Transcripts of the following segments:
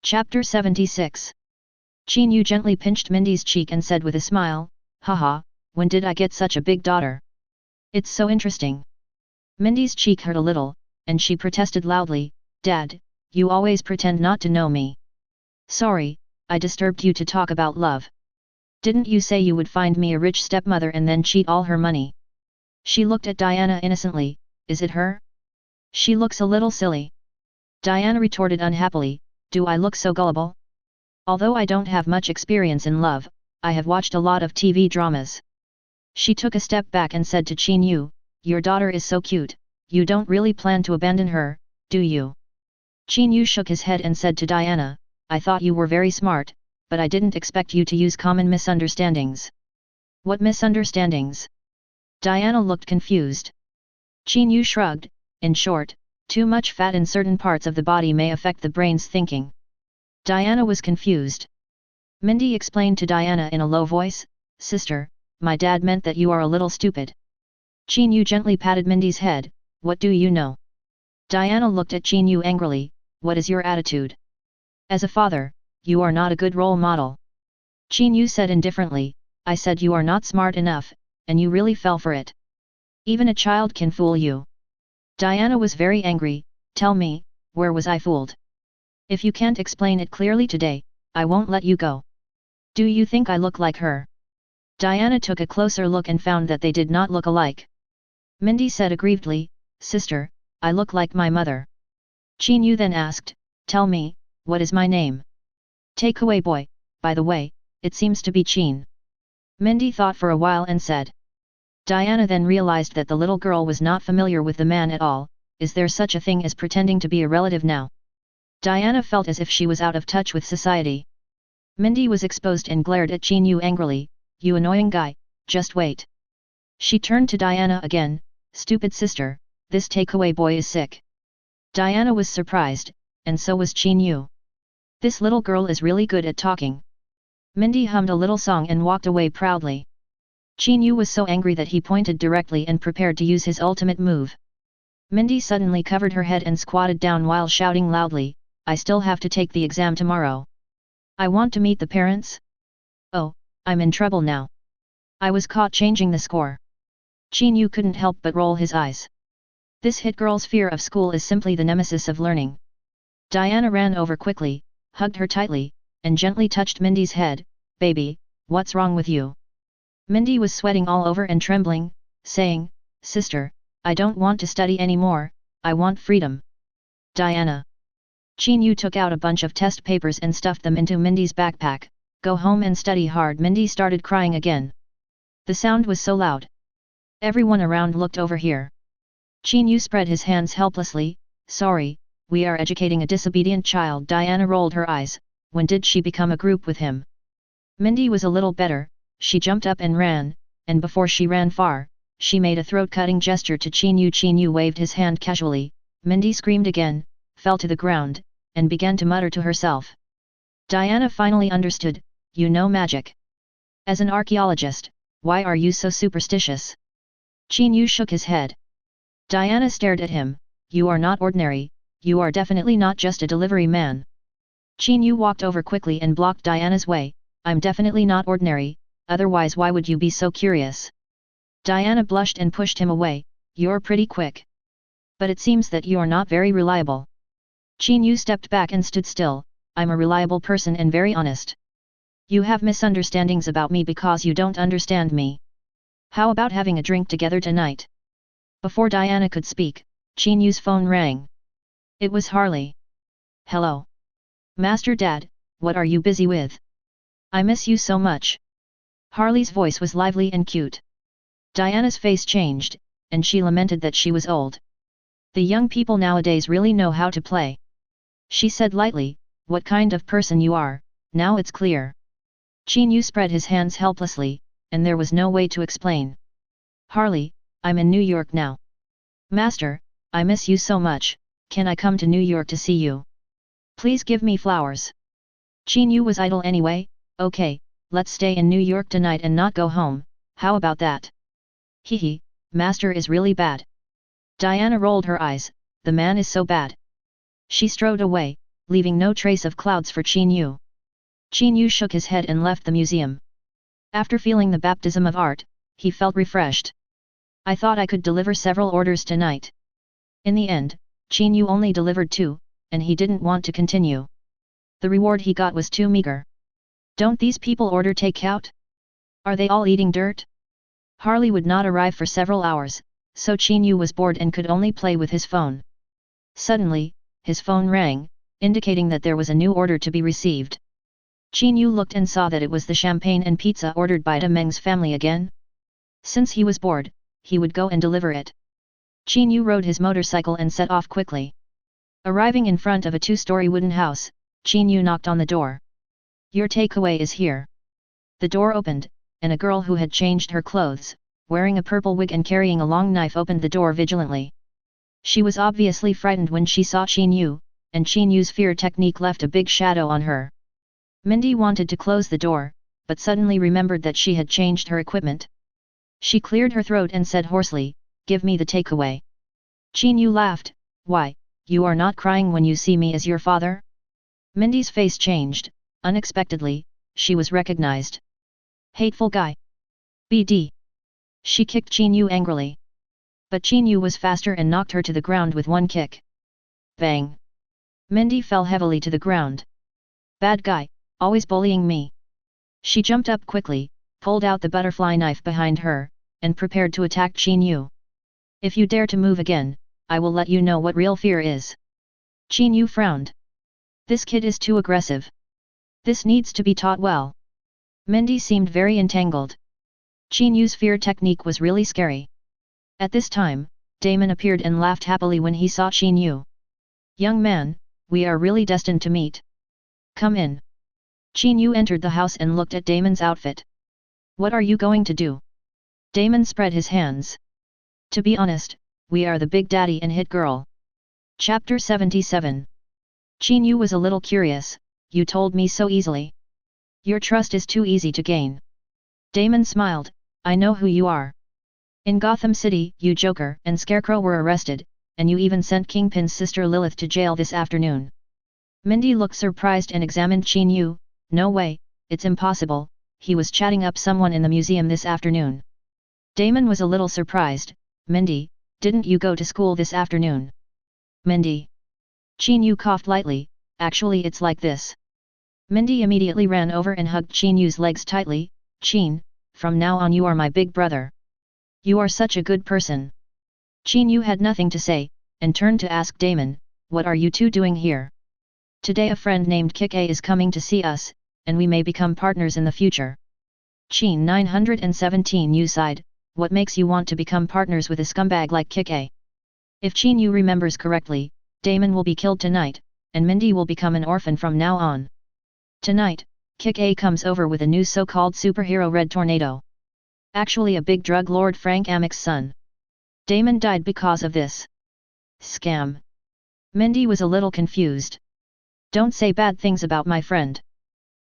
Chapter 76. Qin Yu gently pinched Mindy's cheek and said with a smile, "Haha, when did I get such a big daughter? It's so interesting." Mindy's cheek hurt a little, and she protested loudly, "Dad, you always pretend not to know me. Sorry, I disturbed you to talk about love. Didn't you say you would find me a rich stepmother and then cheat all her money?" She looked at Diana innocently. "Is it her? She looks a little silly." Diana retorted unhappily, "Do I look so gullible? Although I don't have much experience in love, I have watched a lot of TV dramas." She took a step back and said to Qin Yu, "Your daughter is so cute, you don't really plan to abandon her, do you?" Qin Yu shook his head and said to Diana, "I thought you were very smart, but I didn't expect you to use common misunderstandings." "What misunderstandings?" Diana looked confused. Qin Yu shrugged, "In short, too much fat in certain parts of the body may affect the brain's thinking." Diana was confused. Mindy explained to Diana in a low voice, "Sister, my dad meant that you are a little stupid." Qin Yu gently patted Mindy's head, "What do you know?" Diana looked at Qin Yu angrily, "What is your attitude? As a father, you are not a good role model." Qin Yu said indifferently, "I said you are not smart enough, and you really fell for it. Even a child can fool you." Diana was very angry, "Tell me, where was I fooled? If you can't explain it clearly today, I won't let you go. Do you think I look like her?" Diana took a closer look and found that they did not look alike. Mindy said aggrievedly, "Sister, I look like my mother." Qin Yu then asked, "Tell me, what is my name?" "Takeaway boy, by the way, it seems to be Qin." Mindy thought for a while and said. Diana then realized that the little girl was not familiar with the man at all. Is there such a thing as pretending to be a relative now? Diana felt as if she was out of touch with society. Mindy was exposed and glared at Qin Yu angrily, "You annoying guy, just wait." She turned to Diana again, "Stupid sister, this takeaway boy is sick." Diana was surprised, and so was Qin Yu. This little girl is really good at talking. Mindy hummed a little song and walked away proudly. Qin Yu was so angry that he pointed directly and prepared to use his ultimate move. Mindy suddenly covered her head and squatted down while shouting loudly, "I still have to take the exam tomorrow. I want to meet the parents. Oh, I'm in trouble now. I was caught changing the score." Qin Yu couldn't help but roll his eyes. This hit girl's fear of school is simply the nemesis of learning. Diana ran over quickly, hugged her tightly, and gently touched Mindy's head, "Baby, what's wrong with you?" Mindy was sweating all over and trembling, saying, "Sister, I don't want to study anymore, I want freedom." "Diana." Qin Yu took out a bunch of test papers and stuffed them into Mindy's backpack. "Go home and study hard." Mindy started crying again. The sound was so loud. Everyone around looked over here. Qin Yu spread his hands helplessly, "Sorry, we are educating a disobedient child." Diana rolled her eyes, "When did she become a group with him?" Mindy was a little better. She jumped up and ran, and before she ran far, she made a throat-cutting gesture to Qin Yu. Qin Yu waved his hand casually. Mindy screamed again, fell to the ground, and began to mutter to herself. Diana finally understood, "You know magic. As an archaeologist, why are you so superstitious?" Qin Yu shook his head. Diana stared at him, "You are not ordinary, you are definitely not just a delivery man." Qin Yu walked over quickly and blocked Diana's way, "I'm definitely not ordinary, otherwise why would you be so curious?" Diana blushed and pushed him away, "You're pretty quick. But it seems that you're not very reliable." Qin Yu stepped back and stood still, "I'm a reliable person and very honest. You have misunderstandings about me because you don't understand me. How about having a drink together tonight?" Before Diana could speak, Qin Yu's phone rang. It was Harley. "Hello. Master Dad, what are you busy with? I miss you so much." Harley's voice was lively and cute. Diana's face changed, and she lamented that she was old. The young people nowadays really know how to play. She said lightly, "What kind of person you are, now it's clear." Qin Yu spread his hands helplessly, and there was no way to explain. "Harley, I'm in New York now. Master, I miss you so much, can I come to New York to see you? Please give me flowers." Qin Yu was idle anyway. "Okay, let's stay in New York tonight and not go home, how about that?" "Hehe, Master is really bad." Diana rolled her eyes, "The man is so bad." She strode away, leaving no trace of clouds for Qin Yu. Qin Yu shook his head and left the museum. After feeling the baptism of art, he felt refreshed. I thought I could deliver several orders tonight. In the end, Qin Yu only delivered 2, and he didn't want to continue. The reward he got was too meager. Don't these people order takeout? Are they all eating dirt? Harley would not arrive for several hours, so Qin Yu was bored and could only play with his phone. Suddenly, his phone rang, indicating that there was a new order to be received. Qin Yu looked and saw that it was the champagne and pizza ordered by Da Meng's family again. Since he was bored, he would go and deliver it. Qin Yu rode his motorcycle and set off quickly. Arriving in front of a 2-story wooden house, Qin Yu knocked on the door. Your takeaway is here. The door opened, and a girl who had changed her clothes, wearing a purple wig and carrying a long knife opened the door vigilantly. She was obviously frightened when she saw Qin Yu, and Qin Yu's fear technique left a big shadow on her. Mindy wanted to close the door, but suddenly remembered that she had changed her equipment. She cleared her throat and said hoarsely, "Give me the takeaway." Qin Yu laughed, "Why, you are not crying when you see me as your father?" Mindy's face changed. Unexpectedly, she was recognized. Hateful guy. BD. She kicked Qin Yu angrily. But Qin Yu was faster and knocked her to the ground with one kick. Bang. Mindy fell heavily to the ground. Bad guy, always bullying me. She jumped up quickly, pulled out the butterfly knife behind her, and prepared to attack Qin Yu. If you dare to move again, I will let you know what real fear is. Qin Yu frowned. This kid is too aggressive. This needs to be taught well. Mindy seemed very entangled. Qin Yu's fear technique was really scary. At this time, Damon appeared and laughed happily when he saw Qin Yu. Young man, we are really destined to meet. Come in. Qin Yu entered the house and looked at Damon's outfit. What are you going to do? Damon spread his hands. To be honest, we are the big daddy and hit girl. Chapter 77. Qin Yu was a little curious. You told me so easily. Your trust is too easy to gain. Damon smiled, I know who you are. In Gotham City, you Joker and Scarecrow were arrested, and you even sent Kingpin's sister Lilith to jail this afternoon. Mindy looked surprised and examined Qin Yu. No way, it's impossible, he was chatting up someone in the museum this afternoon. Damon was a little surprised. Mindy, didn't you go to school this afternoon? Mindy. Qin Yu coughed lightly. Actually it's like this. Mindy immediately ran over and hugged Qin Yu's legs tightly. Qin, from now on you are my big brother. You are such a good person. Qin Yu had nothing to say, and turned to ask Damon, what are you two doing here? Today a friend named Kike is coming to see us, and we may become partners in the future. Qin 917 Yu sighed, what makes you want to become partners with a scumbag like Kike? If Qin Yu remembers correctly, Damon will be killed tonight, and Mindy will become an orphan from now on. Tonight, Kike comes over with a new so-called superhero Red Tornado. Actually a big drug lord Frank Amick's son. Damon died because of this. Scam. Mindy was a little confused. Don't say bad things about my friend.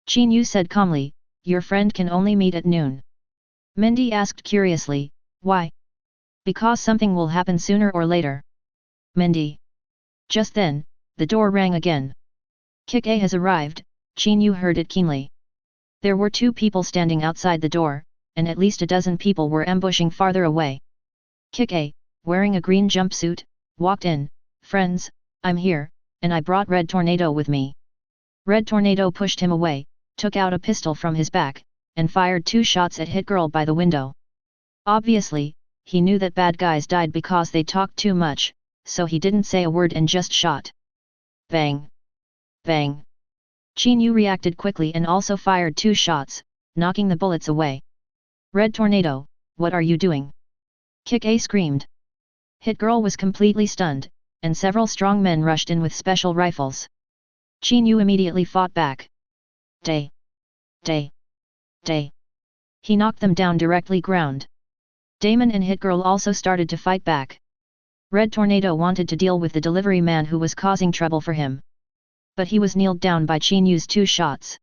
Qin Yu said calmly, your friend can only meet at noon. Mindy asked curiously, why? Because something will happen sooner or later. Mindy. Just then, the door rang again. Kike has arrived, Qin Yu heard it keenly. There were 2 people standing outside the door, and at least a dozen people were ambushing farther away. Kike, wearing a green jumpsuit, walked in. Friends, I'm here, and I brought Red Tornado with me. Red Tornado pushed him away, took out a pistol from his back, and fired 2 shots at Hit Girl by the window. Obviously, he knew that bad guys died because they talked too much, so he didn't say a word and just shot. Bang! Bang! Qin Yu reacted quickly and also fired 2 shots, knocking the bullets away. Red Tornado, what are you doing? Kike screamed. Hit Girl was completely stunned, and several strong men rushed in with special rifles. Qin Yu immediately fought back. Day! Day! Day! He knocked them down directly ground. Damon and Hit Girl also started to fight back. Red Tornado wanted to deal with the delivery man who was causing trouble for him. But he was kneeled down by Qin Yu's 2 shots.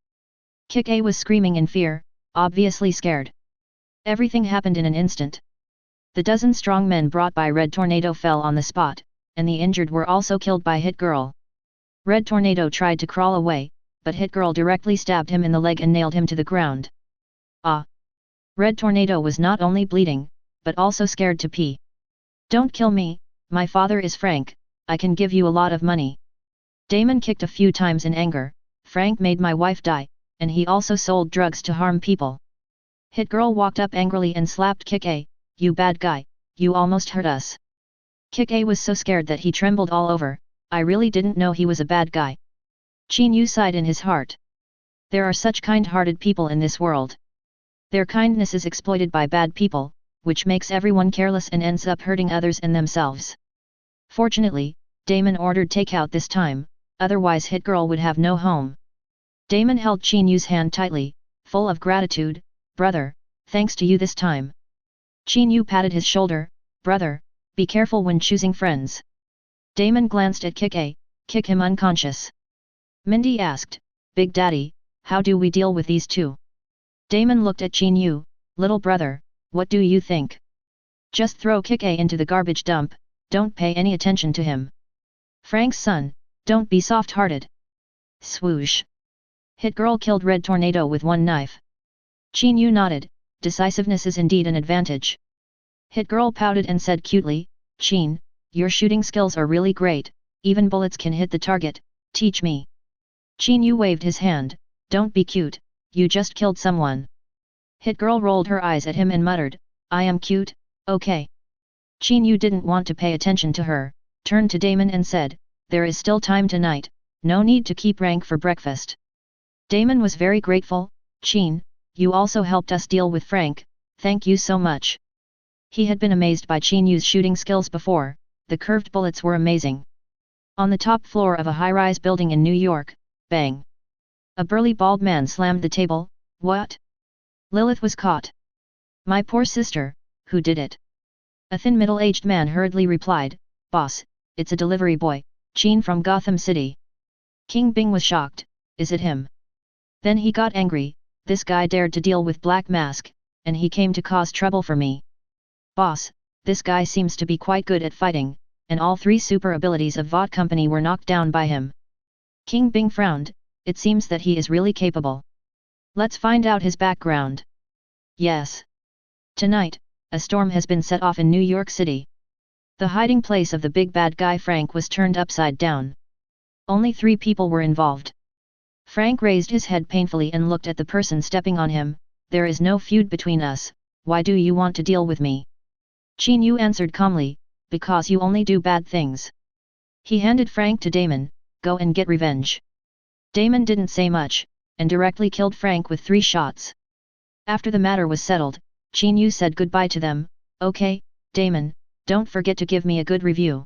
Kike was screaming in fear, obviously scared. Everything happened in an instant. The dozen strong men brought by Red Tornado fell on the spot, and the injured were also killed by Hit Girl. Red Tornado tried to crawl away, but Hit Girl directly stabbed him in the leg and nailed him to the ground. Ah! Red Tornado was not only bleeding, but also scared to pee. Don't kill me, my father is Frank, I can give you a lot of money. Damon kicked a few times in anger, Frank made my wife die, and he also sold drugs to harm people. Hit Girl walked up angrily and slapped Kick A, you bad guy, you almost hurt us. Kick A was so scared that he trembled all over, I really didn't know he was a bad guy. Qin Yu sighed in his heart. There are such kind-hearted people in this world. Their kindness is exploited by bad people, which makes everyone careless and ends up hurting others and themselves. Fortunately, Damon ordered takeout this time, otherwise Hit Girl would have no home. Damon held Qin Yu's hand tightly, full of gratitude, brother, thanks to you this time. Qin Yu patted his shoulder, brother, be careful when choosing friends. Damon glanced at Kick A, kick him unconscious. Mindy asked, Big Daddy, how do we deal with these two? Damon looked at Qin Yu, little brother, what do you think? Just throw Kick A into the garbage dump, don't pay any attention to him. Frank's son, don't be soft-hearted. Swoosh. Hit Girl killed Red Tornado with one knife. Qin Yu nodded, decisiveness is indeed an advantage. Hit Girl pouted and said cutely, Qin, your shooting skills are really great, even bullets can hit the target, teach me. Qin Yu waved his hand, don't be cute, you just killed someone. Hit Girl rolled her eyes at him and muttered, I am cute, okay. Qin Yu didn't want to pay attention to her, turned to Damon and said, there is still time tonight, no need to keep rank for breakfast. Damon was very grateful, Qin, you also helped us deal with Frank, thank you so much. He had been amazed by Qin Yu's shooting skills before, the curved bullets were amazing. On the top floor of a high-rise building in New York, bang. A burly bald man slammed the table, what? Lilith was caught. My poor sister, who did it? A thin middle-aged man hurriedly replied, boss, it's a delivery boy, Qin from Gotham City. King Bing was shocked, is it him? Then he got angry, this guy dared to deal with Black Mask, and he came to cause trouble for me. Boss, this guy seems to be quite good at fighting, and all three super abilities of Vought Company were knocked down by him. King Bing frowned, it seems that he is really capable. Let's find out his background. Yes. Tonight, a storm has been set off in New York City. The hiding place of the big bad guy Frank was turned upside down. Only 3 people were involved. Frank raised his head painfully and looked at the person stepping on him, there is no feud between us, why do you want to deal with me? Qin Yu answered calmly, because you only do bad things. He handed Frank to Damon, go and get revenge. Damon didn't say much, and directly killed Frank with 3 shots. After the matter was settled, Qin Yu said goodbye to them, okay, Damon, don't forget to give me a good review.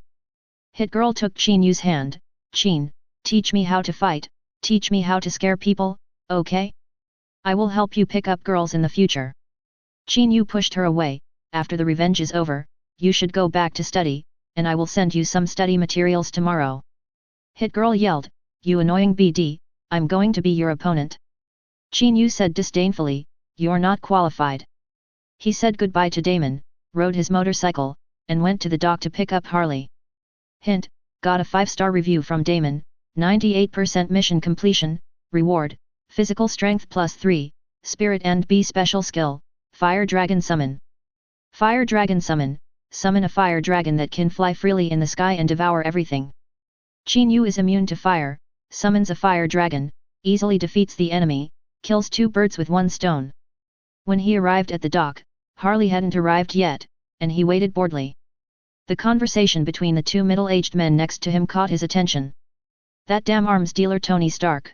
Hit Girl took Qin Yu's hand, Qin, teach me how to fight, teach me how to scare people, okay? I will help you pick up girls in the future. Qin Yu pushed her away, after the revenge is over, you should go back to study, and I will send you some study materials tomorrow. Hit Girl yelled, you annoying BD, I'm going to be your opponent. Qin Yu said disdainfully, you're not qualified. He said goodbye to Damon, rode his motorcycle, and went to the dock to pick up Harley. Hint, got a 5-star review from Damon, 98% mission completion, reward, physical strength +3, spirit and B special skill, fire dragon summon. Fire dragon summon, summon a fire dragon that can fly freely in the sky and devour everything. Qin Yu is immune to fire, summons a fire dragon, easily defeats the enemy, kills 2 birds with 1 stone. When he arrived at the dock, Harley hadn't arrived yet, and he waited boredly. The conversation between the 2 middle-aged men next to him caught his attention. That damn arms dealer Tony Stark.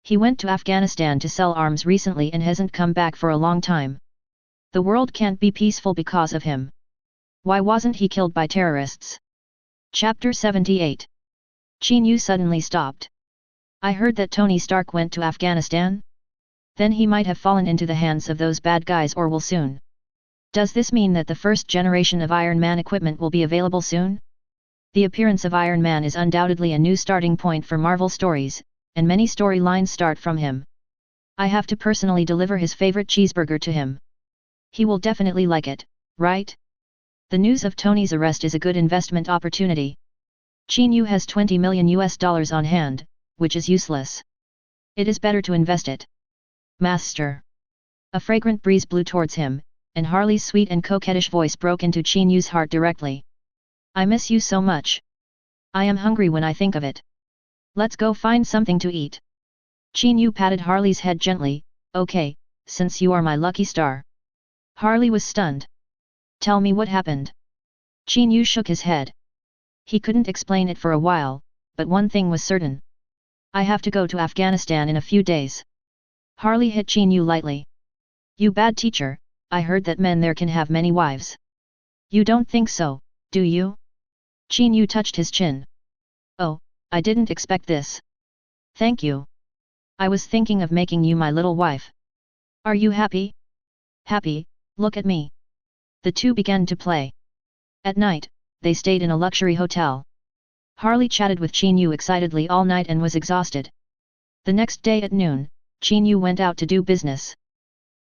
He went to Afghanistan to sell arms recently and hasn't come back for a long time. The world can't be peaceful because of him. Why wasn't he killed by terrorists? Chapter 78. Qin Yu suddenly stopped. I heard that Tony Stark went to Afghanistan? Then he might have fallen into the hands of those bad guys or will soon. Does this mean that the first generation of Iron Man equipment will be available soon? The appearance of Iron Man is undoubtedly a new starting point for Marvel stories, and many storylines start from him. I have to personally deliver his favorite cheeseburger to him. He will definitely like it, right? The news of Tony's arrest is a good investment opportunity. Qin Yu has 20 million US dollars on hand, which is useless. It is better to invest it. Master. A fragrant breeze blew towards him, and Harley's sweet and coquettish voice broke into Qin Yu's heart directly. I miss you so much. I am hungry when I think of it. Let's go find something to eat. Qin Yu patted Harley's head gently, okay, since you are my lucky star. Harley was stunned. Tell me what happened. Qin Yu shook his head. He couldn't explain it for a while, but one thing was certain. I have to go to Afghanistan in a few days. Harley hit Qin Yu lightly. You bad teacher, I heard that men there can have many wives. You don't think so, do you? Qin Yu touched his chin. Oh, I didn't expect this. Thank you. I was thinking of making you my little wife. Are you happy? Happy, look at me. The two began to play. At night, they stayed in a luxury hotel. Harley chatted with Qin Yu excitedly all night and was exhausted. The next day at noon, Qin Yu went out to do business.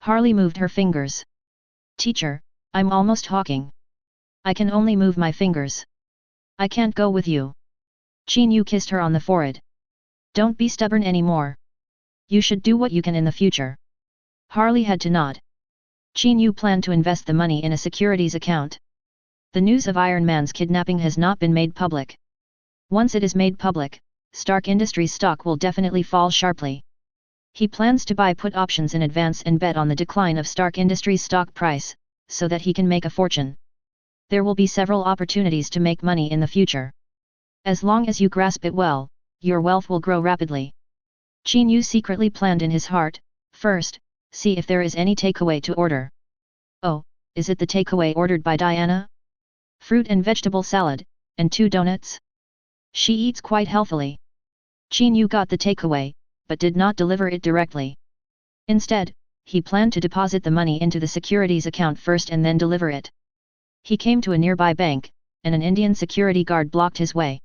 Harley moved her fingers. Teacher, I'm almost hawking. I can only move my fingers. I can't go with you. Qin Yu kissed her on the forehead. Don't be stubborn anymore. You should do what you can in the future. Harley had to nod. Qin Yu planned to invest the money in a securities account. The news of Iron Man's kidnapping has not been made public. Once it is made public, Stark Industries stock will definitely fall sharply. He plans to buy put options in advance and bet on the decline of Stark Industries stock price, so that he can make a fortune. There will be several opportunities to make money in the future. As long as you grasp it well, your wealth will grow rapidly. Qin Yu secretly planned in his heart, first, see if there is any takeaway to order. Oh, is it the takeaway ordered by Diana? Fruit and vegetable salad, and 2 donuts? She eats quite healthily. Qin Yu got the takeaway, but did not deliver it directly. Instead, he planned to deposit the money into the securities account first and then deliver it. He came to a nearby bank, and an Indian security guard blocked his way.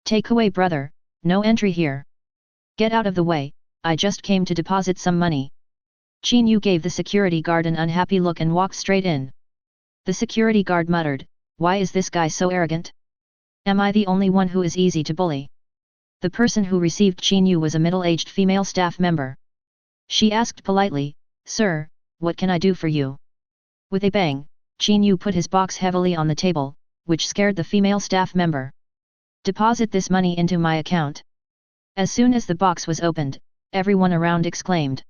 Takeaway brother, no entry here. Get out of the way, I just came to deposit some money. Qin Yu gave the security guard an unhappy look and walked straight in. The security guard muttered, why is this guy so arrogant? Am I the only one who is easy to bully? The person who received Qin Yu was a middle-aged female staff member. She asked politely, Sir, what can I do for you? With a bang, Qin Yu put his box heavily on the table, which scared the female staff member. Deposit this money into my account. As soon as the box was opened, everyone around exclaimed.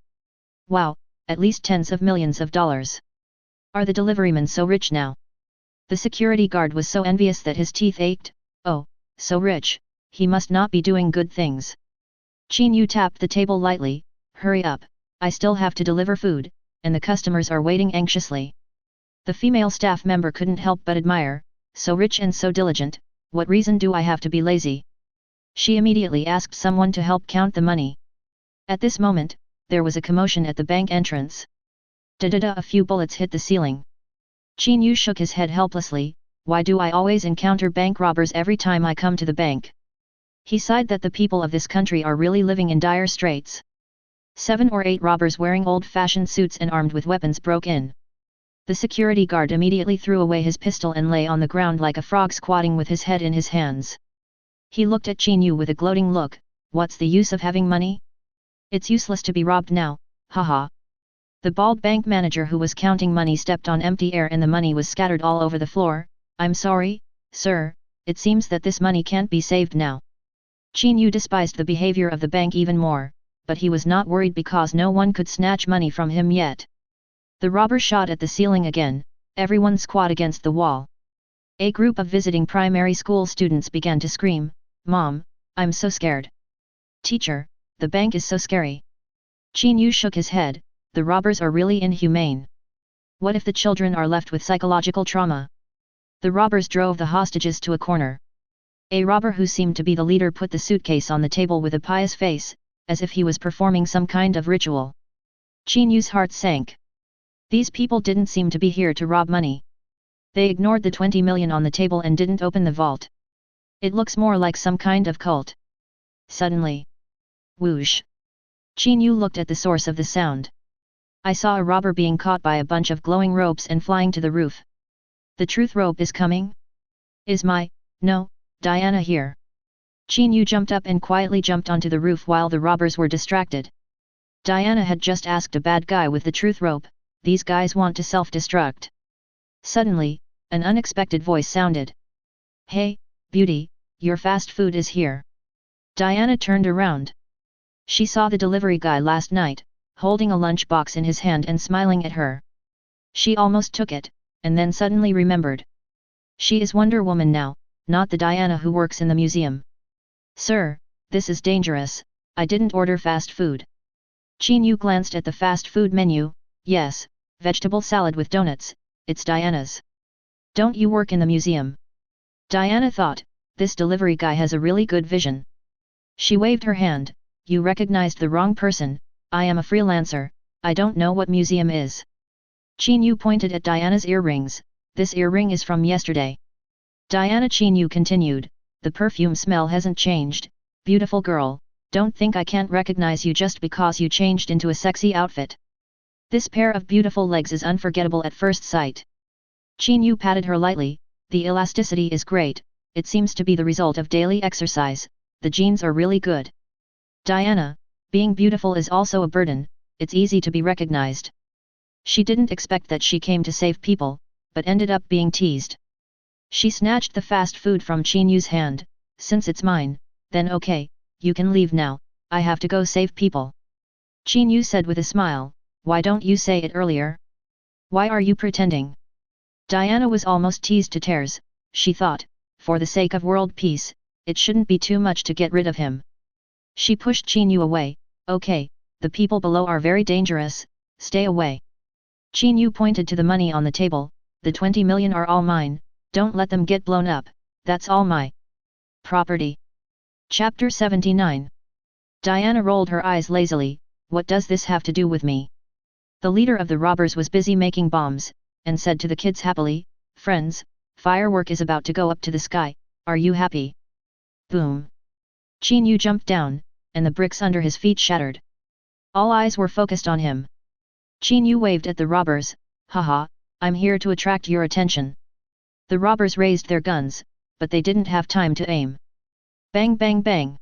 Wow, at least tens of millions of dollars. Are the deliverymen so rich now? The security guard was so envious that his teeth ached. Oh, so rich, he must not be doing good things. Qin Yu tapped the table lightly, hurry up, I still have to deliver food, and the customers are waiting anxiously. The female staff member couldn't help but admire, so rich and so diligent, what reason do I have to be lazy? She immediately asked someone to help count the money. At this moment, there was a commotion at the bank entrance. Da-da-da, a few bullets hit the ceiling. Qin Yu shook his head helplessly, why do I always encounter bank robbers every time I come to the bank? He sighed that the people of this country are really living in dire straits. 7 or 8 robbers wearing old-fashioned suits and armed with weapons broke in. The security guard immediately threw away his pistol and lay on the ground like a frog squatting with his head in his hands. He looked at Qin Yu with a gloating look, what's the use of having money? It's useless to be robbed now, haha. The bald bank manager who was counting money stepped on empty air and the money was scattered all over the floor. I'm sorry, sir, it seems that this money can't be saved now. Qin Yu despised the behavior of the bank even more, but he was not worried because no one could snatch money from him yet. The robber shot at the ceiling again, everyone squat against the wall. A group of visiting primary school students began to scream, Mom, I'm so scared. Teacher, the bank is so scary. Qin Yu shook his head, the robbers are really inhumane. What if the children are left with psychological trauma? The robbers drove the hostages to a corner. A robber who seemed to be the leader put the suitcase on the table with a pious face, as if he was performing some kind of ritual. Qin Yu's heart sank. These people didn't seem to be here to rob money. They ignored the 20 million on the table and didn't open the vault. It looks more like some kind of cult. Suddenly. Whoosh. Qin Yu looked at the source of the sound. I saw a robber being caught by a bunch of glowing ropes and flying to the roof. The truth rope is coming? No, Diana here. Qin Yu jumped up and quietly jumped onto the roof while the robbers were distracted. Diana had just asked a bad guy with the truth rope, these guys want to self-destruct. Suddenly, an unexpected voice sounded. Hey, beauty, your fast food is here. Diana turned around. She saw the delivery guy last night, holding a lunch box in his hand and smiling at her. She almost took it, and then suddenly remembered. She is Wonder Woman now, not the Diana who works in the museum. Sir, this is dangerous, I didn't order fast food. Qin Yu glanced at the fast food menu. Yes, vegetable salad with donuts, it's Diana's. Don't you work in the museum? Diana thought, this delivery guy has a really good vision. She waved her hand. You recognized the wrong person, I am a freelancer, I don't know what museum is. Qin Yu pointed at Diana's earrings. This earring is from yesterday. Diana. Qin Yu continued, the perfume smell hasn't changed. Beautiful girl, don't think I can't recognize you just because you changed into a sexy outfit. This pair of beautiful legs is unforgettable at first sight. Qin Yu patted her lightly. The elasticity is great, it seems to be the result of daily exercise, the jeans are really good. Diana, being beautiful is also a burden, it's easy to be recognized. She didn't expect that she came to save people, but ended up being teased. She snatched the fast food from Qin Yu's hand. Since it's mine, then okay, you can leave now, I have to go save people. Qin Yu said with a smile, why don't you say it earlier? Why are you pretending? Diana was almost teased to tears. She thought, for the sake of world peace, it shouldn't be too much to get rid of him. She pushed Qin Yu away. Okay, the people below are very dangerous, stay away. Qin Yu pointed to the money on the table. The 20 million are all mine, don't let them get blown up, that's all my property. Chapter 79. Diana rolled her eyes lazily. What does this have to do with me? The leader of the robbers was busy making bombs, and said to the kids happily, friends, firework is about to go up to the sky, are you happy? Boom. Qin Yu jumped down, and the bricks under his feet shattered. All eyes were focused on him. Qin Yu waved at the robbers. Haha, I'm here to attract your attention. The robbers raised their guns, but they didn't have time to aim. Bang bang bang.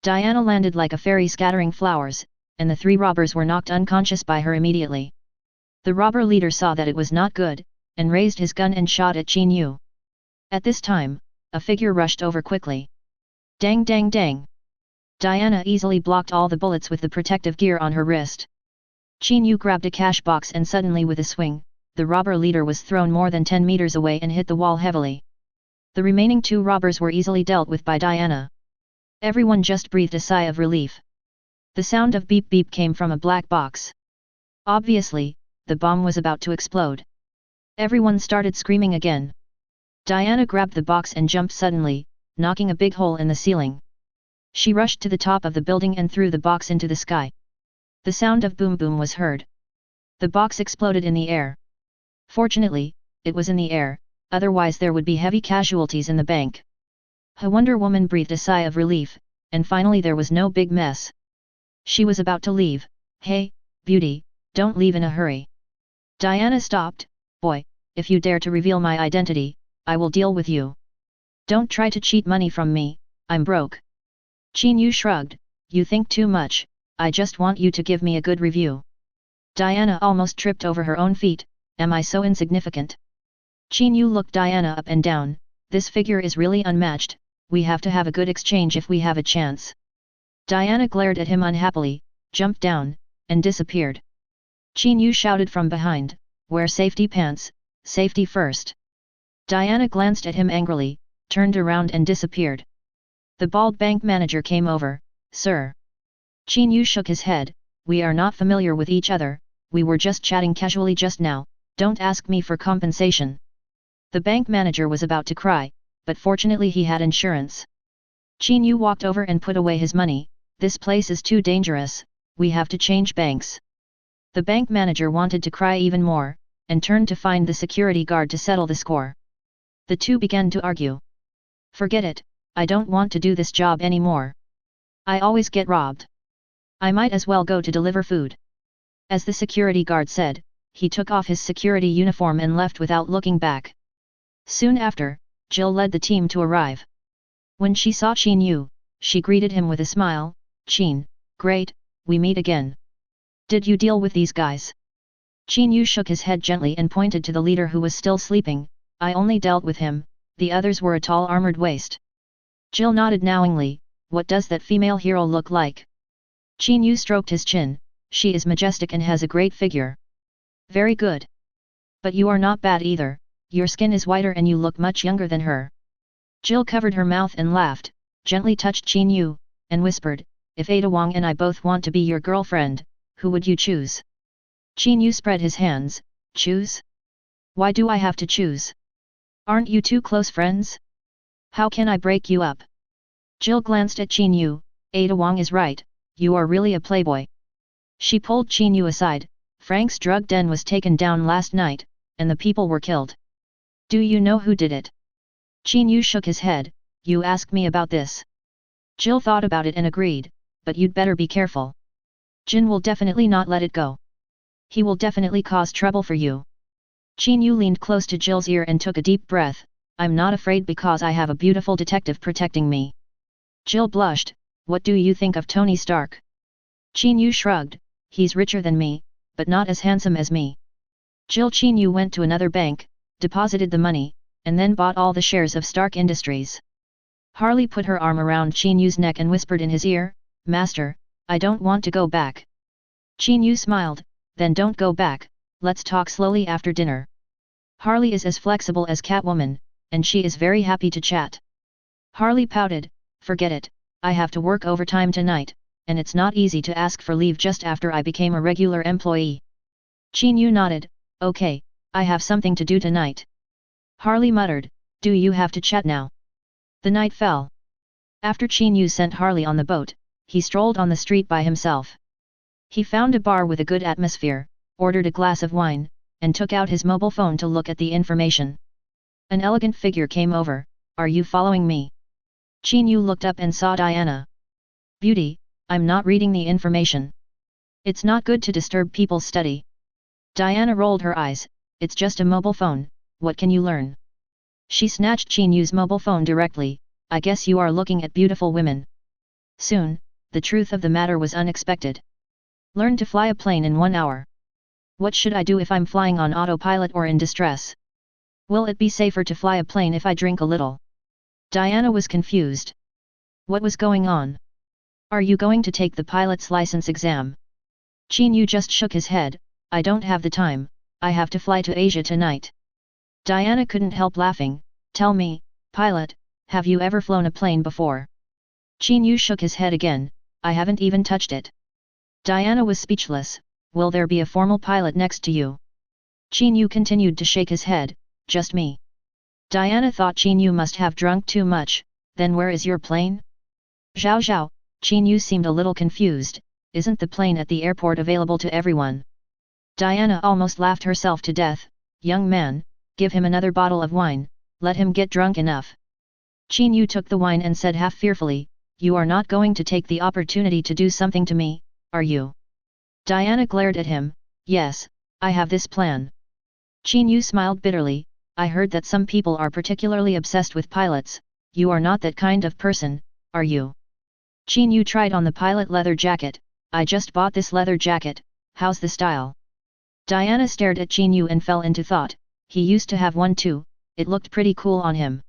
Diana landed like a fairy scattering flowers, and the three robbers were knocked unconscious by her immediately. The robber leader saw that it was not good, and raised his gun and shot at Qin Yu. At this time, a figure rushed over quickly. Dang dang dang. Diana easily blocked all the bullets with the protective gear on her wrist. Qin Yu grabbed a cash box and suddenly with a swing, the robber leader was thrown more than 10 meters away and hit the wall heavily. The remaining two robbers were easily dealt with by Diana. Everyone just breathed a sigh of relief. The sound of beep beep came from a black box. Obviously, the bomb was about to explode. Everyone started screaming again. Diana grabbed the box and jumped suddenly, knocking a big hole in the ceiling. She rushed to the top of the building and threw the box into the sky. The sound of boom boom was heard. The box exploded in the air. Fortunately, it was in the air, otherwise there would be heavy casualties in the bank. Wonder Woman breathed a sigh of relief, and finally there was no big mess. She was about to leave. Hey, beauty, don't leave in a hurry. Diana stopped. Boy, if you dare to reveal my identity, I will deal with you. Don't try to cheat money from me, I'm broke. Qin Yu shrugged. You think too much, I just want you to give me a good review. Diana almost tripped over her own feet. Am I so insignificant? Qin Yu looked Diana up and down. This figure is really unmatched, we have to have a good exchange if we have a chance. Diana glared at him unhappily, jumped down, and disappeared. Qin Yu shouted from behind, wear safety pants, safety first. Diana glanced at him angrily, turned around and disappeared. The bald bank manager came over. Sir. Qin Yu shook his head. We are not familiar with each other, we were just chatting casually just now, don't ask me for compensation. The bank manager was about to cry, but fortunately he had insurance. Qin Yu walked over and put away his money. This place is too dangerous, we have to change banks. The bank manager wanted to cry even more, and turned to find the security guard to settle the score. The two began to argue. Forget it, I don't want to do this job anymore. I always get robbed. I might as well go to deliver food. As the security guard said, he took off his security uniform and left without looking back. Soon after, Jill led the team to arrive. When she saw Qin Yu, she greeted him with a smile. Qin, great, we meet again. Did you deal with these guys? Qin Yu shook his head gently and pointed to the leader who was still sleeping. I only dealt with him, the others were a tall armored waste. Jill nodded knowingly. What does that female hero look like? Qin Yu stroked his chin. She is majestic and has a great figure. Very good. But you are not bad either, your skin is whiter and you look much younger than her. Jill covered her mouth and laughed, gently touched Qin Yu, and whispered, if Ada Wong and I both want to be your girlfriend, who would you choose? Qin Yu spread his hands. Choose? Why do I have to choose? Aren't you two close friends? How can I break you up? Jill glanced at Qin Yu. Ada Wong is right, you are really a playboy. She pulled Qin Yu aside. Frank's drug den was taken down last night, and the people were killed. Do you know who did it? Qin Yu shook his head. You ask me about this. Jill thought about it and agreed, but you'd better be careful. Jin will definitely not let it go. He will definitely cause trouble for you. Qin Yu leaned close to Jill's ear and took a deep breath. I'm not afraid because I have a beautiful detective protecting me. Jill blushed. What do you think of Tony Stark? Qin Yu shrugged. He's richer than me, but not as handsome as me. Qin Yu went to another bank, deposited the money, and then bought all the shares of Stark Industries. Harley put her arm around Qin Yu's neck and whispered in his ear, Master, I don't want to go back. Qin Yu smiled, then don't go back, let's talk slowly after dinner. Harley is as flexible as Catwoman, and she is very happy to chat. Harley pouted, forget it, I have to work overtime tonight, and it's not easy to ask for leave just after I became a regular employee. Qin Yu nodded, okay, I have something to do tonight. Harley muttered, do you have to chat now? The night fell. After Qin Yu sent Harley on the boat, he strolled on the street by himself. He found a bar with a good atmosphere, ordered a glass of wine, and took out his mobile phone to look at the information. An elegant figure came over. Are you following me? Qin Yu looked up and saw Diana. Beauty, I'm not reading the information. It's not good to disturb people's study. Diana rolled her eyes. It's just a mobile phone, what can you learn? She snatched Qin Yu's mobile phone directly. I guess you are looking at beautiful women. Soon, the truth of the matter was unexpected. Learn to fly a plane in 1 hour. What should I do if I'm flying on autopilot or in distress? Will it be safer to fly a plane if I drink a little? Diana was confused. What was going on? Are you going to take the pilot's license exam? Qin Yu just shook his head. I don't have the time, I have to fly to Asia tonight. Diana couldn't help laughing. Tell me, pilot, have you ever flown a plane before? Qin Yu shook his head again. I haven't even touched it. Diana was speechless. Will there be a formal pilot next to you? Qin Yu continued to shake his head. Just me. Diana thought Qin Yu must have drunk too much. Then where is your plane? Zhao Zhao. Qin Yu seemed a little confused. Isn't the plane at the airport available to everyone? Diana almost laughed herself to death. Young man, give him another bottle of wine, let him get drunk enough. Qin Yu took the wine and said half fearfully, you are not going to take the opportunity to do something to me, are you? Diana glared at him. Yes, I have this plan. Qin Yu smiled bitterly. I heard that some people are particularly obsessed with pilots. You are not that kind of person, are you? Qin Yu tried on the pilot leather jacket. I just bought this leather jacket, how's the style? Diana stared at Qin Yu and fell into thought. He used to have one too, it looked pretty cool on him.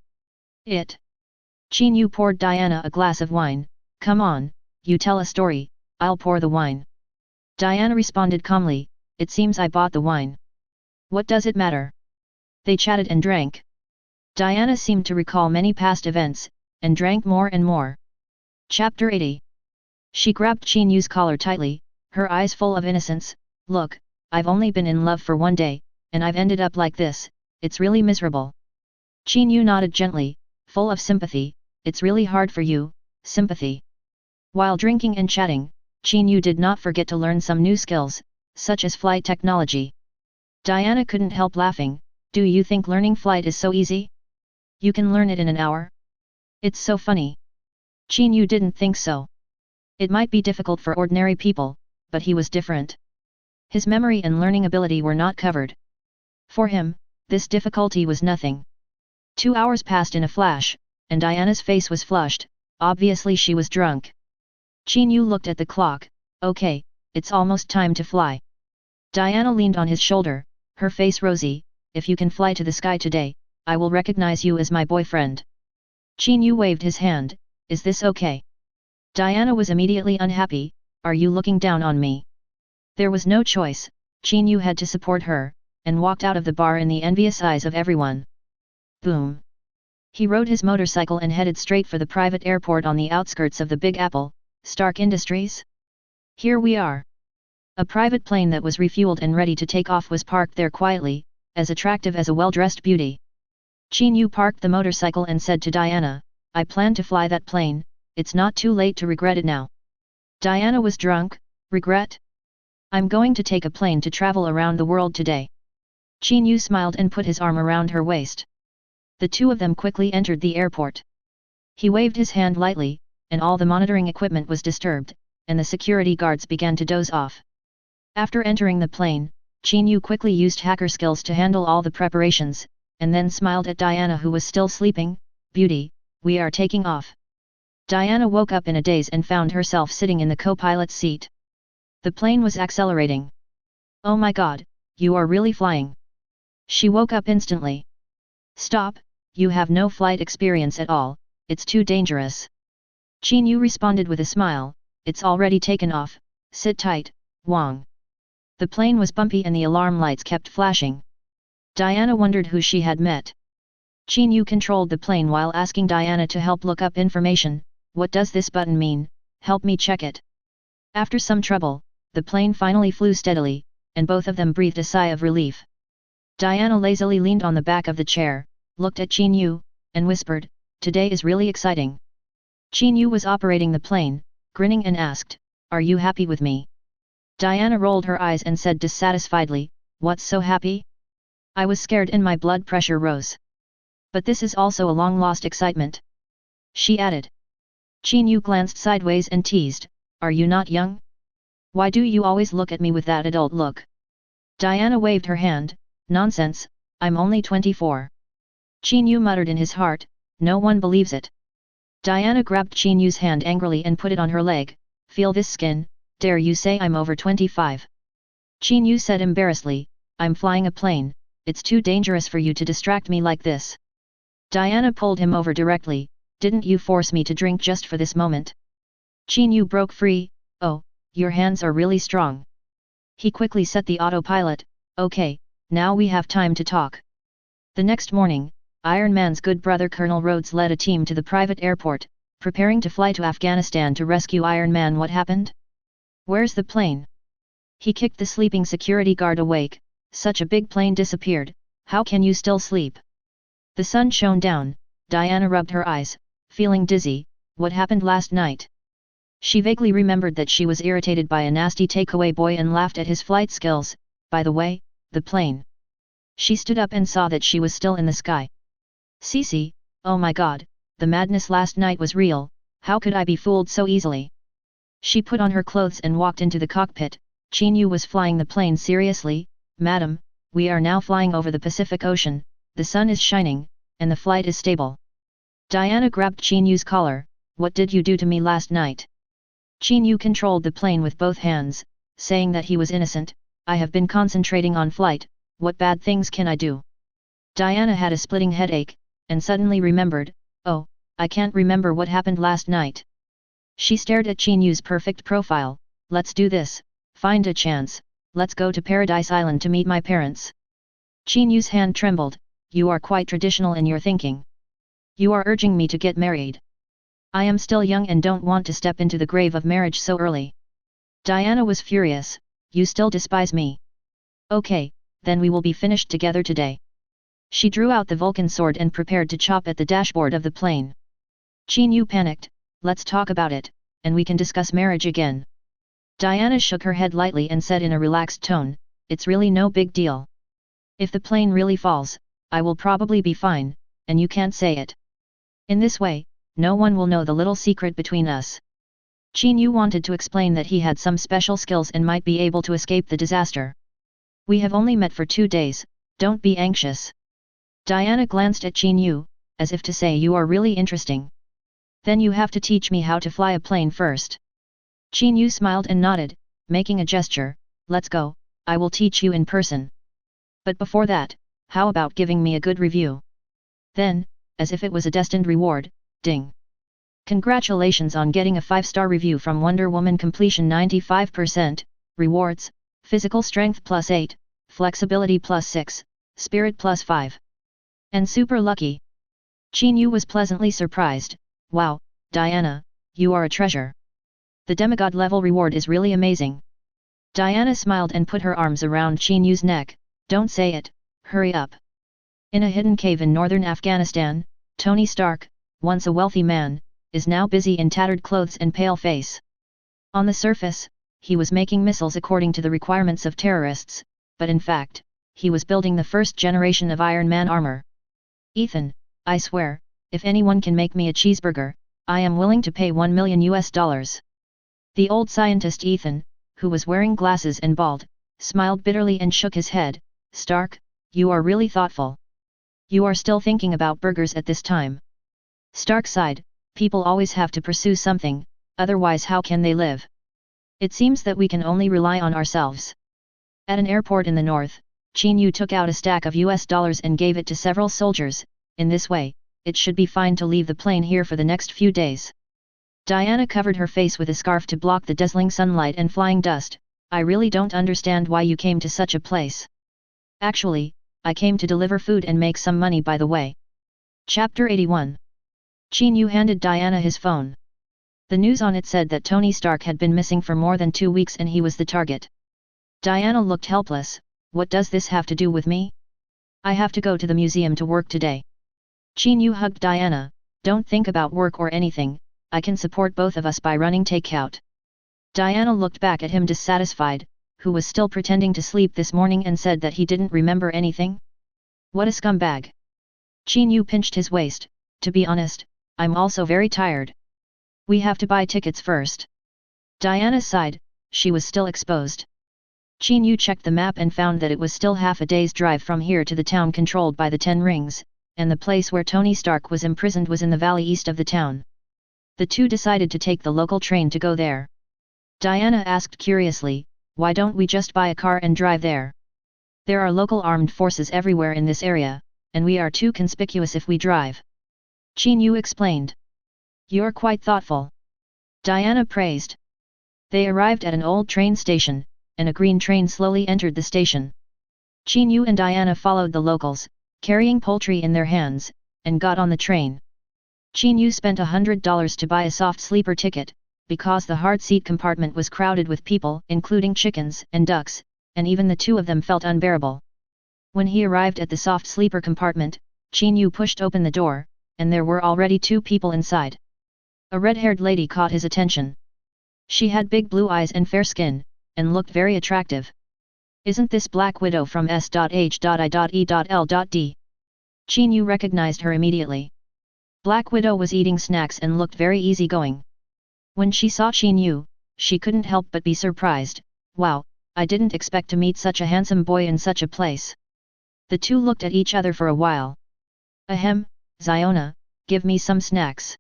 Qin Yu poured Diana a glass of wine. Come on, you tell a story, I'll pour the wine. Diana responded calmly, it seems I bought the wine. What does it matter? They chatted and drank. Diana seemed to recall many past events, and drank more and more. Chapter 80. She grabbed Qin Yu's collar tightly, her eyes full of innocence. Look, I've only been in love for 1 day, and I've ended up like this, it's really miserable. Qin Yu nodded gently, full of sympathy, it's really hard for you, sympathy. While drinking and chatting, Qin Yu did not forget to learn some new skills, such as flight technology. Diana couldn't help laughing. Do you think learning flight is so easy? You can learn it in an hour? It's so funny. Qin Yu didn't think so. It might be difficult for ordinary people, but he was different. His memory and learning ability were not covered. For him, this difficulty was nothing. 2 hours passed in a flash. and Diana's face was flushed, obviously she was drunk. Qin Yu looked at the clock. Okay, it's almost time to fly. Diana leaned on his shoulder, her face rosy. If you can fly to the sky today, I will recognize you as my boyfriend. Qin Yu waved his hand. Is this okay? Diana was immediately unhappy. Are you looking down on me? There was no choice, Qin Yu had to support her, and walked out of the bar in the envious eyes of everyone. Boom. He rode his motorcycle and headed straight for the private airport on the outskirts of the Big Apple, Stark Industries. Here we are. A private plane that was refueled and ready to take off was parked there quietly, as attractive as a well-dressed beauty. Qin Yu parked the motorcycle and said to Diana, I plan to fly that plane, it's not too late to regret it now. Diana was drunk. Regret? I'm going to take a plane to travel around the world today. Qin Yu smiled and put his arm around her waist. The two of them quickly entered the airport. He waved his hand lightly, and all the monitoring equipment was disturbed, and the security guards began to doze off. After entering the plane, Qin Yu quickly used hacker skills to handle all the preparations, and then smiled at Diana who was still sleeping. Beauty, we are taking off. Diana woke up in a daze and found herself sitting in the co-pilot's seat. The plane was accelerating. Oh my god, you are really flying. She woke up instantly. Stop, you have no flight experience at all, it's too dangerous. Qin Yu responded with a smile, it's already taken off, sit tight, Wang. The plane was bumpy and the alarm lights kept flashing. Diana wondered who she had met. Qin Yu controlled the plane while asking Diana to help look up information. What does this button mean? Help me check it. After some trouble, the plane finally flew steadily, and both of them breathed a sigh of relief. Diana lazily leaned on the back of the chair, looked at Qin Yu, and whispered, today is really exciting. Qin Yu was operating the plane, grinning and asked, are you happy with me? Diana rolled her eyes and said dissatisfiedly, what's so happy? I was scared and my blood pressure rose. But this is also a long-lost excitement. She added. Qin Yu glanced sideways and teased, are you not young? Why do you always look at me with that adult look? Diana waved her hand, nonsense, I'm only 24. Qin Yu muttered in his heart, no one believes it. Diana grabbed Qin Yu's hand angrily and put it on her leg, feel this skin, dare you say I'm over 25? Qin Yu said embarrassedly, I'm flying a plane, it's too dangerous for you to distract me like this. Diana pulled him over directly, didn't you force me to drink just for this moment? Qin Yu broke free, oh, your hands are really strong. He quickly set the autopilot, okay, now we have time to talk. The next morning, Iron Man's good brother Colonel Rhodes led a team to the private airport, preparing to fly to Afghanistan to rescue Iron Man. What happened? Where's the plane? He kicked the sleeping security guard awake, such a big plane disappeared, how can you still sleep? The sun shone down, Diana rubbed her eyes, feeling dizzy, what happened last night? She vaguely remembered that she was irritated by a nasty takeaway boy and laughed at his flight skills. By the way, the plane. She stood up and saw that she was still in the sky. Cece, oh my god, the madness last night was real, how could I be fooled so easily? She put on her clothes and walked into the cockpit. Qin Yu was flying the plane seriously. Madam, we are now flying over the Pacific Ocean, the sun is shining, and the flight is stable. Diana grabbed Qin Yu's collar, what did you do to me last night? Qin Yu controlled the plane with both hands, saying that he was innocent, I have been concentrating on flight, what bad things can I do? Diana had a splitting headache, and suddenly remembered, oh, I can't remember what happened last night. She stared at Qin Yu's perfect profile, let's do this, find a chance, let's go to Paradise Island to meet my parents. Qin Yu's hand trembled, you are quite traditional in your thinking. You are urging me to get married. I am still young and don't want to step into the grave of marriage so early. Diana was furious, you still despise me. Okay, then we will be finished together today. She drew out the Vulcan sword and prepared to chop at the dashboard of the plane. Qin Yu panicked, let's talk about it, and we can discuss marriage again. Diana shook her head lightly and said in a relaxed tone, it's really no big deal. If the plane really falls, I will probably be fine, and you can't say it. In this way, no one will know the little secret between us. Qin Yu wanted to explain that he had some special skills and might be able to escape the disaster. We have only met for 2 days, don't be anxious. Diana glanced at Qin Yu, as if to say you are really interesting. Then you have to teach me how to fly a plane first. Qin Yu smiled and nodded, making a gesture, let's go, I will teach you in person. But before that, how about giving me a good review? Then, as if it was a destined reward, ding. Congratulations on getting a 5-star review from Wonder Woman completion 95%, rewards, physical strength +8, flexibility +6, spirit +5. And super lucky. Qin Yu was pleasantly surprised, wow, Diana, you are a treasure. The demigod level reward is really amazing. Diana smiled and put her arms around Qin Yu's neck, don't say it, hurry up. In a hidden cave in northern Afghanistan, Tony Stark, once a wealthy man, is now busy in tattered clothes and pale face. On the surface, he was making missiles according to the requirements of terrorists, but in fact, he was building the first generation of Iron Man armor. Ethan, I swear, if anyone can make me a cheeseburger, I am willing to pay $1 million. The old scientist Ethan, who was wearing glasses and bald, smiled bitterly and shook his head, Stark, you are really thoughtful. You are still thinking about burgers at this time. Stark sighed, people always have to pursue something, otherwise how can they live? It seems that we can only rely on ourselves. At an airport in the north, Qin Yu took out a stack of US dollars and gave it to several soldiers, in this way, it should be fine to leave the plane here for the next few days. Diana covered her face with a scarf to block the dazzling sunlight and flying dust, I really don't understand why you came to such a place. Actually, I came to deliver food and make some money by the way. Chapter 81. Qin Yu handed Diana his phone. The news on it said that Tony Stark had been missing for more than 2 weeks and he was the target. Diana looked helpless, what does this have to do with me? I have to go to the museum to work today. Qin Yu hugged Diana, don't think about work or anything, I can support both of us by running takeout. Diana looked back at him dissatisfied, who was still pretending to sleep this morning and said that he didn't remember anything? What a scumbag. Qin Yu pinched his waist, to be honest, I'm also very tired. We have to buy tickets first. Diana sighed, she was still exposed. Qin Yu checked the map and found that it was still half a day's drive from here to the town controlled by the Ten Rings, and the place where Tony Stark was imprisoned was in the valley east of the town. The two decided to take the local train to go there. Diana asked curiously, why don't we just buy a car and drive there? There are local armed forces everywhere in this area, and we are too conspicuous if we drive. Qin Yu explained. You're quite thoughtful. Diana praised. They arrived at an old train station, and a green train slowly entered the station. Qin Yu and Diana followed the locals, carrying poultry in their hands, and got on the train. Qin Yu spent $100 to buy a soft sleeper ticket, because the hard seat compartment was crowded with people including chickens and ducks, and even the two of them felt unbearable. When he arrived at the soft sleeper compartment, Qin Yu pushed open the door, and there were already 2 people inside. A red-haired lady caught his attention. She had big blue eyes and fair skin, and looked very attractive. Isn't this Black Widow from S.H.I.E.L.D? Qin Yu recognized her immediately. Black Widow was eating snacks and looked very easygoing. When she saw Qin Yu, she couldn't help but be surprised, wow, I didn't expect to meet such a handsome boy in such a place. The two looked at each other for a while. Ahem, Ziona, give me some snacks.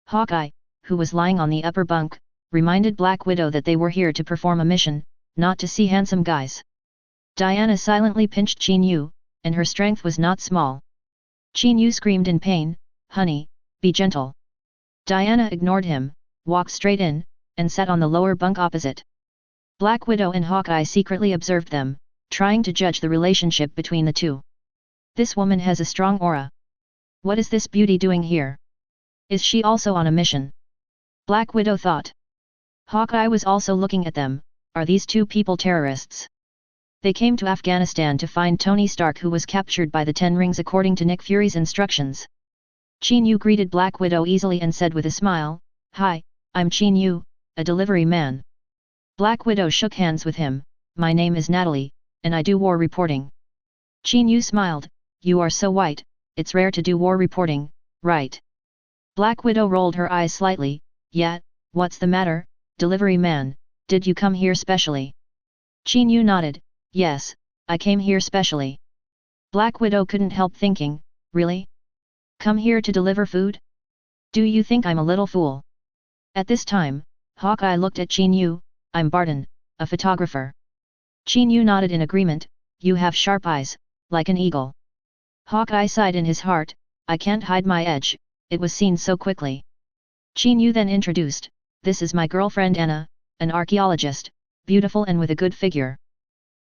Hawkeye, who was lying on the upper bunk, reminded Black Widow that they were here to perform a mission, not to see handsome guys. Diana silently pinched Qin Yu, and her strength was not small. Qin Yu screamed in pain, honey, be gentle. Diana ignored him, walked straight in, and sat on the lower bunk opposite. Black Widow and Hawkeye secretly observed them, trying to judge the relationship between the two. This woman has a strong aura. What is this beauty doing here? Is she also on a mission? Black Widow thought. Hawkeye was also looking at them, are these 2 people terrorists? They came to Afghanistan to find Tony Stark, who was captured by the Ten Rings according to Nick Fury's instructions. Qin Yu greeted Black Widow easily and said with a smile, Hi, I'm Qin Yu, a delivery man. Black Widow shook hands with him, my name is Natalie, and I do war reporting. Qin Yu smiled, you are so white, it's rare to do war reporting, right? Black Widow rolled her eyes slightly, yeah, what's the matter, delivery man, did you come here specially? Qin Yu nodded, yes, I came here specially. Black Widow couldn't help thinking, really? Come here to deliver food? Do you think I'm a little fool? At this time, Hawkeye looked at Qin Yu. I'm Barton, a photographer. Qin Yu nodded in agreement. You have sharp eyes, like an eagle. Hawkeye sighed in his heart. I can't hide my edge, it was seen so quickly. Qin Yu then introduced, this is my girlfriend Anna, an archaeologist, beautiful and with a good figure.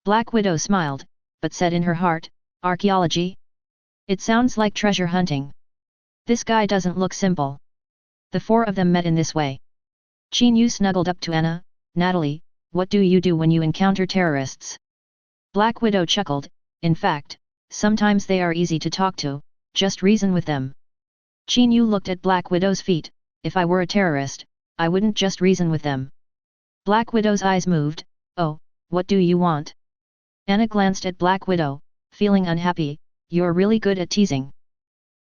Black Widow smiled, but said in her heart, archaeology? It sounds like treasure hunting. This guy doesn't look simple. The four of them met in this way. Qin Yu snuggled up to Anna. Natalie, what do you do when you encounter terrorists? Black Widow chuckled, in fact, sometimes they are easy to talk to, just reason with them. Qin Yu looked at Black Widow's feet. If I were a terrorist, I wouldn't just reason with them. Black Widow's eyes moved. Oh, what do you want? Anna glanced at Black Widow, feeling unhappy. You're really good at teasing.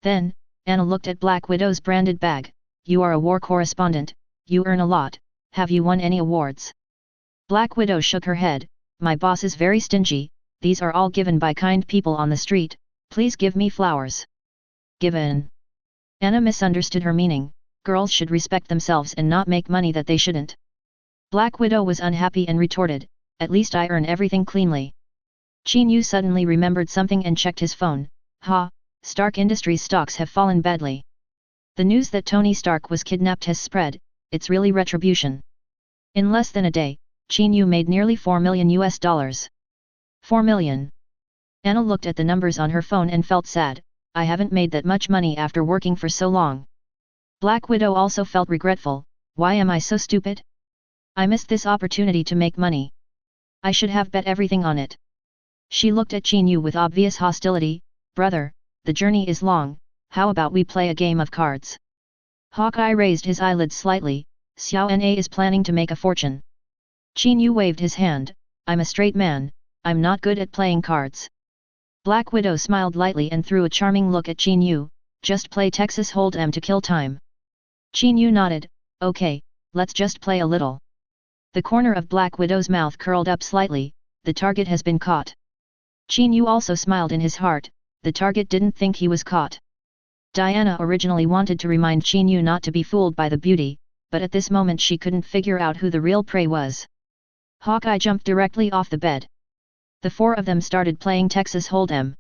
Then, Anna looked at Black Widow's branded bag. You are a war correspondent, you earn a lot, have you won any awards? Black Widow shook her head. My boss is very stingy, these are all given by kind people on the street, please give me flowers. Given. Anna misunderstood her meaning. Girls should respect themselves and not make money that they shouldn't. Black Widow was unhappy and retorted, at least I earn everything cleanly. Qin Yu suddenly remembered something and checked his phone. Stark Industries stocks have fallen badly. The news that Tony Stark was kidnapped has spread, it's really retribution. In less than a day, Qin Yu made nearly $4 million. $4 million. Anna looked at the numbers on her phone and felt sad, I haven't made that much money after working for so long. Black Widow also felt regretful, why am I so stupid? I missed this opportunity to make money. I should have bet everything on it. She looked at Qin Yu with obvious hostility. Brother, the journey is long, how about we play a game of cards? Hawkeye raised his eyelids slightly. Xiao Na is planning to make a fortune. Qin Yu waved his hand. I'm a straight man, I'm not good at playing cards. Black Widow smiled lightly and threw a charming look at Qin Yu. Just play Texas Hold'em to kill time. Qin Yu nodded. Okay, let's just play a little. The corner of Black Widow's mouth curled up slightly. The target has been caught. Qin Yu also smiled in his heart. The target didn't think he was caught. Diana originally wanted to remind Qin Yu not to be fooled by the beauty, but at this moment she couldn't figure out who the real prey was. Hawkeye jumped directly off the bed. The four of them started playing Texas Hold'em.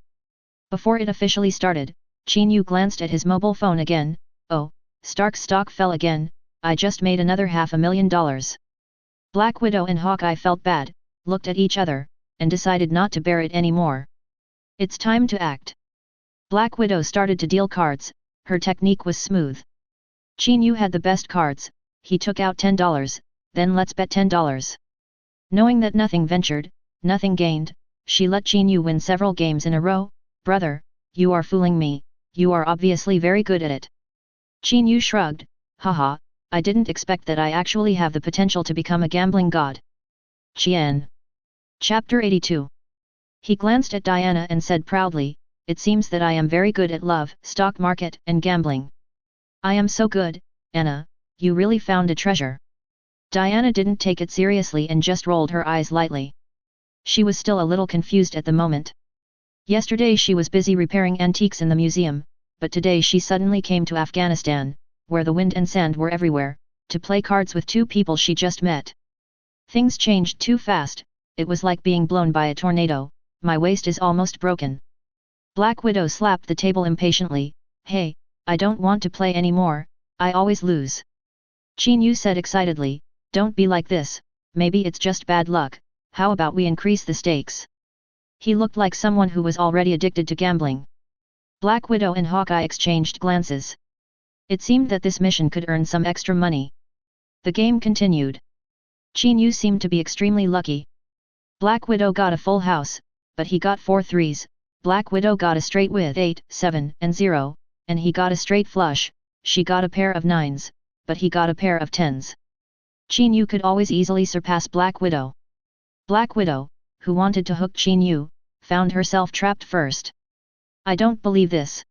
Before it officially started, Qin Yu glanced at his mobile phone again. Oh, Stark's stock fell again, I just made another $500,000. Black Widow and Hawkeye felt bad, looked at each other, and decided not to bear it anymore. It's time to act. Black Widow started to deal cards, her technique was smooth. Qin Yu had the best cards, he took out $10, then let's bet $10. Knowing that nothing ventured, nothing gained, she let Qin Yu win several games in a row. Brother, you are fooling me, you are obviously very good at it. Qin Yu shrugged, haha, I didn't expect that I actually have the potential to become a gambling god. Qian. Chapter 82. He glanced at Diana and said proudly, it seems that I am very good at love, stock market and gambling. I am so good, Anna, you really found a treasure. Diana didn't take it seriously and just rolled her eyes lightly. She was still a little confused at the moment. Yesterday she was busy repairing antiques in the museum, but today she suddenly came to Afghanistan, where the wind and sand were everywhere, to play cards with two people she just met. Things changed too fast, it was like being blown by a tornado, my waist is almost broken. Black Widow slapped the table impatiently, hey, I don't want to play anymore, I always lose. Qin Yu said excitedly, don't be like this, maybe it's just bad luck, how about we increase the stakes? He looked like someone who was already addicted to gambling. Black Widow and Hawkeye exchanged glances. It seemed that this mission could earn some extra money. The game continued. Qin Yu seemed to be extremely lucky. Black Widow got a full house, but he got 4 threes, Black Widow got a straight with 8, 7 and 0, and he got a straight flush, she got a pair of 9s, but he got a pair of 10s. Qin Yu could always easily surpass Black Widow. Black Widow, who wanted to hook Qin Yu, found herself trapped first. I don't believe this.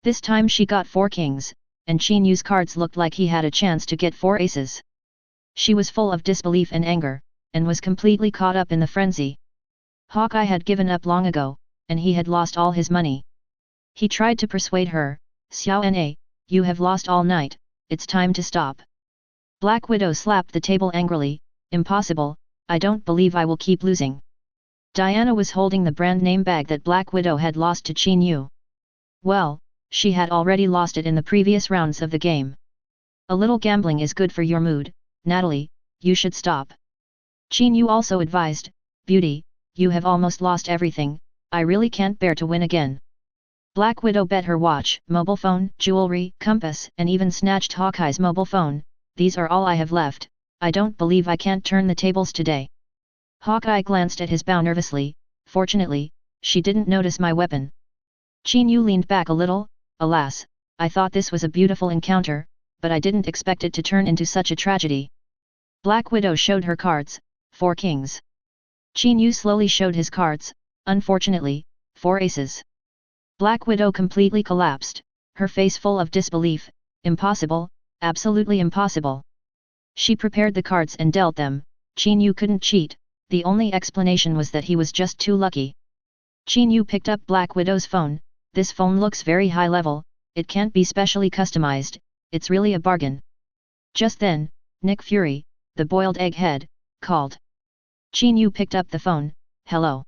This time she got 4 kings, and Qin Yu's cards looked like he had a chance to get 4 aces. She was full of disbelief and anger, and was completely caught up in the frenzy. Hawkeye had given up long ago, and he had lost all his money. He tried to persuade her, Xiao Na, you have lost all night, it's time to stop. Black Widow slapped the table angrily, impossible, I don't believe I will keep losing. Diana was holding the brand name bag that Black Widow had lost to Qin Yu. Well, she had already lost it in the previous rounds of the game. A little gambling is good for your mood, Natalie, you should stop. Qin Yu also advised, Beauty, you have almost lost everything, I really can't bear to win again. Black Widow bet her watch, mobile phone, jewelry, compass, and even snatched Hawkeye's mobile phone. These are all I have left, I don't believe I can't turn the tables today. Hawkeye glanced at his bow nervously, fortunately, she didn't notice my weapon. Qin Yu leaned back a little, alas, I thought this was a beautiful encounter, but I didn't expect it to turn into such a tragedy. Black Widow showed her cards, 4 kings. Qin Yu slowly showed his cards, unfortunately, 4 aces. Black Widow completely collapsed, her face full of disbelief, impossible, absolutely impossible. She prepared the cards and dealt them, Qin Yu couldn't cheat, the only explanation was that he was just too lucky. Qin Yu picked up Black Widow's phone, this phone looks very high level, it can't be specially customized, it's really a bargain. Just then, Nick Fury, the boiled egg head, called. Qin Yu picked up the phone, hello.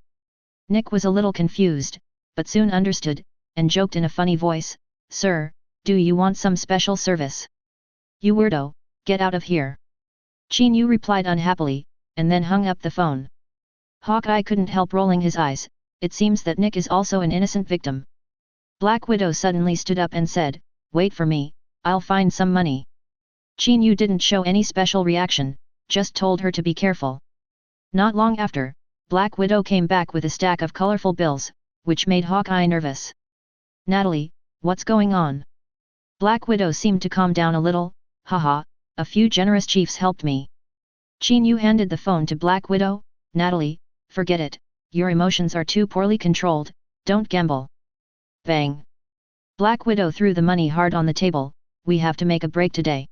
Nick was a little confused, but soon understood, and joked in a funny voice, Sir, do you want some special service? You weirdo, get out of here. Qin Yu replied unhappily, and then hung up the phone. Hawkeye couldn't help rolling his eyes, it seems that Nick is also an innocent victim. Black Widow suddenly stood up and said, wait for me, I'll find some money. Qin Yu didn't show any special reaction, just told her to be careful. Not long after, Black Widow came back with a stack of colorful bills, which made Hawkeye nervous. Natalie, what's going on? Black Widow seemed to calm down a little, haha, a few generous chiefs helped me. Qin Yu handed the phone to Black Widow, Natalie, forget it, your emotions are too poorly controlled, don't gamble. Bang! Black Widow threw the money hard on the table, we have to make a break today.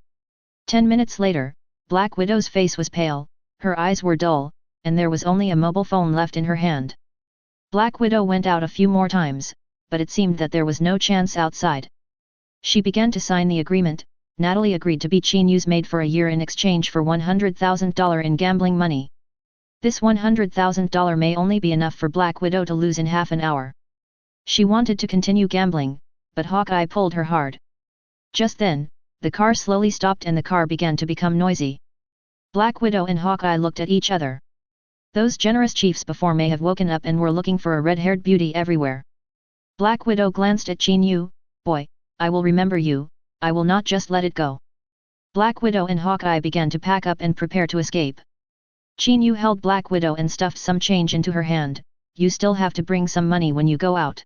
10 minutes later, Black Widow's face was pale, her eyes were dull, and there was only a mobile phone left in her hand. Black Widow went out a few more times, but it seemed that there was no chance outside. She began to sign the agreement. Natalie agreed to be Qin Yu's maid for a year in exchange for $100,000 in gambling money. This $100,000 may only be enough for Black Widow to lose in half an hour. She wanted to continue gambling, but Hawkeye pulled her hard. Just then, the car slowly stopped and the car began to become noisy. Black Widow and Hawkeye looked at each other. Those generous chiefs before may have woken up and were looking for a red-haired beauty everywhere. Black Widow glanced at Qin Yu, boy, I will remember you, I will not just let it go. Black Widow and Hawkeye began to pack up and prepare to escape. Qin Yu held Black Widow and stuffed some change into her hand, you still have to bring some money when you go out.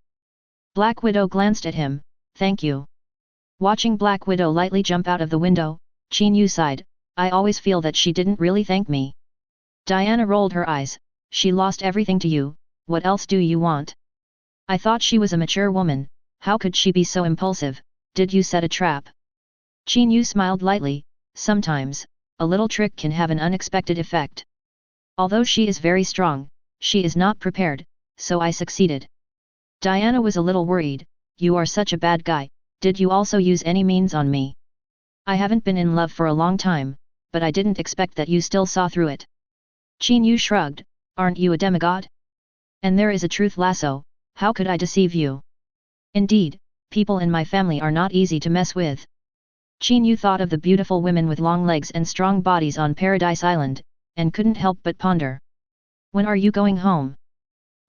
Black Widow glanced at him, thank you. Watching Black Widow lightly jump out of the window, Qin Yu sighed, I always feel that she didn't really thank me. Diana rolled her eyes, she lost everything to you, what else do you want? I thought she was a mature woman, how could she be so impulsive, did you set a trap? Qin Yu smiled lightly, sometimes, a little trick can have an unexpected effect. Although she is very strong, she is not prepared, so I succeeded. Diana was a little worried, you are such a bad guy, did you also use any means on me? I haven't been in love for a long time, but I didn't expect that you still saw through it. Qin Yu shrugged, aren't you a demigod? And there is a truth lasso, how could I deceive you? Indeed, people in my family are not easy to mess with. Qin Yu thought of the beautiful women with long legs and strong bodies on Paradise Island, and couldn't help but ponder. When are you going home?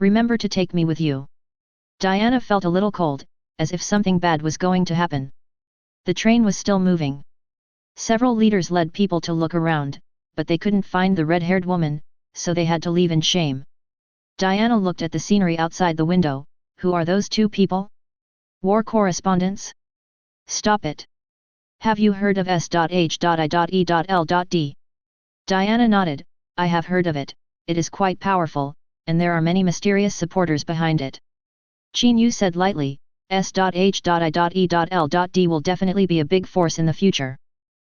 Remember to take me with you. Diana felt a little cold, as if something bad was going to happen. The train was still moving. Several leaders led people to look around, but they couldn't find the red-haired woman, so they had to leave in shame. Diana looked at the scenery outside the window, who are those two people? War correspondents? Stop it. Have you heard of S.H.I.E.L.D? Diana nodded, I have heard of it, it is quite powerful, and there are many mysterious supporters behind it. Qin Yu said lightly, S.H.I.E.L.D will definitely be a big force in the future.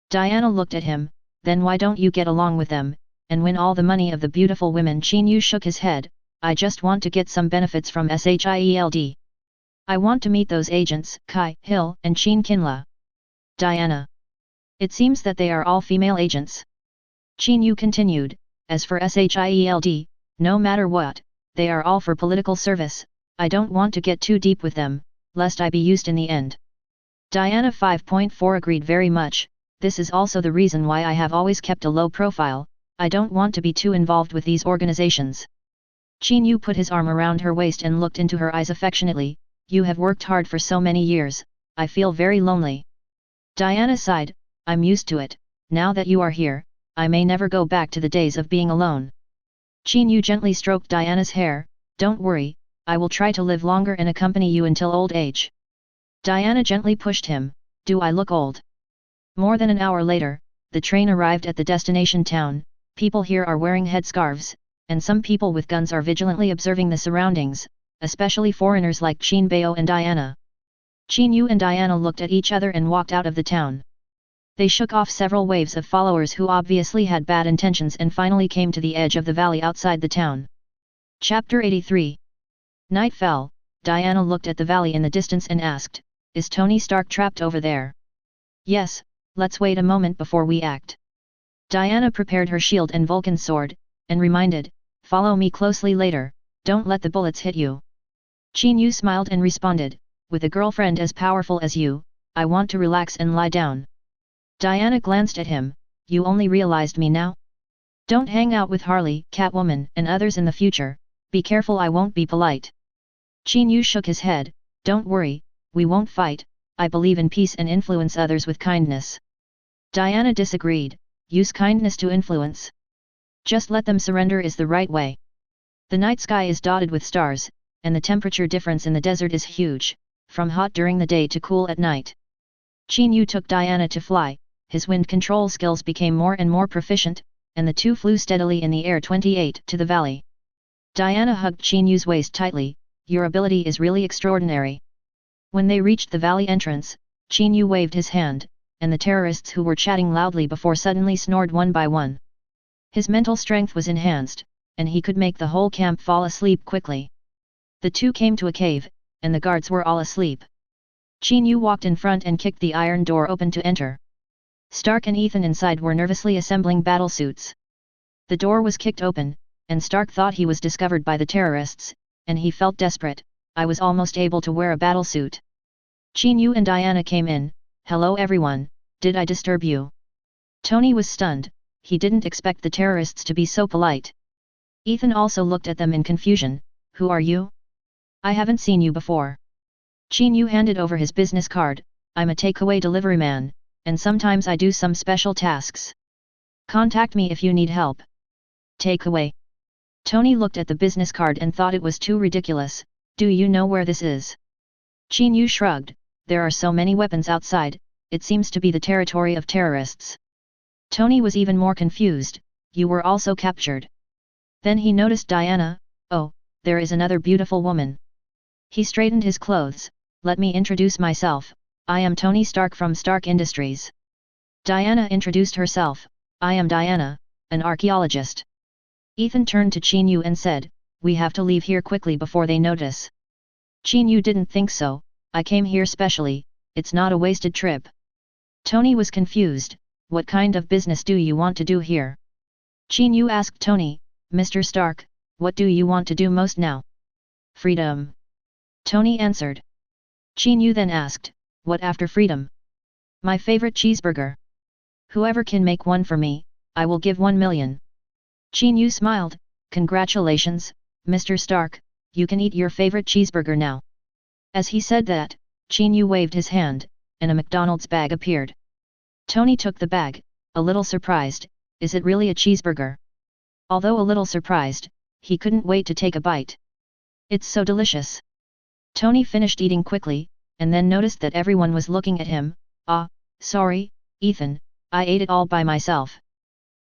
Diana looked at him, then why don't you get along with them, and win all the money of the beautiful women? Qin Yu shook his head, I just want to get some benefits from SHIELD. I want to meet those agents, Kai, Hill, and Qin Kinla. Diana. It seems that they are all female agents. Qin Yu continued, as for SHIELD, no matter what, they are all for political service, I don't want to get too deep with them, lest I be used in the end. Diana 5.4 agreed very much, this is also the reason why I have always kept a low profile, I don't want to be too involved with these organizations. Qin Yu put his arm around her waist and looked into her eyes affectionately, you have worked hard for so many years, I feel very lonely. Diana sighed, I'm used to it, now that you are here, I may never go back to the days of being alone. Qin Yu gently stroked Diana's hair, don't worry, I will try to live longer and accompany you until old age. Diana gently pushed him, do I look old? More than an hour later, the train arrived at the destination town, people here are wearing headscarves, and some people with guns are vigilantly observing the surroundings, especially foreigners like Qin Bao and Diana. Qin Yu and Diana looked at each other and walked out of the town. They shook off several waves of followers who obviously had bad intentions and finally came to the edge of the valley outside the town. Chapter 83. Night fell, Diana looked at the valley in the distance and asked, is Tony Stark trapped over there? Yes, let's wait a moment before we act. Diana prepared her shield and Vulcan sword, and reminded, follow me closely later, don't let the bullets hit you. Qin Yu smiled and responded, with a girlfriend as powerful as you, I want to relax and lie down. Diana glanced at him, you only realized me now? Don't hang out with Harley, Catwoman, and others in the future, be careful I won't be polite. Qin Yu shook his head, don't worry, we won't fight, I believe in peace and influence others with kindness. Diana disagreed, use kindness to influence. Just let them surrender is the right way. The night sky is dotted with stars, and the temperature difference in the desert is huge, from hot during the day to cool at night. Qin Yu took Diana to fly, his wind control skills became more and more proficient, and the two flew steadily in the air 28 to the valley. Diana hugged Qin Yu's waist tightly, your ability is really extraordinary. When they reached the valley entrance, Qin Yu waved his hand, and the terrorists who were chatting loudly before suddenly snored one by one. His mental strength was enhanced, and he could make the whole camp fall asleep quickly. The two came to a cave, and the guards were all asleep. Qin Yu walked in front and kicked the iron door open to enter. Stark and Ethan inside were nervously assembling battlesuits. The door was kicked open, and Stark thought he was discovered by the terrorists, and he felt desperate, I was almost able to wear a battlesuit. Qin Yu and Diana came in, hello everyone, did I disturb you? Tony was stunned, he didn't expect the terrorists to be so polite. Ethan also looked at them in confusion, who are you? I haven't seen you before. Qin Yu handed over his business card, I'm a takeaway delivery man, and sometimes I do some special tasks. Contact me if you need help. Takeaway. Tony looked at the business card and thought it was too ridiculous, do you know where this is? Qin Yu shrugged, there are so many weapons outside, it seems to be the territory of terrorists. Tony was even more confused, you were also captured. Then he noticed Diana, oh, there is another beautiful woman. He straightened his clothes, let me introduce myself, I am Tony Stark from Stark Industries. Diana introduced herself, I am Diana, an archaeologist. Ethan turned to Qin Yu and said, we have to leave here quickly before they notice. Qin Yu didn't think so, I came here specially, it's not a wasted trip. Tony was confused, what kind of business do you want to do here? Qin Yu asked Tony, Mr. Stark, what do you want to do most now? Freedom. Tony answered. Qin Yu then asked, what after freedom? My favorite cheeseburger. Whoever can make one for me, I will give 1 million. Qin Yu smiled, congratulations, Mr. Stark, you can eat your favorite cheeseburger now. As he said that, Qin Yu waved his hand, and a McDonald's bag appeared. Tony took the bag, a little surprised, is it really a cheeseburger? Although a little surprised, he couldn't wait to take a bite. It's so delicious. Tony finished eating quickly, and then noticed that everyone was looking at him, sorry, Ethan, I ate it all by myself.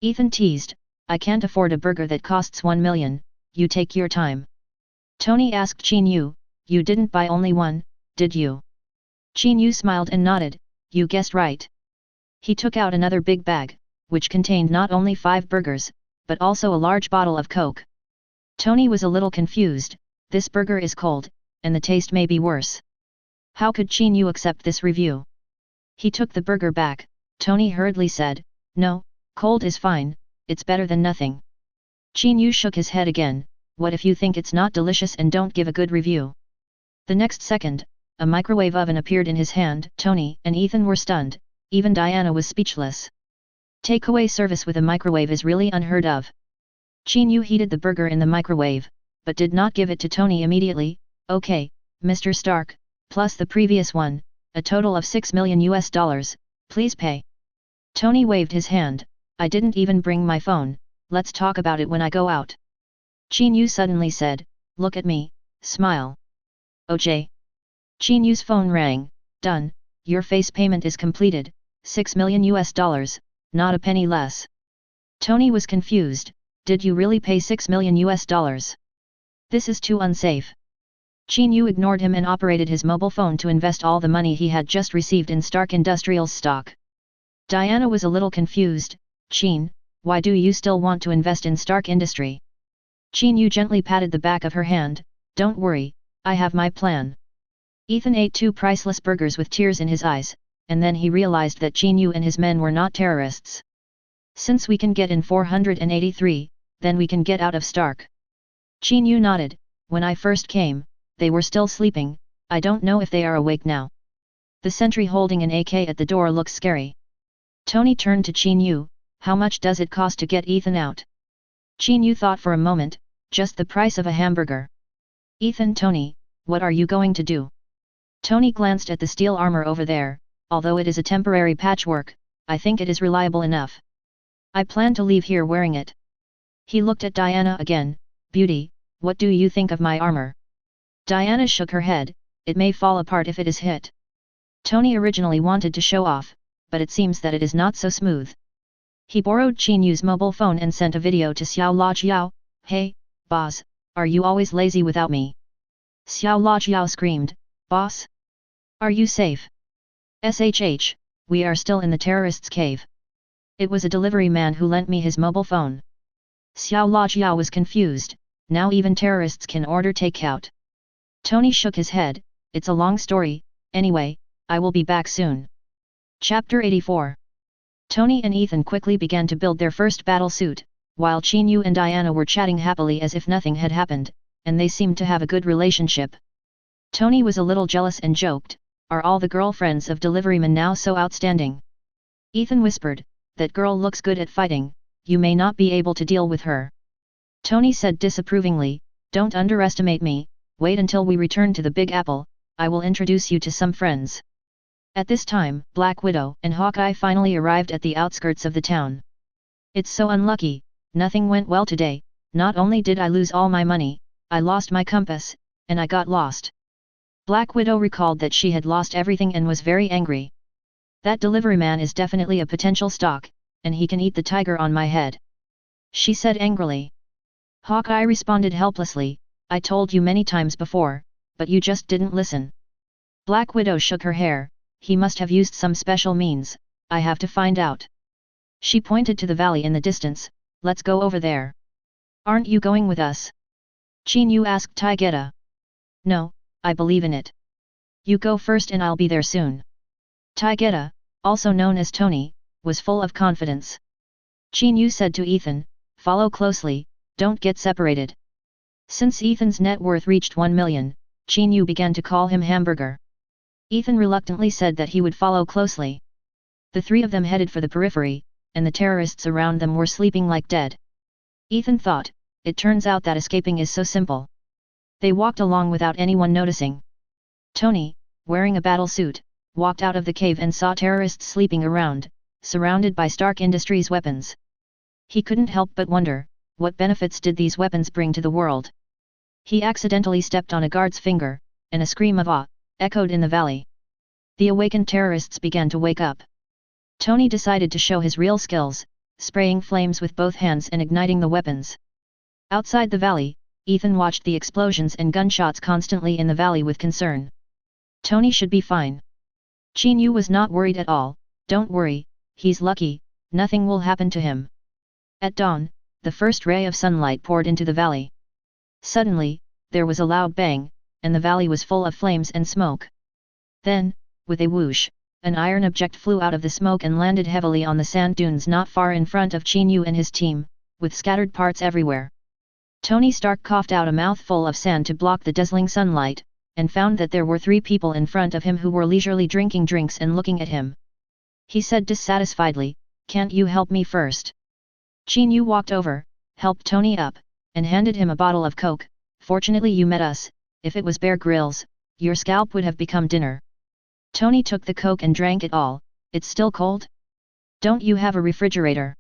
Ethan teased, I can't afford a burger that costs 1 million, you take your time. Tony asked Qin Yu, you didn't buy only one, did you? Qin Yu smiled and nodded, you guessed right. He took out another big bag, which contained not only 5 burgers, but also a large bottle of Coke. Tony was a little confused, this burger is cold, and the taste may be worse. How could Qin Yu accept this review? He took the burger back. Tony hurriedly said, "No, cold is fine, it's better than nothing." Qin Yu shook his head again. "What if you think it's not delicious and don't give a good review?" The next second, a microwave oven appeared in his hand. Tony and Ethan were stunned, even Diana was speechless. Takeaway service with a microwave is really unheard of. Qin Yu heated the burger in the microwave, but did not give it to Tony immediately. "Okay, Mr. Stark, plus the previous one, a total of $6 million, please pay." Tony waved his hand. "I didn't even bring my phone, let's talk about it when I go out." Qin Yu suddenly said, "Look at me, smile." "OJ." Qin Yu's phone rang. "Done, your face payment is completed, $6 million, not a penny less." Tony was confused. "Did you really pay $6 million? This is too unsafe." Qin Yu ignored him and operated his mobile phone to invest all the money he had just received in Stark Industrials stock. Diana was a little confused. "Qin, why do you still want to invest in Stark Industry?" Qin Yu gently patted the back of her hand. "Don't worry, I have my plan." Ethan ate 2 priceless burgers with tears in his eyes, and then he realized that Qin Yu and his men were not terrorists. "Since we can get in 483, then we can get out of Stark." Qin Yu nodded. "When I first came, they were still sleeping, I don't know if they are awake now." The sentry holding an AK at the door looks scary. Tony turned to Qin Yu. "How much does it cost to get Ethan out?" Qin Yu thought for a moment. "Just the price of a hamburger." "Ethan, Tony, what are you going to do?" Tony glanced at the steel armor over there. "Although it is a temporary patchwork, I think it is reliable enough. I plan to leave here wearing it." He looked at Diana again. "Beauty, what do you think of my armor?" Diana shook her head. "It may fall apart if it is hit." Tony originally wanted to show off, but it seems that it is not so smooth. He borrowed Qin Yu's mobile phone and sent a video to Xiao Lajiao. "Hey, boss, are you always lazy without me?" Xiao Lajiao screamed. "Boss? Are you safe?" "SHH, we are still in the terrorists' cave. It was a delivery man who lent me his mobile phone." Xiao Lajiao was confused. "Now even terrorists can order takeout." Tony shook his head. "It's a long story, anyway, I will be back soon." Chapter 84. Tony and Ethan quickly began to build their first battle suit, while Qin Yu and Diana were chatting happily as if nothing had happened, and they seemed to have a good relationship. Tony was a little jealous and joked, "Are all the girlfriends of deliverymen now so outstanding?" Ethan whispered, "That girl looks good at fighting, you may not be able to deal with her." Tony said disapprovingly, "Don't underestimate me, wait until we return to the Big Apple, I will introduce you to some friends." At this time, Black Widow and Hawkeye finally arrived at the outskirts of the town. "It's so unlucky, nothing went well today, not only did I lose all my money, I lost my compass, and I got lost." Black Widow recalled that she had lost everything and was very angry. "That deliveryman is definitely a potential stock, and he can eat the tiger on my head," she said angrily. Hawkeye responded helplessly, "I told you many times before, but you just didn't listen." Black Widow shook her hair. "He must have used some special means, I have to find out." She pointed to the valley in the distance. "Let's go over there." "Aren't you going with us?" Qin Yu asked Taigeta. "No, I believe in it. You go first and I'll be there soon." Taigeta, also known as Tony, was full of confidence. Qin Yu said to Ethan, "Follow closely, don't get separated." Since Ethan's net worth reached 1 million, Qin Yu began to call him Hamburger. Ethan reluctantly said that he would follow closely. The 3 of them headed for the periphery, and the terrorists around them were sleeping like dead. Ethan thought, it turns out that escaping is so simple. They walked along without anyone noticing. Tony, wearing a battle suit, walked out of the cave and saw terrorists sleeping around, surrounded by Stark Industries weapons. He couldn't help but wonder, what benefits did these weapons bring to the world? He accidentally stepped on a guard's finger, and a scream of awe echoed in the valley. The awakened terrorists began to wake up. Tony decided to show his real skills, spraying flames with both hands and igniting the weapons. Outside the valley, Ethan watched the explosions and gunshots constantly in the valley with concern. Tony should be fine. Qin Yu was not worried at all. "Don't worry, he's lucky, nothing will happen to him." At dawn, the first ray of sunlight poured into the valley. Suddenly, there was a loud bang, and the valley was full of flames and smoke. Then, with a whoosh, an iron object flew out of the smoke and landed heavily on the sand dunes not far in front of Qin Yu and his team, with scattered parts everywhere. Tony Stark coughed out a mouthful of sand to block the dazzling sunlight, and found that there were 3 people in front of him who were leisurely drinking drinks and looking at him. He said dissatisfiedly, "Can't you help me first?" Qin Yu walked over, helped Tony up, and handed him a bottle of Coke. "Fortunately you met us, if it was Bear Grylls, your scalp would have become dinner." Tony took the Coke and drank it all. "It's still cold? Don't you have a refrigerator?"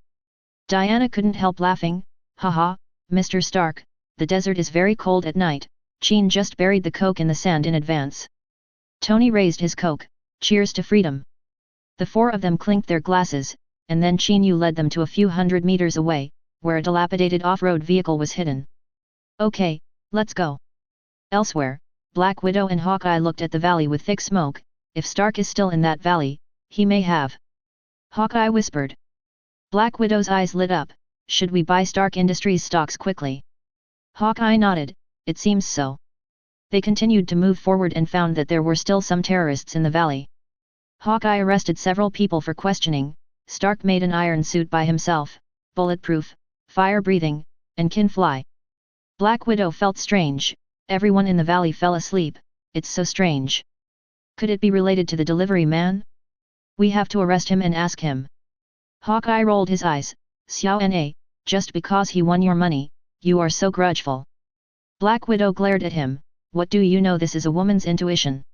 Diana couldn't help laughing. "Haha, Mr. Stark, the desert is very cold at night." Qin just buried the Coke in the sand in advance. Tony raised his Coke. "Cheers to freedom." The 4 of them clinked their glasses, and then Qin Yu led them to a few hundred meters away, where a dilapidated off-road vehicle was hidden. "Okay, let's go." Elsewhere, Black Widow and Hawkeye looked at the valley with thick smoke. "If Stark is still in that valley, he may have." Hawkeye whispered. Black Widow's eyes lit up. "Should we buy Stark Industries stocks quickly?" Hawkeye nodded. "It seems so." They continued to move forward and found that there were still some terrorists in the valley. Hawkeye arrested several people for questioning. Stark made an iron suit by himself, bulletproof, fire-breathing, and can fly. Black Widow felt strange. Everyone in the valley fell asleep. "It's so strange. Could it be related to the delivery man? We have to arrest him and ask him." Hawkeye rolled his eyes. "Xiao Na, just because he won your money, you are so grudgeful." Black Widow glared at him. "What do you know? This is a woman's intuition."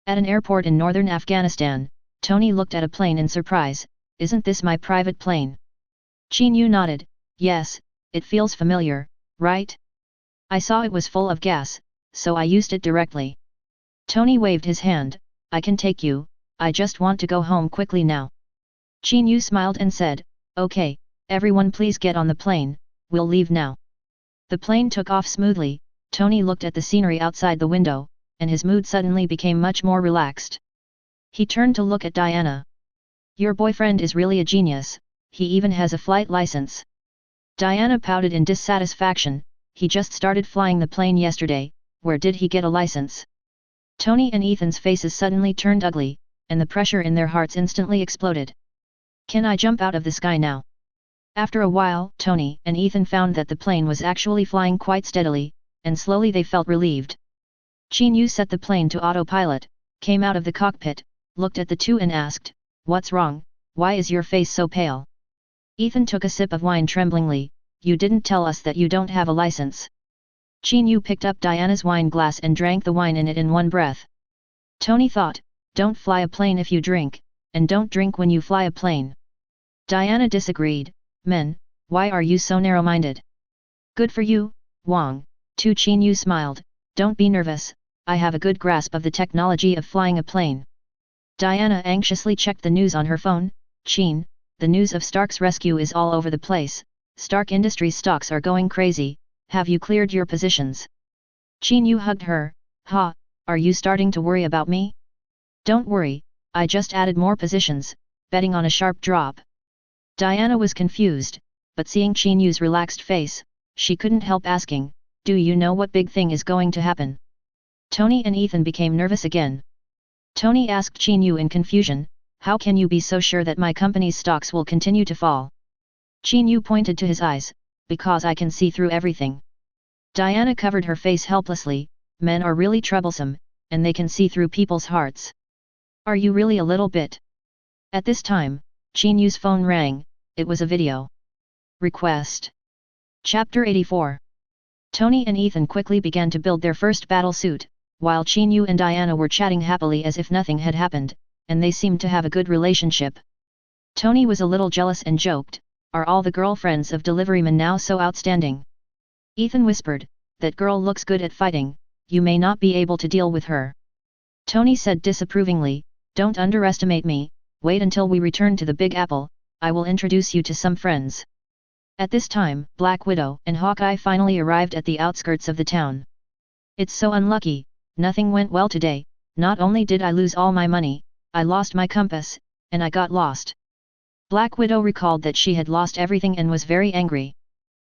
At an airport in northern Afghanistan, Tony looked at a plane in surprise. "Isn't this my private plane?" Qin Yu nodded. "Yes, it feels familiar, right? I saw it was full of gas, so I used it directly." Tony waved his hand. "I can take you, I just want to go home quickly now." Qin Yu smiled and said, "Okay, everyone please get on the plane, we'll leave now." The plane took off smoothly. Tony looked at the scenery outside the window, and his mood suddenly became much more relaxed. He turned to look at Diana. "Your boyfriend is really a genius, he even has a flight license." Diana pouted in dissatisfaction. "He just started flying the plane yesterday, where did he get a license?" Tony and Ethan's faces suddenly turned ugly, and the pressure in their hearts instantly exploded. "Can I jump out of the sky now?" After a while, Tony and Ethan found that the plane was actually flying quite steadily, and slowly they felt relieved. Qin Yu set the plane to autopilot, came out of the cockpit, looked at the two and asked, "What's wrong? Why is your face so pale?" Ethan took a sip of wine tremblingly. "You didn't tell us that you don't have a license." Qin Yu picked up Diana's wine glass and drank the wine in it in one breath. Tony thought, "Don't fly a plane if you drink, and don't drink when you fly a plane." Diana disagreed. "Men, why are you so narrow-minded?" "Good for you, Wang." To Qin Yu smiled. "Don't be nervous, I have a good grasp of the technology of flying a plane." Diana anxiously checked the news on her phone. "Qin, the news of Stark's rescue is all over the place. Stark Industries stocks are going crazy. Have you cleared your positions?" Qin Yu hugged her. "Ha, are you starting to worry about me?" "Don't worry, I just added more positions, betting on a sharp drop." Diana was confused, but seeing Qin Yu's relaxed face, she couldn't help asking, "Do you know what big thing is going to happen?" Tony and Ethan became nervous again. Tony asked Qin Yu in confusion, "How can you be so sure that my company's stocks will continue to fall?" Qin Yu pointed to his eyes, "Because I can see through everything." Diana covered her face helplessly. "Men are really troublesome, and they can see through people's hearts. Are you really a little bit?" At this time, Qin Yu's phone rang. It was a video request. Chapter 84. Tony and Ethan quickly began to build their first battle suit, while Qin Yu and Diana were chatting happily as if nothing had happened, and they seemed to have a good relationship. Tony was a little jealous and joked, "Are all the girlfriends of deliverymen now so outstanding?" Ethan whispered, "That girl looks good at fighting, you may not be able to deal with her." Tony said disapprovingly, "Don't underestimate me, wait until we return to the Big Apple, I will introduce you to some friends." At this time, Black Widow and Hawkeye finally arrived at the outskirts of the town. "It's so unlucky, nothing went well today, not only did I lose all my money, I lost my compass, and I got lost." Black Widow recalled that she had lost everything and was very angry.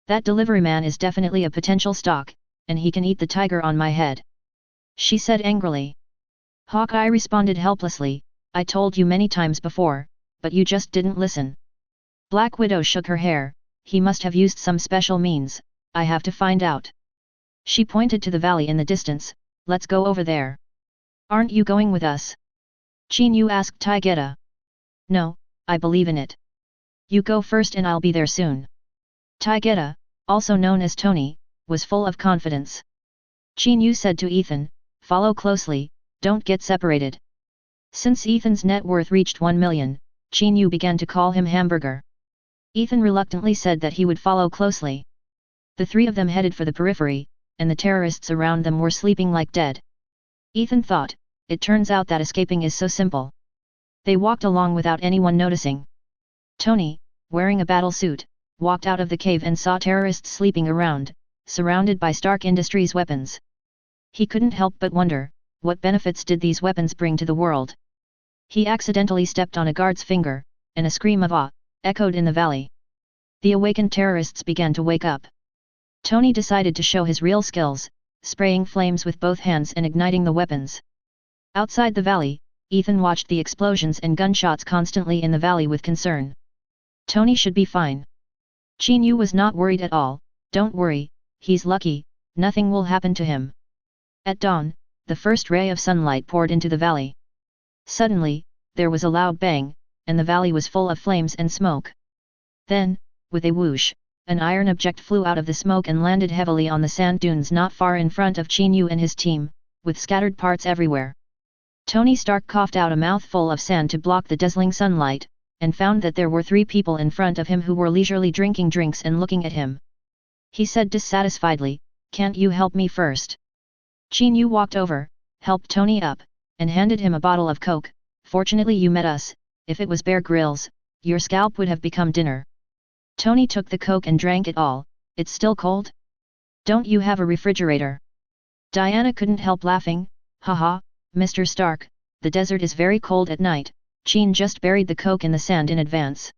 "That delivery man is definitely a potential stock, and he can eat the tiger on my head," she said angrily. Hawkeye responded helplessly, I told you many times before, but you just didn't listen. Black Widow shook her hair, he must have used some special means, I have to find out. She pointed to the valley in the distance, let's go over there. Aren't you going with us? Qin Yu asked Taigeta. No, I believe in it. You go first and I'll be there soon. Taigeta, also known as Tony, was full of confidence. Qin Yu said to Ethan, follow closely, don't get separated. Since Ethan's net worth reached 1 million, Qin Yu began to call him Hamburger. Ethan reluctantly said that he would follow closely. The three of them headed for the periphery, and the terrorists around them were sleeping like dead. Ethan thought, it turns out that escaping is so simple. They walked along without anyone noticing. Tony, wearing a battle suit, walked out of the cave and saw terrorists sleeping around, surrounded by Stark Industries weapons. He couldn't help but wonder, what benefits did these weapons bring to the world? He accidentally stepped on a guard's finger, and a scream of awe echoed in the valley. The awakened terrorists began to wake up. Tony decided to show his real skills, spraying flames with both hands and igniting the weapons. Outside the valley, Ethan watched the explosions and gunshots constantly in the valley with concern. Tony should be fine. Qin Yu was not worried at all, don't worry, he's lucky, nothing will happen to him. At dawn, the first ray of sunlight poured into the valley. Suddenly, there was a loud bang, and the valley was full of flames and smoke. Then, with a whoosh, an iron object flew out of the smoke and landed heavily on the sand dunes not far in front of Qin Yu and his team, with scattered parts everywhere. Tony Stark coughed out a mouthful of sand to block the dazzling sunlight, and found that there were 3 people in front of him who were leisurely drinking drinks and looking at him. He said dissatisfiedly, can't you help me first? Qin Yu walked over, helped Tony up, and handed him a bottle of Coke. Fortunately you met us, if it was Bear Grylls, your scalp would have become dinner. Tony took the Coke and drank it all, it's still cold? Don't you have a refrigerator? Diana couldn't help laughing, haha, Mr. Stark, the desert is very cold at night, Qin just buried the Coke in the sand in advance.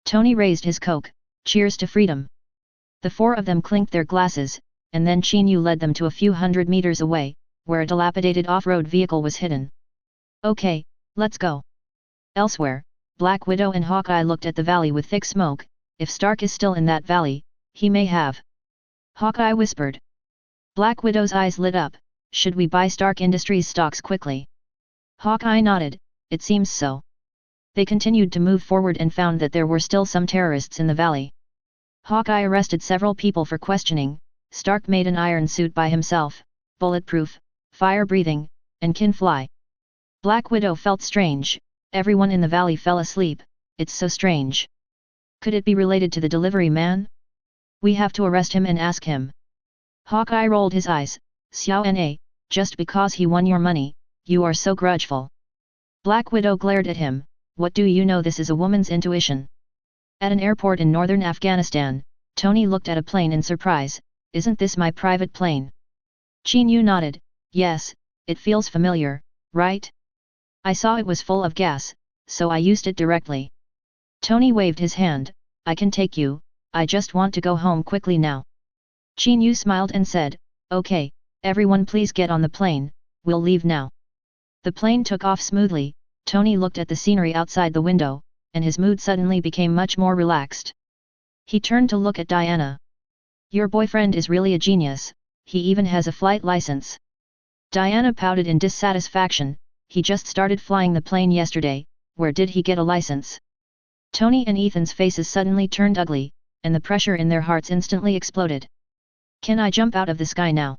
Tony raised his Coke, cheers to freedom. The 4 of them clinked their glasses, and then Qin Yu led them to a few hundred meters away, where a dilapidated off-road vehicle was hidden. Okay, let's go. Elsewhere, Black Widow and Hawkeye looked at the valley with thick smoke, if Stark is still in that valley, he may have. Hawkeye whispered. Black Widow's eyes lit up, should we buy Stark Industries stocks quickly? Hawkeye nodded, it seems so. They continued to move forward and found that there were still some terrorists in the valley. Hawkeye arrested several people for questioning. Stark made an iron suit by himself, bulletproof, fire-breathing, and can fly. Black Widow felt strange, everyone in the valley fell asleep, it's so strange. Could it be related to the delivery man? We have to arrest him and ask him. Hawkeye rolled his eyes, Xiao Na, just because he won your money, you are so grudgeful. Black Widow glared at him, what do you know, this is a woman's intuition. At an airport in northern Afghanistan, Tony looked at a plane in surprise, isn't this my private plane? Qin Yu nodded, yes, it feels familiar, right? I saw it was full of gas, so I used it directly. Tony waved his hand, I can take you, I just want to go home quickly now. Qin Yu smiled and said, okay, everyone please get on the plane, we'll leave now. The plane took off smoothly. Tony looked at the scenery outside the window, and his mood suddenly became much more relaxed. He turned to look at Diana. Your boyfriend is really a genius, he even has a flight license. Diana pouted in dissatisfaction, he just started flying the plane yesterday, where did he get a license? Tony and Ethan's faces suddenly turned ugly, and the pressure in their hearts instantly exploded. Can I jump out of the sky now?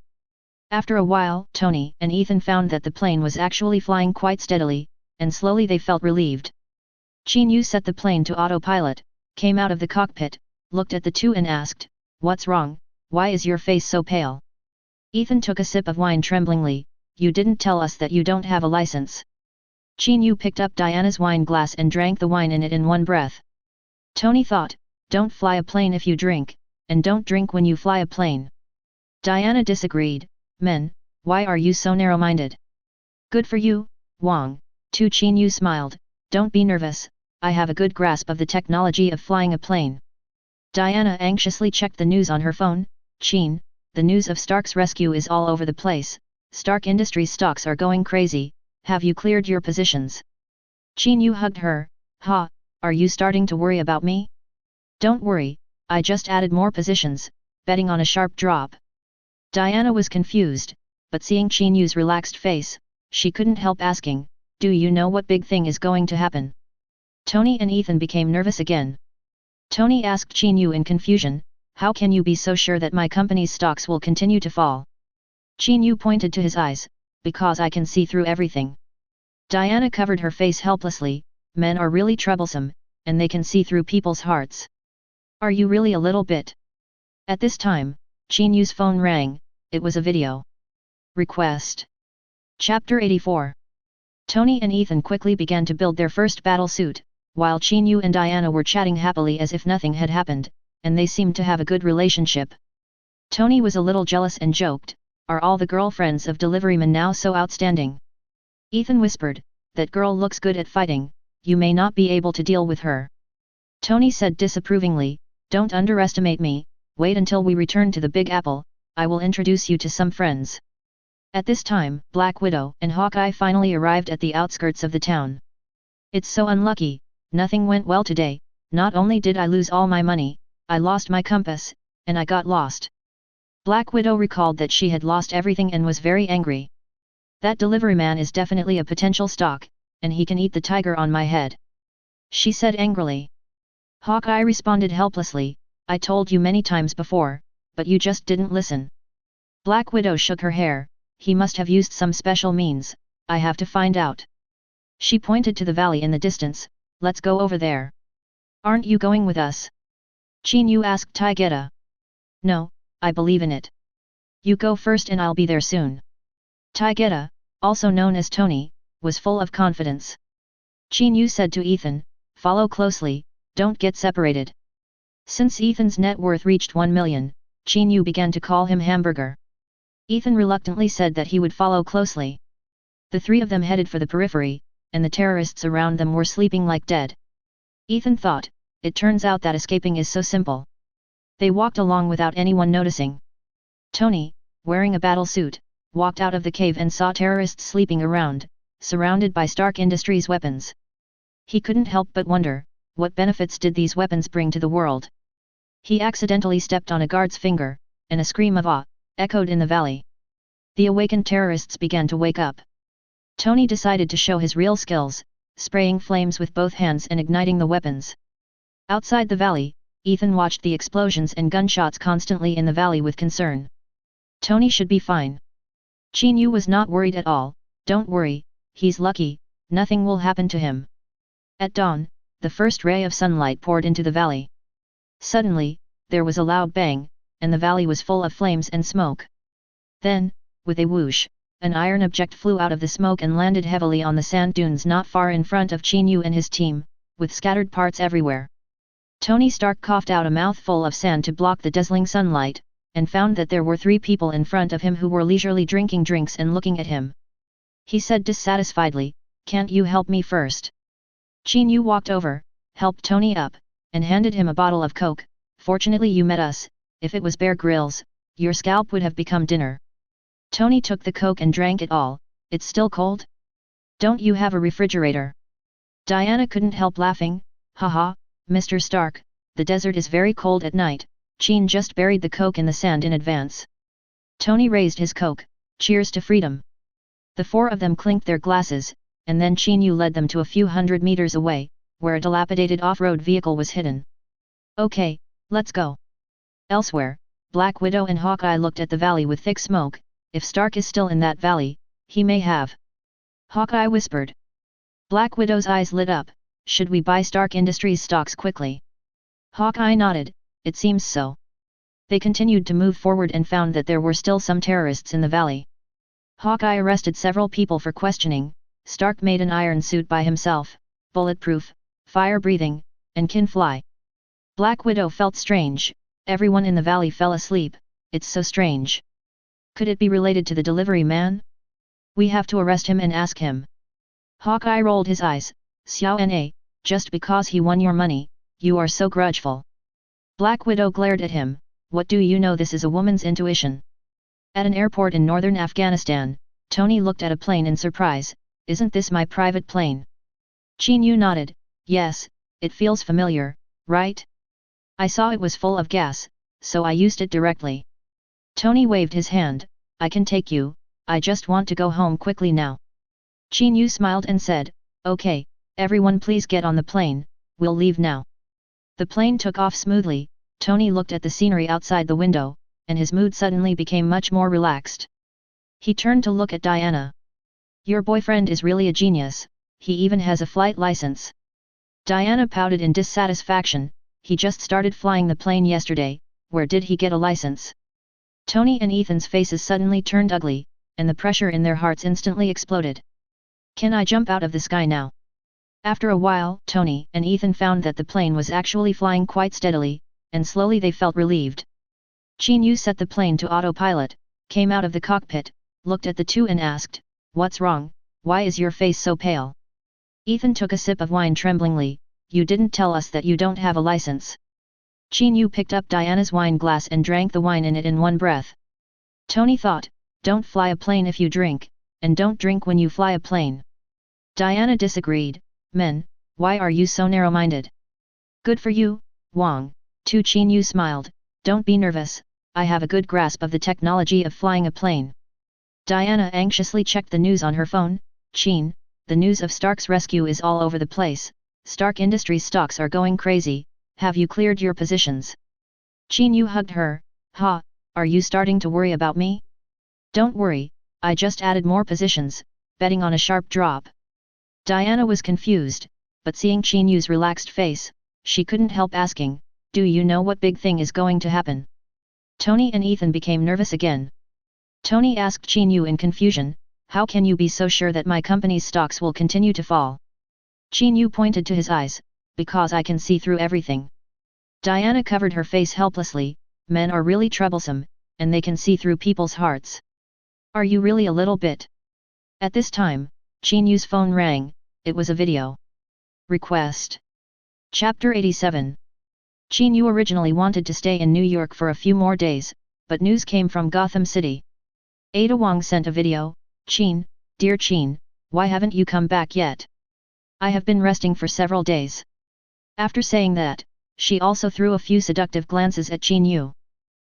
After a while, Tony and Ethan found that the plane was actually flying quite steadily, and slowly they felt relieved. Qin Yu set the plane to autopilot, came out of the cockpit, looked at the two and asked, what's wrong, why is your face so pale? Ethan took a sip of wine tremblingly, you didn't tell us that you don't have a license. Qin Yu picked up Diana's wine glass and drank the wine in it in one breath. Tony thought, don't fly a plane if you drink, and don't drink when you fly a plane. Diana disagreed, men, why are you so narrow-minded? Good for you, Wang, Tu. Qin Yu smiled, don't be nervous, I have a good grasp of the technology of flying a plane. Diana anxiously checked the news on her phone, Qin, the news of Stark's rescue is all over the place, Stark Industries stocks are going crazy, have you cleared your positions? Qin Yu hugged her. Ha, are you starting to worry about me? Don't worry, I just added more positions, betting on a sharp drop. Diana was confused, but seeing Qin Yu's relaxed face, she couldn't help asking, do you know what big thing is going to happen? Tony and Ethan became nervous again. Tony asked Qin Yu in confusion, how can you be so sure that my company's stocks will continue to fall? Qin Yu pointed to his eyes, because I can see through everything. Diana covered her face helplessly, men are really troublesome, and they can see through people's hearts. Are you really a little bit? At this time, Qin Yu's phone rang, it was a video request. Chapter 84. Tony and Ethan quickly began to build their first battle suit, while Qin Yu and Diana were chatting happily as if nothing had happened, and they seemed to have a good relationship. Tony was a little jealous and joked, are all the girlfriends of deliverymen now so outstanding? Ethan whispered, that girl looks good at fighting, you may not be able to deal with her. Tony said disapprovingly, don't underestimate me, wait until we return to the Big Apple, I will introduce you to some friends. At this time, Black Widow and Hawkeye finally arrived at the outskirts of the town. It's so unlucky, nothing went well today, not only did I lose all my money, I lost my compass, and I got lost. Black Widow recalled that she had lost everything and was very angry. That delivery man is definitely a potential stock, and he can eat the tiger on my head. She said angrily. Hawkeye responded helplessly, I told you many times before, but you just didn't listen. Black Widow shook her hair, he must have used some special means, I have to find out. She pointed to the valley in the distance, let's go over there. Aren't you going with us? Qin Yu asked Taigeta. No, I believe in it. You go first and I'll be there soon. Taigeta, also known as Tony, was full of confidence. Qin Yu said to Ethan, follow closely, don't get separated. Since Ethan's net worth reached 1 million, Qin Yu began to call him Hamburger. Ethan reluctantly said that he would follow closely. The three of them headed for the periphery, and the terrorists around them were sleeping like dead. Ethan thought, it turns out that escaping is so simple. They walked along without anyone noticing. Tony, wearing a battle suit, walked out of the cave and saw terrorists sleeping around, surrounded by Stark Industries weapons. He couldn't help but wonder, what benefits did these weapons bring to the world? He accidentally stepped on a guard's finger, and a scream of awe echoed in the valley. The awakened terrorists began to wake up. Tony decided to show his real skills, spraying flames with both hands and igniting the weapons. Outside the valley, Ethan watched the explosions and gunshots constantly in the valley with concern. Tony should be fine. Qin Yu was not worried at all, don't worry, he's lucky, nothing will happen to him. At dawn, the first ray of sunlight poured into the valley. Suddenly, there was a loud bang, and the valley was full of flames and smoke. Then, with a whoosh, an iron object flew out of the smoke and landed heavily on the sand dunes not far in front of Qin Yu and his team, with scattered parts everywhere. Tony Stark coughed out a mouthful of sand to block the dazzling sunlight, and found that there were 3 people in front of him who were leisurely drinking drinks and looking at him. He said dissatisfiedly, can't you help me first? Qin Yu walked over, helped Tony up, and handed him a bottle of Coke. Fortunately you met us, if it was Bear Grylls, your scalp would have become dinner. Tony took the Coke and drank it all, it's still cold? Don't you have a refrigerator? Diana couldn't help laughing, haha, Mr. Stark, the desert is very cold at night, Qin just buried the Coke in the sand in advance. Tony raised his Coke, cheers to freedom. The 4 of them clinked their glasses, and then Qin Yu led them to a few hundred meters away, where a dilapidated off-road vehicle was hidden. Okay, let's go. Elsewhere, Black Widow and Hawkeye looked at the valley with thick smoke, if Stark is still in that valley, he may have. Hawkeye whispered. Black Widow's eyes lit up, should we buy Stark Industries stocks quickly? Hawkeye nodded, it seems so. They continued to move forward and found that there were still some terrorists in the valley. Hawkeye arrested several people for questioning. Stark made an iron suit by himself, bulletproof, fire-breathing, and can fly. Black Widow felt strange, everyone in the valley fell asleep, it's so strange. Could it be related to the delivery man? We have to arrest him and ask him. Hawkeye rolled his eyes, Xiao Na, just because he won your money, you are so grudgeful. Black Widow glared at him, what do you know, this is a woman's intuition. At an airport in northern Afghanistan, Tony looked at a plane in surprise, isn't this my private plane? Qin Yu nodded, yes, it feels familiar, right? I saw it was full of gas, so I used it directly. Tony waved his hand, I can take you, I just want to go home quickly now. Qin Yu smiled and said, okay, everyone please get on the plane, we'll leave now. The plane took off smoothly. Tony looked at the scenery outside the window, and his mood suddenly became much more relaxed. He turned to look at Diana. Your boyfriend is really a genius, he even has a flight license. Diana pouted in dissatisfaction, he just started flying the plane yesterday, where did he get a license? Tony and Ethan's faces suddenly turned ugly, and the pressure in their hearts instantly exploded. Can I jump out of the sky now? After a while, Tony and Ethan found that the plane was actually flying quite steadily, and slowly they felt relieved. Qin Yu set the plane to autopilot, came out of the cockpit, looked at the two and asked, what's wrong, why is your face so pale? Ethan took a sip of wine tremblingly, you didn't tell us that you don't have a license. Qin Yu picked up Diana's wine glass and drank the wine in it in one breath. Tony thought, don't fly a plane if you drink, and don't drink when you fly a plane. Diana disagreed, men, why are you so narrow-minded? Good for you, Wang, Tu. Qin Yu smiled, don't be nervous, I have a good grasp of the technology of flying a plane. Diana anxiously checked the news on her phone, Qin, the news of Stark's rescue is all over the place, Stark Industries stocks are going crazy, have you cleared your positions? Qin Yu hugged her, ha, are you starting to worry about me? Don't worry, I just added more positions, betting on a sharp drop. Diana was confused, but seeing Qin Yu's relaxed face, she couldn't help asking, do you know what big thing is going to happen? Tony and Ethan became nervous again. Tony asked Qin Yu in confusion, how can you be so sure that my company's stocks will continue to fall? Qin Yu pointed to his eyes, because I can see through everything. Diana covered her face helplessly, men are really troublesome, and they can see through people's hearts. Are you really a little bit? At this time, Qin Yu's phone rang, it was a video request. Chapter 87. Qin Yu originally wanted to stay in New York for a few more days, but news came from Gotham City. Ada Wong sent a video, Qin, dear Qin, why haven't you come back yet? I have been resting for several days. After saying that, she also threw a few seductive glances at Qin Yu.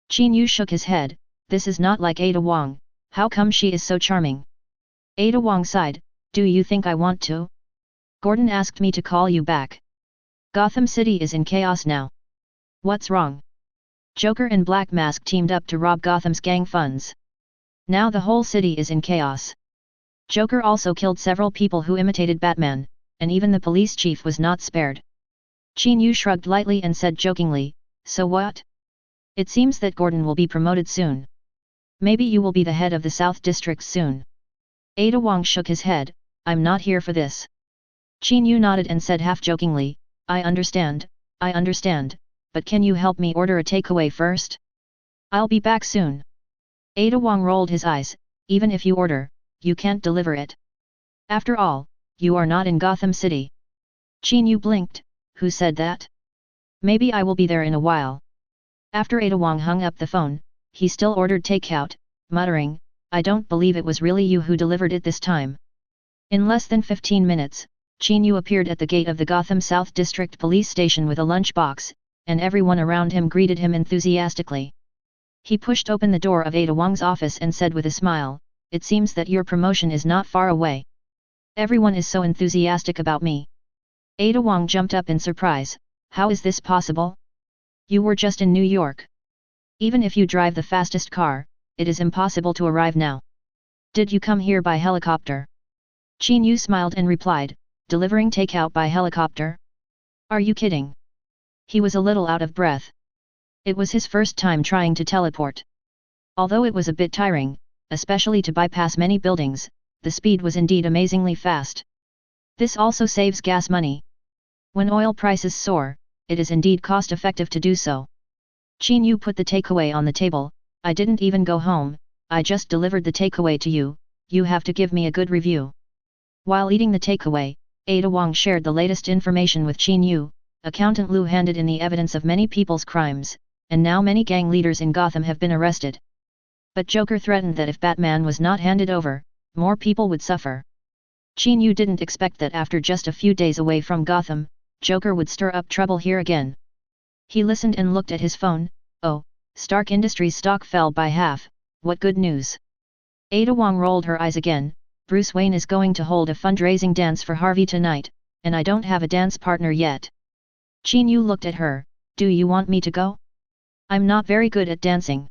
Qin Yu shook his head, this is not like Ada Wong, how come she is so charming? Ada Wong sighed, do you think I want to? Gordon asked me to call you back. Gotham City is in chaos now. What's wrong? Joker and Black Mask teamed up to rob Gotham's gang funds. Now the whole city is in chaos. Joker also killed several people who imitated Batman, and even the police chief was not spared. Qin Yu shrugged lightly and said jokingly, so what? It seems that Gordon will be promoted soon. Maybe you will be the head of the South District soon. Ada Wong shook his head, I'm not here for this. Qin Yu nodded and said half-jokingly, I understand, but can you help me order a takeaway first? I'll be back soon. Ada Wong rolled his eyes, even if you order, you can't deliver it. After all, you are not in Gotham City. Qin Yu blinked, who said that? Maybe I will be there in a while. After Ada Wong hung up the phone, he still ordered takeout, muttering, I don't believe it was really you who delivered it this time. In less than 15 minutes, Qin Yu appeared at the gate of the Gotham South District Police Station with a lunchbox, and everyone around him greeted him enthusiastically. He pushed open the door of Ada Wong's office and said with a smile, it seems that your promotion is not far away. Everyone is so enthusiastic about me. Ada Wong jumped up in surprise, how is this possible? You were just in New York. Even if you drive the fastest car, it is impossible to arrive now. Did you come here by helicopter? Qin Yu smiled and replied, delivering takeout by helicopter? Are you kidding? He was a little out of breath. It was his first time trying to teleport. Although it was a bit tiring, especially to bypass many buildings, the speed was indeed amazingly fast. This also saves gas money. When oil prices soar, it is indeed cost-effective to do so. Qin Yu put the takeaway on the table, I didn't even go home, I just delivered the takeaway to you, you have to give me a good review. While eating the takeaway, Ada Wong shared the latest information with Qin Yu, Accountant Liu handed in the evidence of many people's crimes, and now many gang leaders in Gotham have been arrested. But Joker threatened that if Batman was not handed over, more people would suffer. Qin Yu didn't expect that after just a few days away from Gotham, Joker would stir up trouble here again. He listened and looked at his phone. Oh, Stark Industries stock fell by half, what good news. Ada Wong rolled her eyes again. Bruce Wayne is going to hold a fundraising dance for Harvey tonight, and I don't have a dance partner yet. Qin Yu looked at her. Do you want me to go? I'm not very good at dancing.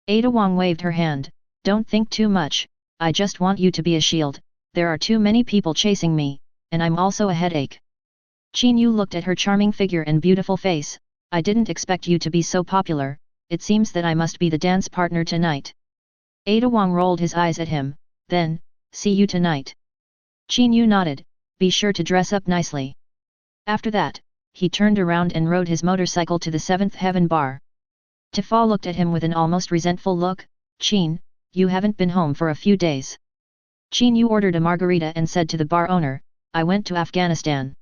Ada Wong waved her hand. Don't think too much, I just want you to be a shield, there are too many people chasing me, and I'm also a headache. Qin Yu looked at her charming figure and beautiful face. I didn't expect you to be so popular, it seems that I must be the dance partner tonight. Ada Wong rolled his eyes at him, then, see you tonight. Qin Yu nodded, be sure to dress up nicely. After that, he turned around and rode his motorcycle to the Seventh Heaven bar. Tifa looked at him with an almost resentful look. Qin, you haven't been home for a few days. Qin Yu ordered a margarita and said to the bar owner, I went to Afghanistan.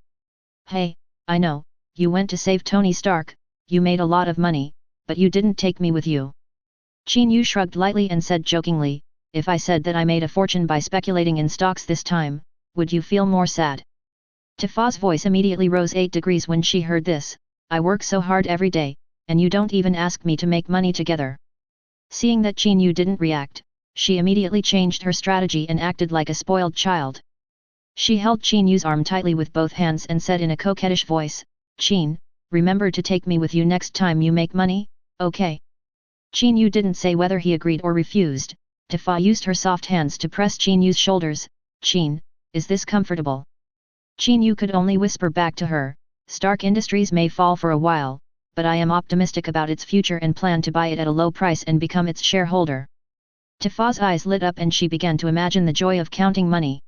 Hey, I know, you went to save Tony Stark, you made a lot of money, but you didn't take me with you. Qin Yu shrugged lightly and said jokingly, if I said that I made a fortune by speculating in stocks this time, would you feel more sad? Tifa's voice immediately rose 8 degrees when she heard this. I work so hard every day, and you don't even ask me to make money together. Seeing that Qin Yu didn't react, she immediately changed her strategy and acted like a spoiled child. She held Qin Yu's arm tightly with both hands and said in a coquettish voice, Qin, remember to take me with you next time you make money, okay? Qin Yu didn't say whether he agreed or refused. Tifa used her soft hands to press Qin Yu's shoulders. Qin, is this comfortable? Qin Yu could only whisper back to her, Stark Industries may fall for a while, but I am optimistic about its future and plan to buy it at a low price and become its shareholder. Tifa's eyes lit up and she began to imagine the joy of counting money.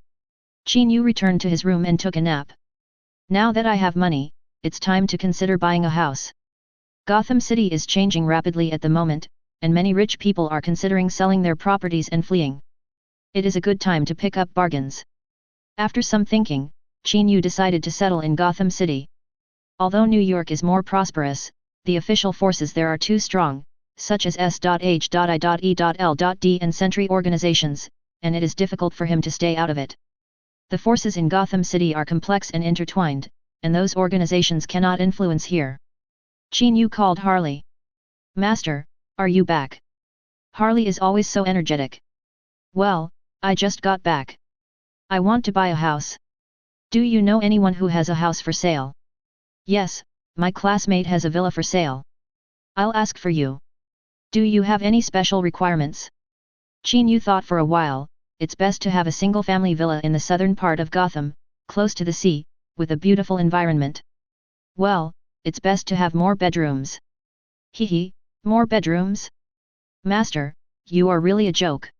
Qin Yu returned to his room and took a nap. Now that I have money, it's time to consider buying a house. Gotham City is changing rapidly at the moment, and many rich people are considering selling their properties and fleeing. It is a good time to pick up bargains. After some thinking, Qin Yu decided to settle in Gotham City. Although New York is more prosperous, the official forces there are too strong, such as S.H.I.E.L.D. and Sentry organizations, and it is difficult for him to stay out of it. The forces in Gotham City are complex and intertwined, and those organizations cannot influence here. Qin Yu called Harley. Master, are you back? Harley is always so energetic. Well, I just got back. I want to buy a house. Do you know anyone who has a house for sale? Yes, my classmate has a villa for sale. I'll ask for you. Do you have any special requirements? Qin Yu thought for a while. It's best to have a single-family villa in the southern part of Gotham, close to the sea, with a beautiful environment. Well, it's best to have more bedrooms. Hee, more bedrooms? Master, you are really a joke.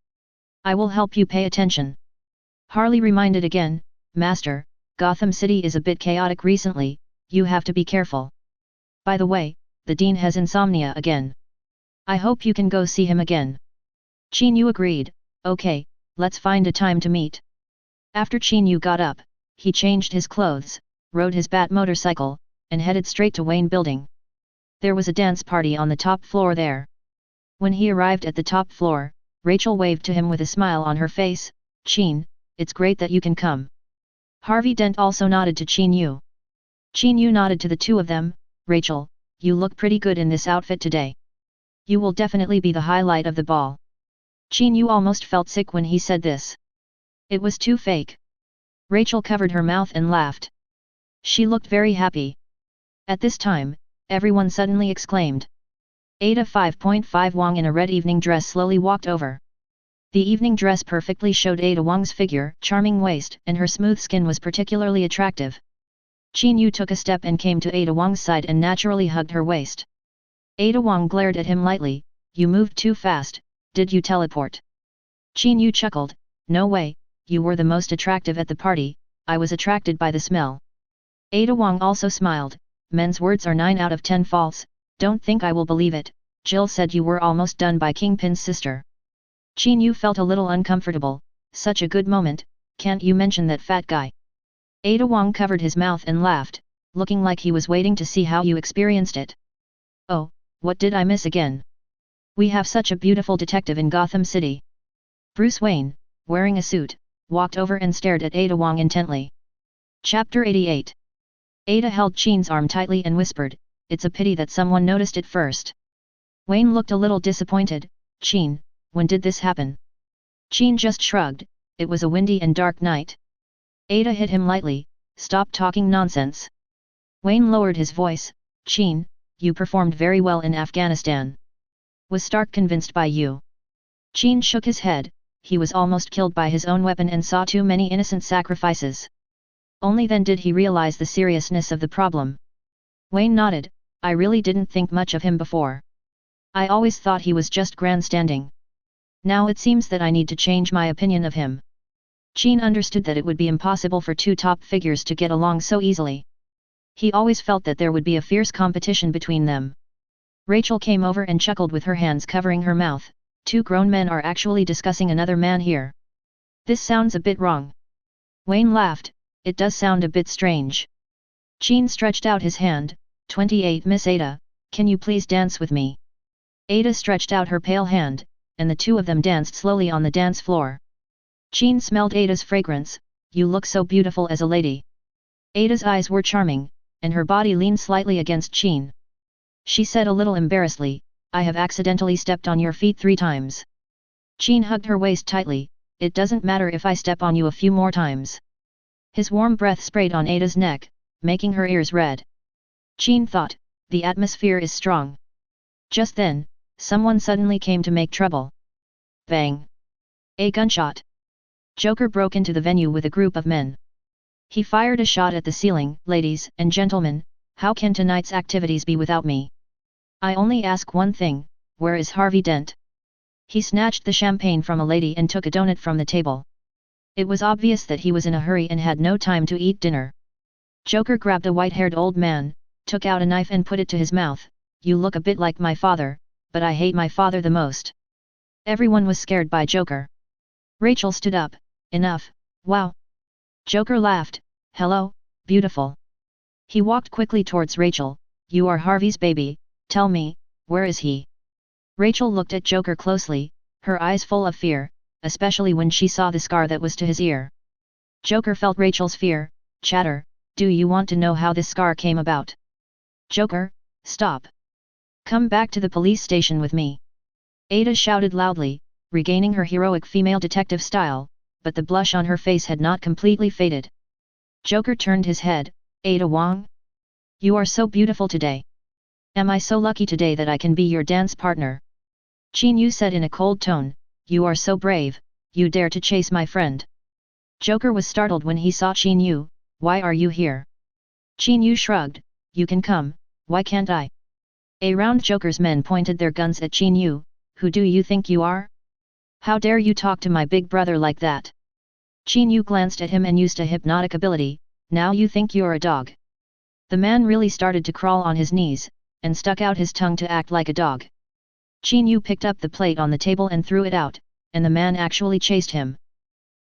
I will help you pay attention. Harley reminded again, Master, Gotham City is a bit chaotic recently, you have to be careful. By the way, the Dean has insomnia again. I hope you can go see him again. Qin Yu agreed, okay, let's find a time to meet. After Qin Yu got up, he changed his clothes, rode his bat motorcycle, and headed straight to Wayne Building. There was a dance party on the top floor there. When he arrived at the top floor, Rachel waved to him with a smile on her face, Qin, it's great that you can come. Harvey Dent also nodded to Qin Yu. Qin Yu nodded to the two of them, Rachel, you look pretty good in this outfit today. You will definitely be the highlight of the ball. Qin Yu almost felt sick when he said this. It was too fake. Rachel covered her mouth and laughed. She looked very happy. At this time, everyone suddenly exclaimed. Ada 5.5 Wong in a red evening dress slowly walked over. The evening dress perfectly showed Ada Wong's figure, charming waist, and her smooth skin was particularly attractive. Qin Yu took a step and came to Ada Wong's side and naturally hugged her waist. Ada Wong glared at him lightly, you moved too fast, did you teleport? Qin Yu chuckled, no way, you were the most attractive at the party, I was attracted by the smell. Ada Wong also smiled, men's words are 9 out of 10 false, don't think I will believe it, Jill said you were almost done by Kingpin's sister. Qin Yu felt a little uncomfortable, such a good moment, can't you mention that fat guy? Ada Wong covered his mouth and laughed, looking like he was waiting to see how you experienced it. Oh, what did I miss again? We have such a beautiful detective in Gotham City. Bruce Wayne, wearing a suit, walked over and stared at Ada Wong intently. Chapter 88. Ada held Qin's arm tightly and whispered, "It's a pity that someone noticed it first." Wayne looked a little disappointed. "Qin, when did this happen?" Qin just shrugged, "It was a windy and dark night." Ada hit him lightly, "Stop talking nonsense." Wayne lowered his voice, "Qin, you performed very well in Afghanistan. Was Stark convinced by you?" Qin shook his head. He was almost killed by his own weapon and saw too many innocent sacrifices. Only then did he realize the seriousness of the problem. Wayne nodded, "I really didn't think much of him before. I always thought he was just grandstanding. Now it seems that I need to change my opinion of him." Qin understood that it would be impossible for two top figures to get along so easily. He always felt that there would be a fierce competition between them. Rachel came over and chuckled with her hands covering her mouth. "Two grown men are actually discussing another man here. This sounds a bit wrong." Wayne laughed, "It does sound a bit strange." Qin stretched out his hand, 28 Miss Ada, can you please dance with me?" Ada stretched out her pale hand, and the two of them danced slowly on the dance floor. Qin smelled Ada's fragrance, "You look so beautiful as a lady." Ada's eyes were charming, and her body leaned slightly against Qin. She said a little embarrassedly, "I have accidentally stepped on your feet 3 times. Qin hugged her waist tightly, "It doesn't matter if I step on you a few more times." His warm breath sprayed on Ada's neck, making her ears red. Qin thought, the atmosphere is strong. Just then, someone suddenly came to make trouble. Bang! A gunshot. Joker broke into the venue with a group of men. He fired a shot at the ceiling. "Ladies and gentlemen, how can tonight's activities be without me? I only ask one thing, where is Harvey Dent?" He snatched the champagne from a lady and took a donut from the table. It was obvious that he was in a hurry and had no time to eat dinner. Joker grabbed a white-haired old man, took out a knife and put it to his mouth. "You look a bit like my father, but I hate my father the most." Everyone was scared by Joker. Rachel stood up, "Enough, wow." Joker laughed, "Hello, beautiful." He walked quickly towards Rachel, "You are Harvey's baby, tell me, where is he?" Rachel looked at Joker closely, her eyes full of fear, especially when she saw the scar that was to his ear. Joker felt Rachel's fear. "Chatter, do you want to know how this scar came about?" "Joker, stop. Come back to the police station with me." Ada shouted loudly, regaining her heroic female detective style, but the blush on her face had not completely faded. Joker turned his head, "Ada Wong? You are so beautiful today. Am I so lucky today that I can be your dance partner?" Qin Yu said in a cold tone, "You are so brave, you dare to chase my friend." Joker was startled when he saw Qin Yu. "Why are you here?" Qin Yu shrugged, "You can come, why can't I?" Around Joker's men pointed their guns at Qin Yu. "Who do you think you are? How dare you talk to my big brother like that?" Qin Yu glanced at him and used a hypnotic ability, "Now you think you're a dog." The man really started to crawl on his knees, and stuck out his tongue to act like a dog. Qin Yu picked up the plate on the table and threw it out, and the man actually chased him.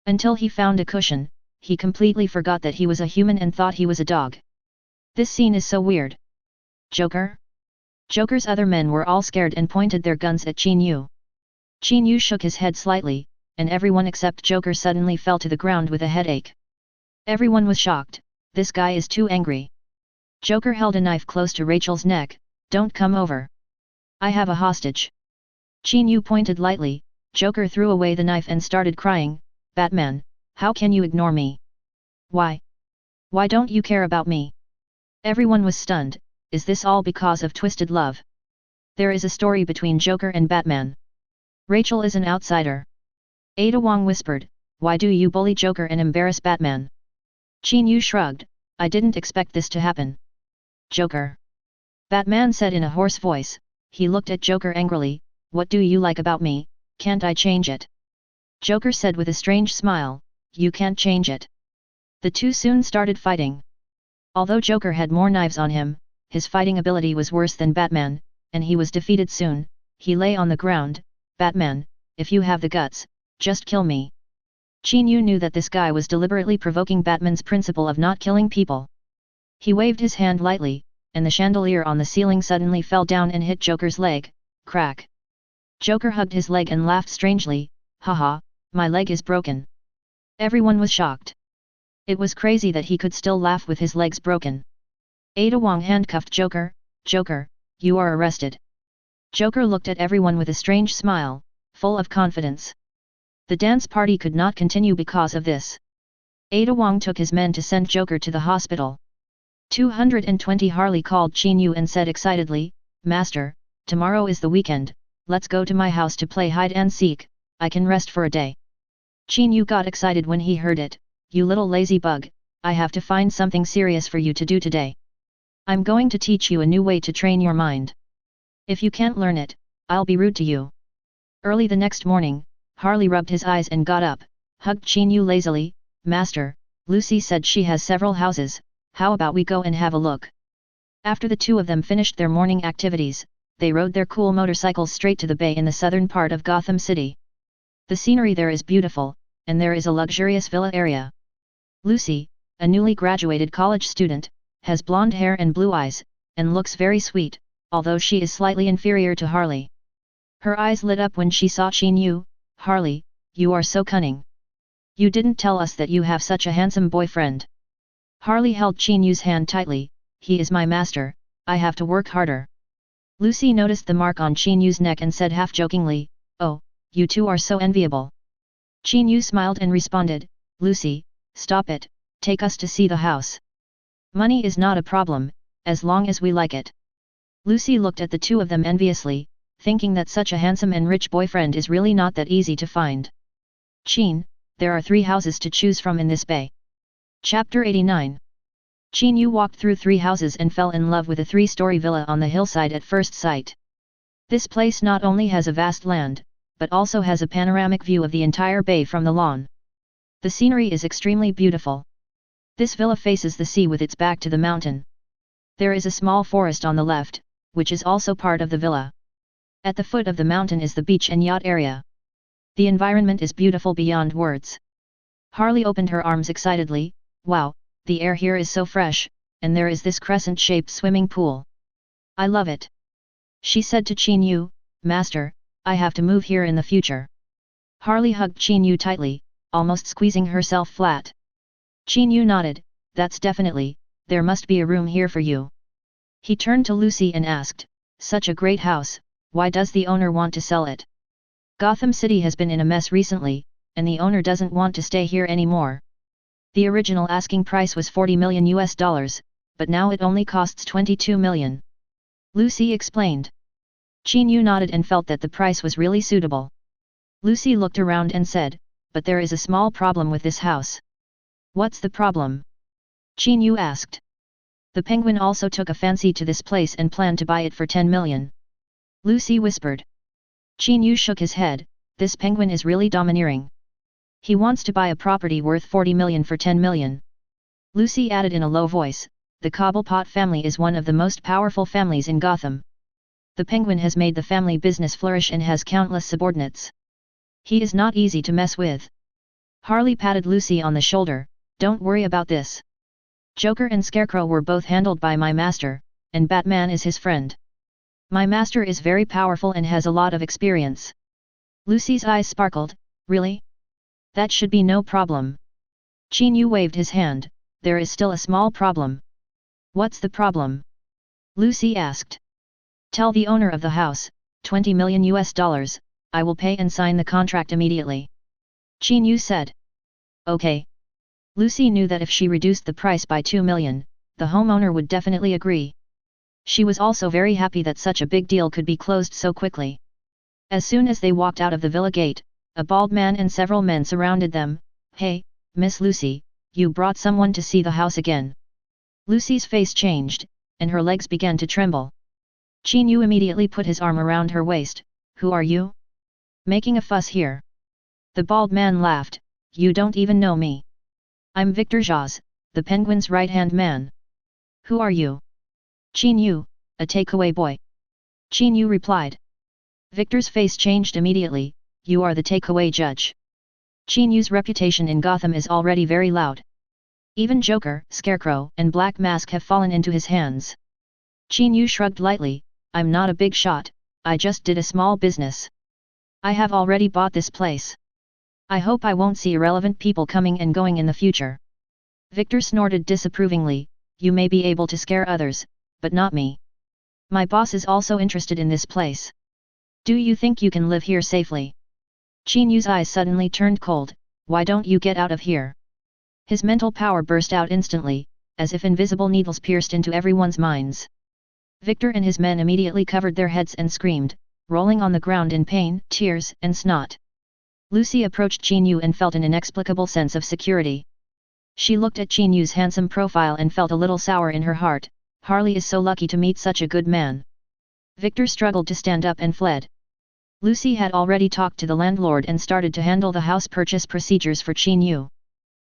Until he found a cushion, he completely forgot that he was a human and thought he was a dog. This scene is so weird. "Joker?" Joker's other men were all scared and pointed their guns at Qin Yu. Qin Yu shook his head slightly, and everyone except Joker suddenly fell to the ground with a headache. Everyone was shocked, this guy is too angry. Joker held a knife close to Rachel's neck, "Don't come over. I have a hostage." Qin Yu pointed lightly. Joker threw away the knife and started crying, "Batman, how can you ignore me? Why? Why don't you care about me?" Everyone was stunned. Is this all because of twisted love? There is a story between Joker and Batman. Rachel is an outsider. Ada Wong whispered, "Why do you bully Joker and embarrass Batman?" Qin Yu shrugged, "I didn't expect this to happen." "Joker," Batman said in a hoarse voice. He looked at Joker angrily, "What do you like about me, can't I change it?" Joker said with a strange smile, "You can't change it." The two soon started fighting. Although Joker had more knives on him, his fighting ability was worse than Batman, and he was defeated soon. He lay on the ground. "Batman, if you have the guts, just kill me." Qin Yu knew that this guy was deliberately provoking Batman's principle of not killing people. He waved his hand lightly, and the chandelier on the ceiling suddenly fell down and hit Joker's leg. Crack! Joker hugged his leg and laughed strangely, "Haha, my leg is broken." Everyone was shocked. It was crazy that he could still laugh with his legs broken. Ada Wong handcuffed Joker. Joker, you are arrested. Joker looked at everyone with a strange smile, full of confidence. The dance party could not continue because of this. Ada Wong took his men to send Joker to the hospital. 220 Harley called Qin Yu and said excitedly, Master, tomorrow is the weekend, let's go to my house to play hide and seek, I can rest for a day. Qin Yu got excited when he heard it, you little lazy bug, I have to find something serious for you to do today. I'm going to teach you a new way to train your mind. If you can't learn it, I'll be rude to you. Early the next morning, Harley rubbed his eyes and got up, hugged Qin Yu lazily, Master, Lucy said she has several houses, how about we go and have a look? After the two of them finished their morning activities, they rode their cool motorcycles straight to the bay in the southern part of Gotham City. The scenery there is beautiful, and there is a luxurious villa area. Lucy, a newly graduated college student, has blonde hair and blue eyes, and looks very sweet, although she is slightly inferior to Harley. Her eyes lit up when she saw Qin Yu. Harley, you are so cunning. You didn't tell us that you have such a handsome boyfriend. Harley held Qin Yu's hand tightly, he is my master, I have to work harder. Lucy noticed the mark on Qin Yu's neck and said half-jokingly, oh, you two are so enviable. Qin Yu smiled and responded, Lucy, stop it, take us to see the house. Money is not a problem, as long as we like it. Lucy looked at the two of them enviously, thinking that such a handsome and rich boyfriend is really not that easy to find. Qin, there are 3 houses to choose from in this bay. Chapter 89. Qin Yu walked through 3 houses and fell in love with a 3-story villa on the hillside at first sight. This place not only has a vast land, but also has a panoramic view of the entire bay from the lawn. The scenery is extremely beautiful. This villa faces the sea with its back to the mountain. There is a small forest on the left, which is also part of the villa. At the foot of the mountain is the beach and yacht area. The environment is beautiful beyond words. Harley opened her arms excitedly, wow, the air here is so fresh, and there is this crescent-shaped swimming pool. I love it. She said to Qin Yu, Master, I have to move here in the future. Harley hugged Qin Yu tightly, almost squeezing herself flat. Qin Yu nodded, that's definitely, there must be a room here for you. He turned to Lucy and asked, such a great house, why does the owner want to sell it? Gotham City has been in a mess recently, and the owner doesn't want to stay here anymore. The original asking price was $40 million, but now it only costs $22 million. Lucy explained. Qin Yu nodded and felt that the price was really suitable. Lucy looked around and said, but there is a small problem with this house. What's the problem? Qin Yu asked. The Penguin also took a fancy to this place and planned to buy it for $10 million. Lucy whispered. Qin Yu shook his head, this Penguin is really domineering. He wants to buy a property worth $40 million for $10 million. Lucy added in a low voice, the Cobblepot family is one of the most powerful families in Gotham. The Penguin has made the family business flourish and has countless subordinates. He is not easy to mess with. Harley patted Lucy on the shoulder, don't worry about this. Joker and Scarecrow were both handled by my master, and Batman is his friend. My master is very powerful and has a lot of experience. Lucy's eyes sparkled, really? That should be no problem. Qin Yu waved his hand, there is still a small problem. What's the problem? Lucy asked. Tell the owner of the house, $20 million, I will pay and sign the contract immediately. Qin Yu said. Okay. Lucy knew that if she reduced the price by $2 million, the homeowner would definitely agree. She was also very happy that such a big deal could be closed so quickly. As soon as they walked out of the villa gate, a bald man and several men surrounded them. Hey, Miss Lucy, you brought someone to see the house again. Lucy's face changed, and her legs began to tremble. Qin Yu immediately put his arm around her waist. Who are you? Making a fuss here. The bald man laughed, you don't even know me. I'm Victor Jaws, the Penguin's right-hand man. Who are you? Qin Yu, a takeaway boy. Qin Yu replied. Victor's face changed immediately, you are the takeaway judge. Qin Yu's reputation in Gotham is already very loud. Even Joker, Scarecrow, and Black Mask have fallen into his hands. Qin Yu shrugged lightly, I'm not a big shot, I just did a small business. I have already bought this place. I hope I won't see irrelevant people coming and going in the future. Victor snorted disapprovingly, you may be able to scare others, but not me. My boss is also interested in this place. Do you think you can live here safely? Qin Yu's eyes suddenly turned cold, why don't you get out of here? His mental power burst out instantly, as if invisible needles pierced into everyone's minds. Victor and his men immediately covered their heads and screamed, rolling on the ground in pain, tears, and snot. Lucy approached Qin Yu and felt an inexplicable sense of security. She looked at Qin Yu's handsome profile and felt a little sour in her heart, Harley is so lucky to meet such a good man. Victor struggled to stand up and fled. Lucy had already talked to the landlord and started to handle the house purchase procedures for Qin Yu.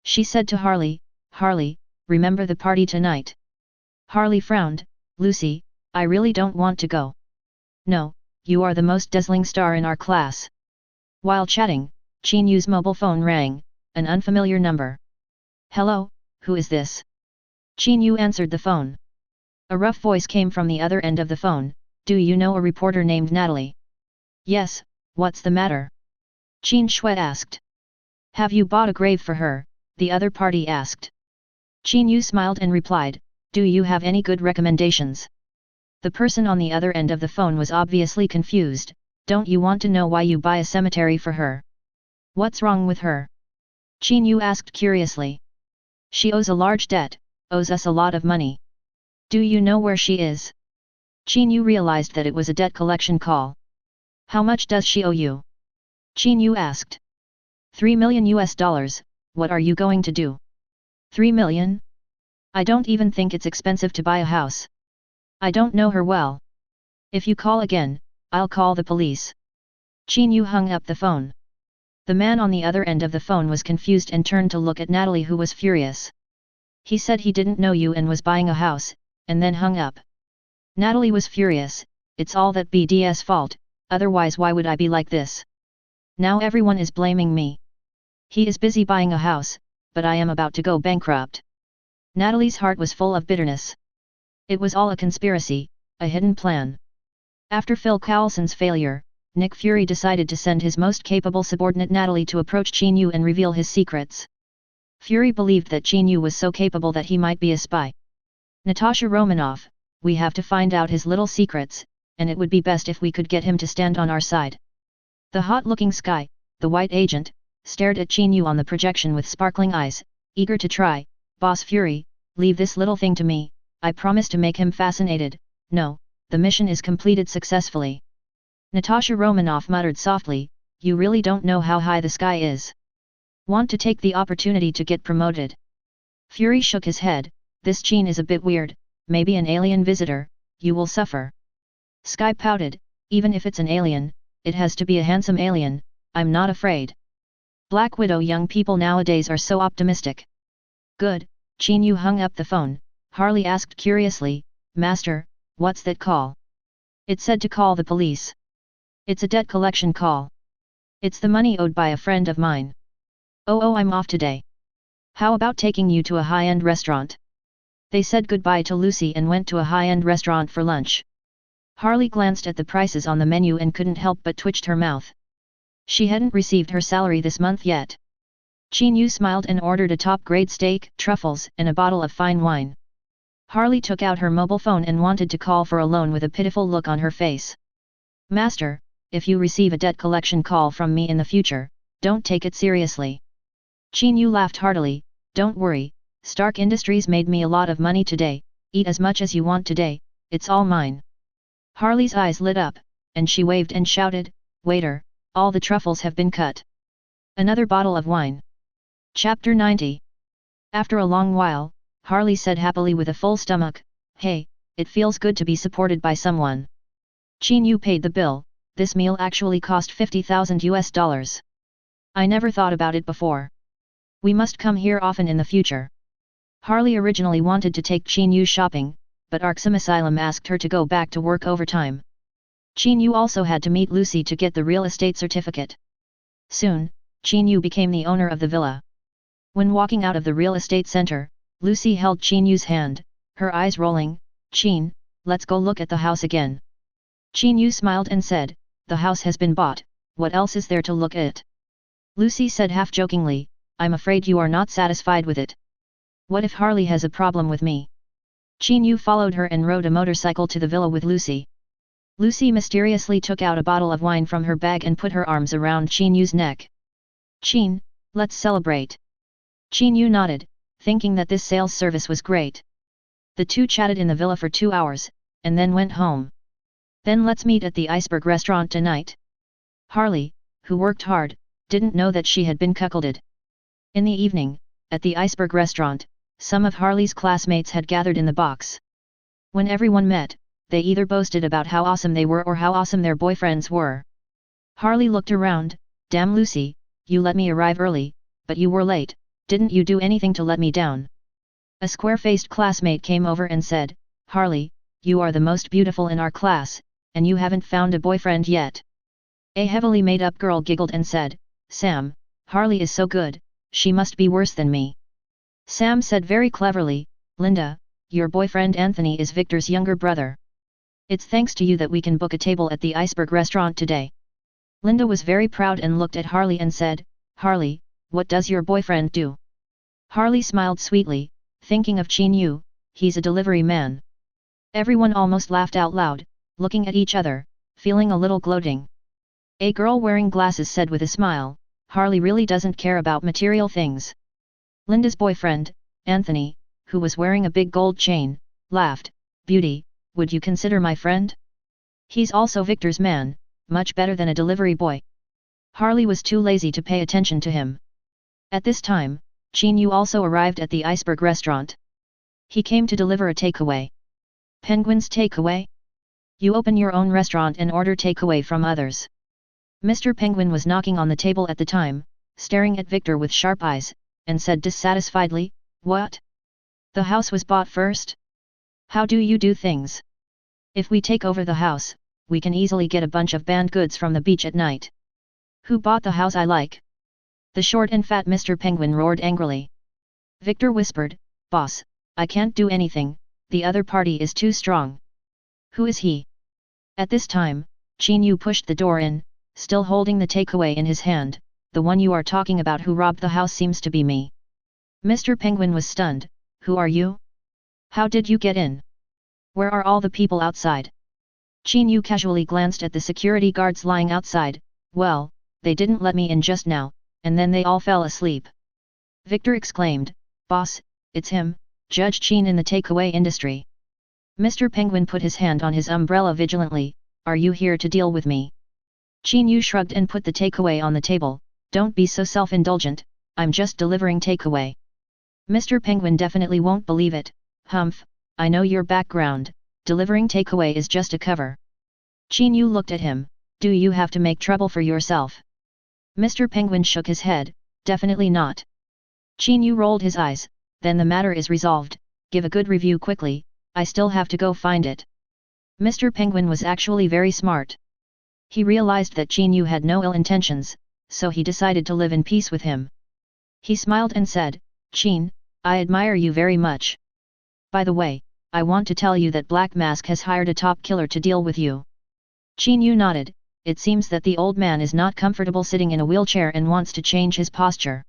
She said to Harley, Harley, remember the party tonight? Harley frowned, Lucy, I really don't want to go. No, you are the most dazzling star in our class. While chatting, Qin Yu's mobile phone rang, an unfamiliar number. Hello, who is this? Qin Yu answered the phone. A rough voice came from the other end of the phone, do you know a reporter named Natalie? Yes, what's the matter? Qin Shui asked. Have you bought a grave for her? The other party asked. Qin Yu smiled and replied, do you have any good recommendations? The person on the other end of the phone was obviously confused, don't you want to know why you buy a cemetery for her? What's wrong with her? Qin Yu asked curiously. She owes a large debt, owes us a lot of money. Do you know where she is? Qin Yu realized that it was a debt collection call. How much does she owe you? Qin Yu asked. $3 million. What are you going to do? 3 million? I don't even think it's expensive to buy a house. I don't know her well. If you call again, I'll call the police. Qin Yu hung up the phone. The man on the other end of the phone was confused and turned to look at Natalie, who was furious. He said he didn't know you and was buying a house, and then hung up. Natalie was furious, it's all that BD's fault, otherwise why would I be like this? Now everyone is blaming me. He is busy buying a house, but I am about to go bankrupt. Natalie's heart was full of bitterness. It was all a conspiracy, a hidden plan. After Phil Coulson's failure, Nick Fury decided to send his most capable subordinate Natalie to approach Qin Yu and reveal his secrets. Fury believed that Qin Yu was so capable that he might be a spy. Natasha Romanoff, we have to find out his little secrets, and it would be best if we could get him to stand on our side. The hot-looking Sky, the white agent, stared at Qin Yu on the projection with sparkling eyes, eager to try. Boss Fury, leave this little thing to me, I promise to make him fascinated. No, the mission is completed successfully. Natasha Romanoff muttered softly, you really don't know how high the sky is. Want to take the opportunity to get promoted? Fury shook his head, this Qin is a bit weird, maybe an alien visitor, you will suffer. Sky pouted, even if it's an alien, it has to be a handsome alien, I'm not afraid. Black Widow young people nowadays are so optimistic. Good, Qin Yu hung up the phone. Harley asked curiously, Master, what's that call? It said to call the police. It's a debt collection call. It's the money owed by a friend of mine. Oh, I'm off today. How about taking you to a high-end restaurant? They said goodbye to Lucy and went to a high-end restaurant for lunch. Harley glanced at the prices on the menu and couldn't help but twitched her mouth. She hadn't received her salary this month yet. Qin Yu smiled and ordered a top-grade steak, truffles, and a bottle of fine wine. Harley took out her mobile phone and wanted to call for a loan with a pitiful look on her face. Master, if you receive a debt collection call from me in the future, don't take it seriously. Qin Yu laughed heartily, don't worry, Stark Industries made me a lot of money today, eat as much as you want today, it's all mine. Harley's eyes lit up, and she waved and shouted, waiter, all the truffles have been cut. Another bottle of wine. Chapter 90. After a long while, Harley said happily with a full stomach, hey, it feels good to be supported by someone. Qin Yu paid the bill, this meal actually cost $50,000. I never thought about it before. We must come here often in the future. Harley originally wanted to take Qin Yu shopping, but Arkham Asylum asked her to go back to work overtime. Qin Yu also had to meet Lucy to get the real estate certificate. Soon, Qin Yu became the owner of the villa. When walking out of the real estate center, Lucy held Qin Yu's hand, her eyes rolling, Qin, let's go look at the house again. Qin Yu smiled and said, the house has been bought, what else is there to look at? Lucy said half-jokingly, I'm afraid you are not satisfied with it. What if Harley has a problem with me? Qin Yu followed her and rode a motorcycle to the villa with Lucy. Lucy mysteriously took out a bottle of wine from her bag and put her arms around Qin Yu's neck. Qin, let's celebrate. Qin Yu nodded, thinking that this sales service was great. The two chatted in the villa for 2 hours, and then went home. Then let's meet at the Iceberg restaurant tonight. Harley, who worked hard, didn't know that she had been cuckolded. In the evening, at the Iceberg restaurant, some of Harley's classmates had gathered in the box. When everyone met, they either boasted about how awesome they were or how awesome their boyfriends were. Harley looked around, damn Lucy, you let me arrive early, but you were late, didn't you do anything to let me down? A square-faced classmate came over and said, Harley, you are the most beautiful in our class, and you haven't found a boyfriend yet. A heavily made-up girl giggled and said, Sam, Harley is so good, she must be worse than me. Sam said very cleverly, Linda, your boyfriend Anthony is Victor's younger brother. It's thanks to you that we can book a table at the Iceberg restaurant today. Linda was very proud and looked at Harley and said, Harley, what does your boyfriend do? Harley smiled sweetly, thinking of Qin Yu, he's a delivery man. Everyone almost laughed out loud, looking at each other, feeling a little gloating. A girl wearing glasses said with a smile, Harley really doesn't care about material things. Linda's boyfriend, Anthony, who was wearing a big gold chain, laughed, Beauty, would you consider my friend? He's also Victor's man, much better than a delivery boy. Harley was too lazy to pay attention to him. At this time, Qin Yu also arrived at the Iceberg restaurant. He came to deliver a takeaway. Penguin's takeaway? You open your own restaurant and order takeaway from others. Mr. Penguin was knocking on the table at the time, staring at Victor with sharp eyes, and said dissatisfiedly, What? The house was bought first? How do you do things? If we take over the house, we can easily get a bunch of banned goods from the beach at night. Who bought the house I like? The short and fat Mr. Penguin roared angrily. Victor whispered, Boss, I can't do anything, the other party is too strong. Who is he? At this time, Qin Yu pushed the door in, still holding the takeaway in his hand, the one you are talking about who robbed the house seems to be me. Mr. Penguin was stunned, Who are you? How did you get in? Where are all the people outside? Qin Yu casually glanced at the security guards lying outside, Well, they didn't let me in just now, and then they all fell asleep. Victor exclaimed, Boss, it's him, Judge Qin in the takeaway industry. Mr. Penguin put his hand on his umbrella vigilantly, Are you here to deal with me? Qin Yu shrugged and put the takeaway on the table, Don't be so self-indulgent, I'm just delivering takeaway. Mr. Penguin definitely won't believe it, Humph, I know your background, delivering takeaway is just a cover. Qin Yu looked at him, Do you have to make trouble for yourself? Mr. Penguin shook his head, Definitely not. Qin Yu rolled his eyes, Then the matter is resolved, give a good review quickly, I still have to go find it. Mr. Penguin was actually very smart. He realized that Qin Yu had no ill intentions, so he decided to live in peace with him. He smiled and said, Qin, I admire you very much. By the way, I want to tell you that Black Mask has hired a top killer to deal with you. Qin Yu nodded, It seems that the old man is not comfortable sitting in a wheelchair and wants to change his posture.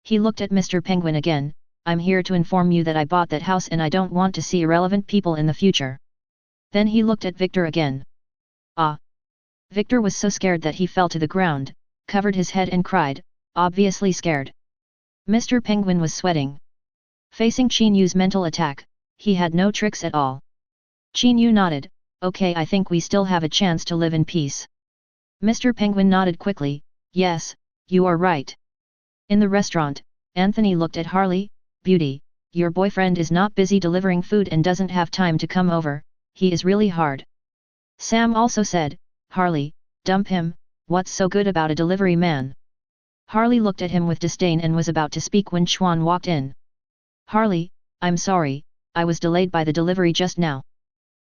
He looked at Mr. Penguin again, I'm here to inform you that I bought that house and I don't want to see irrelevant people in the future. Then he looked at Victor again. Ah! Victor was so scared that he fell to the ground, covered his head and cried, obviously scared. Mr. Penguin was sweating. Facing Qin Yu's mental attack, he had no tricks at all. Qin Yu nodded, Okay, I think we still have a chance to live in peace. Mr. Penguin nodded quickly, Yes, you are right. In the restaurant, Anthony looked at Harley, Beauty, your boyfriend is not busy delivering food and doesn't have time to come over, he is really hard. Sam also said, Harley, dump him, what's so good about a delivery man? Harley looked at him with disdain and was about to speak when Xuan walked in. Harley, I'm sorry, I was delayed by the delivery just now.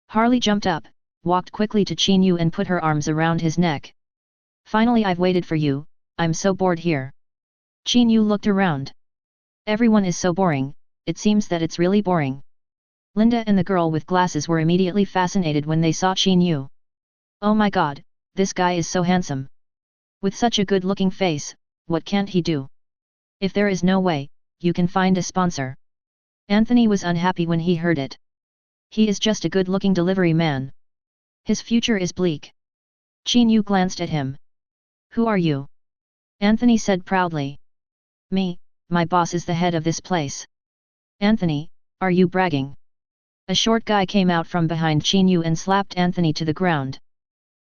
Harley jumped up, walked quickly to Qin Yu and put her arms around his neck. Finally I've waited for you, I'm so bored here. Qin Yu looked around. Everyone is so boring, it seems that it's really boring. Linda and the girl with glasses were immediately fascinated when they saw Qin Yu. Oh my god, this guy is so handsome. With such a good-looking face, what can't he do? If there is no way, you can find a sponsor. Anthony was unhappy when he heard it. He is just a good-looking delivery man. His future is bleak. Qin Yu glanced at him. Who are you? Anthony said proudly. Me, my boss is the head of this place. Anthony, are you bragging? A short guy came out from behind Qin Yu and slapped Anthony to the ground.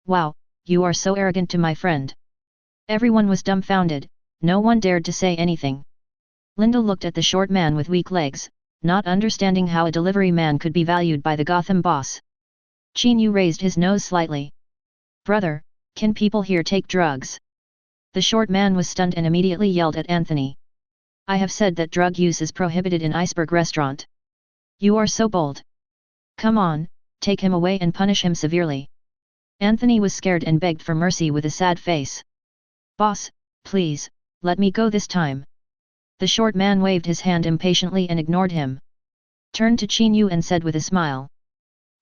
Wow, you are so arrogant to my friend. Everyone was dumbfounded, no one dared to say anything. Linda looked at the short man with weak legs, not understanding how a delivery man could be valued by the Gotham boss. Qin Yu raised his nose slightly. Brother, can people here take drugs? The short man was stunned and immediately yelled at Anthony. I have said that drug use is prohibited in Iceberg restaurant. You are so bold. Come on, take him away and punish him severely. Anthony was scared and begged for mercy with a sad face. Boss, please, let me go this time. The short man waved his hand impatiently and ignored him. Turned to Qin Yu and said with a smile.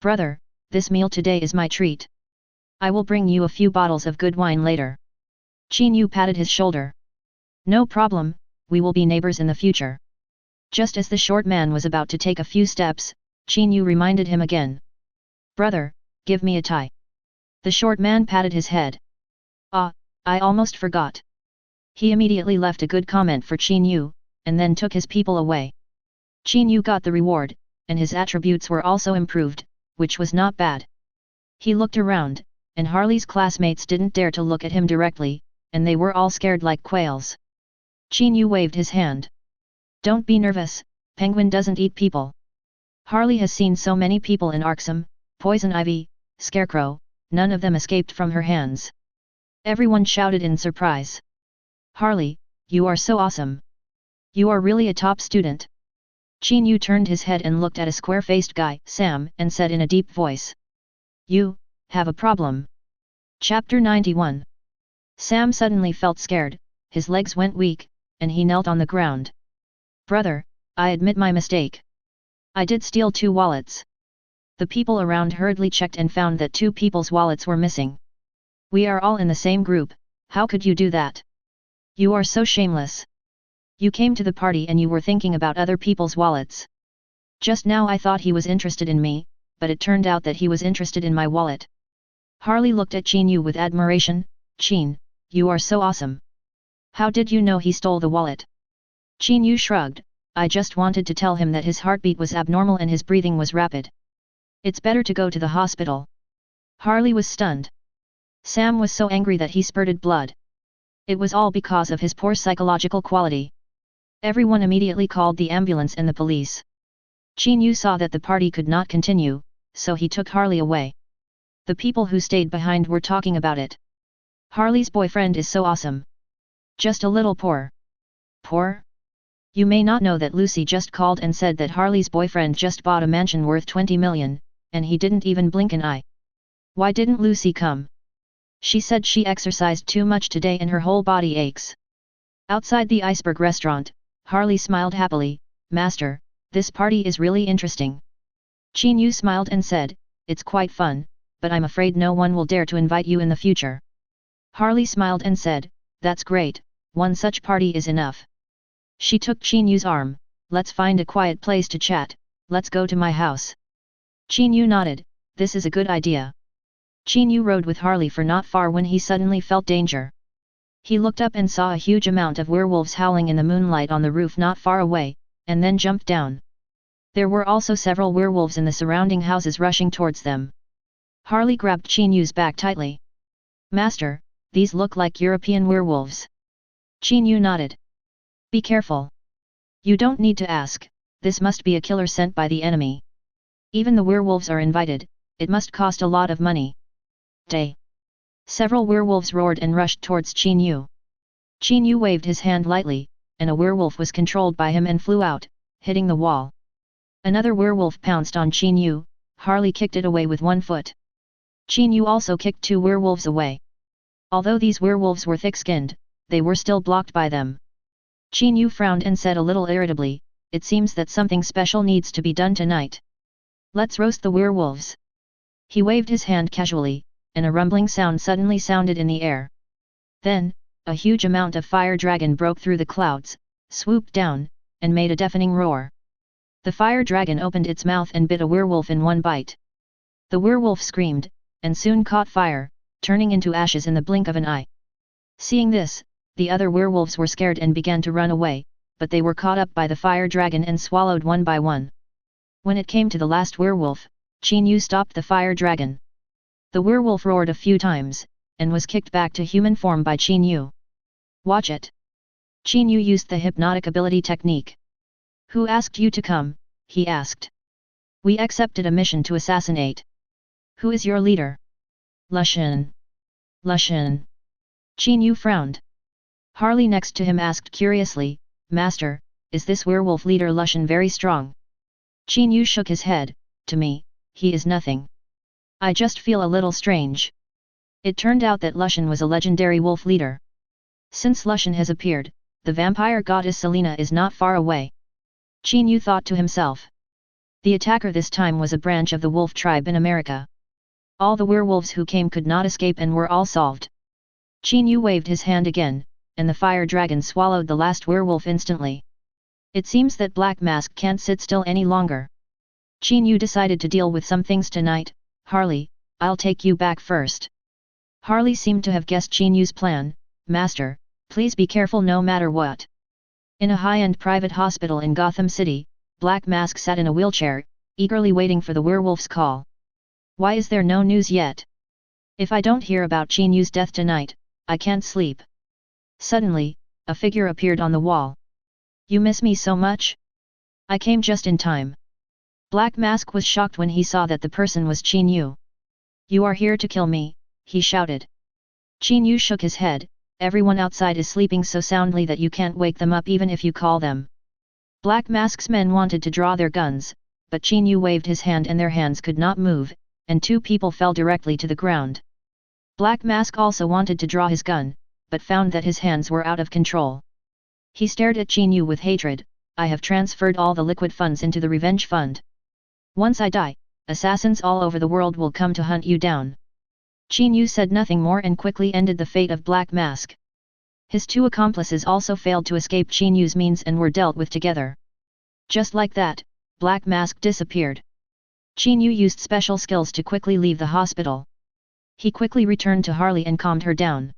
Brother, this meal today is my treat. I will bring you a few bottles of good wine later. Qin Yu patted his shoulder. No problem, we will be neighbors in the future. Just as the short man was about to take a few steps, Qin Yu reminded him again. Brother, give me a tie. The short man patted his head. Ah, I almost forgot. He immediately left a good comment for Qin Yu, and then took his people away. Qin Yu got the reward, and his attributes were also improved, which was not bad. He looked around, and Harley's classmates didn't dare to look at him directly, and they were all scared like quails. Qin Yu waved his hand. Don't be nervous, Penguin doesn't eat people. Harley has seen so many people in Arkham, Poison Ivy, Scarecrow, none of them escaped from her hands. Everyone shouted in surprise. Harley, you are so awesome. You are really a top student. Qin Yu turned his head and looked at a square-faced guy, Sam, and said in a deep voice. You, have a problem. Chapter 91. Sam suddenly felt scared, his legs went weak, and he knelt on the ground. Brother, I admit my mistake. I did steal 2 wallets. The people around hurriedly checked and found that 2 people's wallets were missing. We are all in the same group, how could you do that? You are so shameless. You came to the party and you were thinking about other people's wallets. Just now I thought he was interested in me, but it turned out that he was interested in my wallet. Harley looked at Qin Yu with admiration. Qin, you are so awesome. How did you know he stole the wallet? Qin Yu shrugged. I just wanted to tell him that his heartbeat was abnormal and his breathing was rapid. It's better to go to the hospital. Harley was stunned. Sam was so angry that he spurted blood. It was all because of his poor psychological quality. Everyone immediately called the ambulance and the police. Qin Yu saw that the party could not continue, so he took Harley away. The people who stayed behind were talking about it. Harley's boyfriend is so awesome. Just a little poor. Poor? You may not know that Lucy just called and said that Harley's boyfriend just bought a mansion worth 20 million, and he didn't even blink an eye. Why didn't Lucy come? She said she exercised too much today and her whole body aches. Outside the Iceberg restaurant, Harley smiled happily. Master, this party is really interesting. Qin Yu smiled and said, it's quite fun, but I'm afraid no one will dare to invite you in the future. Harley smiled and said, that's great, one such party is enough. She took Qin Yu's arm. Let's find a quiet place to chat, let's go to my house. Qin Yu nodded, this is a good idea. Qin Yu rode with Harley for not far when he suddenly felt danger. He looked up and saw a huge amount of werewolves howling in the moonlight on the roof not far away, and then jumped down. There were also several werewolves in the surrounding houses rushing towards them. Harley grabbed Qin Yu's back tightly. Master, these look like European werewolves. Qin Yu nodded. Be careful. You don't need to ask, this must be a killer sent by the enemy. Even the werewolves are invited, it must cost a lot of money. Day. Several werewolves roared and rushed towards Qin Yu. Qin Yu waved his hand lightly, and a werewolf was controlled by him and flew out, hitting the wall. Another werewolf pounced on Qin Yu. Harley kicked it away with one foot. Qin Yu also kicked 2 werewolves away. Although these werewolves were thick-skinned, they were still blocked by them. Qin Yu frowned and said a little irritably, it seems that something special needs to be done tonight. Let's roast the werewolves. He waved his hand casually, and a rumbling sound suddenly sounded in the air. Then, a huge amount of fire dragon broke through the clouds, swooped down, and made a deafening roar. The fire dragon opened its mouth and bit a werewolf in one bite. The werewolf screamed, and soon caught fire, turning into ashes in the blink of an eye. Seeing this, the other werewolves were scared and began to run away, but they were caught up by the fire dragon and swallowed one by one. When it came to the last werewolf, Qin Yu stopped the fire dragon. The werewolf roared a few times, and was kicked back to human form by Qin Yu. Watch it. Qin Yu used the hypnotic ability technique. Who asked you to come? He asked. We accepted a mission to assassinate. Who is your leader? Lushan. Lushan. Qin Yu frowned. Harley next to him asked curiously, Master, is this werewolf leader Lushan very strong? Qin Yu shook his head, to me, he is nothing. I just feel a little strange. It turned out that Lushan was a legendary wolf leader. Since Lushan has appeared, the vampire goddess Selena is not far away. Qin Yu thought to himself. The attacker this time was a branch of the wolf tribe in America. All the werewolves who came could not escape and were all solved. Qin Yu waved his hand again, and the fire dragon swallowed the last werewolf instantly. It seems that Black Mask can't sit still any longer. Qin Yu decided to deal with some things tonight. Harley, I'll take you back first. Harley seemed to have guessed Qin Yu's plan. Master, please be careful no matter what. In a high-end private hospital in Gotham City, Black Mask sat in a wheelchair, eagerly waiting for the werewolf's call. Why is there no news yet? If I don't hear about Qin Yu's death tonight, I can't sleep. Suddenly, a figure appeared on the wall. You miss me so much? I came just in time. Black Mask was shocked when he saw that the person was Qin Yu. You are here to kill me, he shouted. Qin Yu shook his head. Everyone outside is sleeping so soundly that you can't wake them up even if you call them. Black Mask's men wanted to draw their guns, but Qin Yu waved his hand and their hands could not move, and two people fell directly to the ground. Black Mask also wanted to draw his gun, but found that his hands were out of control. He stared at Qin Yu with hatred. I have transferred all the liquid funds into the revenge fund. Once I die, assassins all over the world will come to hunt you down. Qin Yu said nothing more and quickly ended the fate of Black Mask. His two accomplices also failed to escape Qin Yu's means and were dealt with together. Just like that, Black Mask disappeared. Qin Yu used special skills to quickly leave the hospital. He quickly returned to Harley and calmed her down.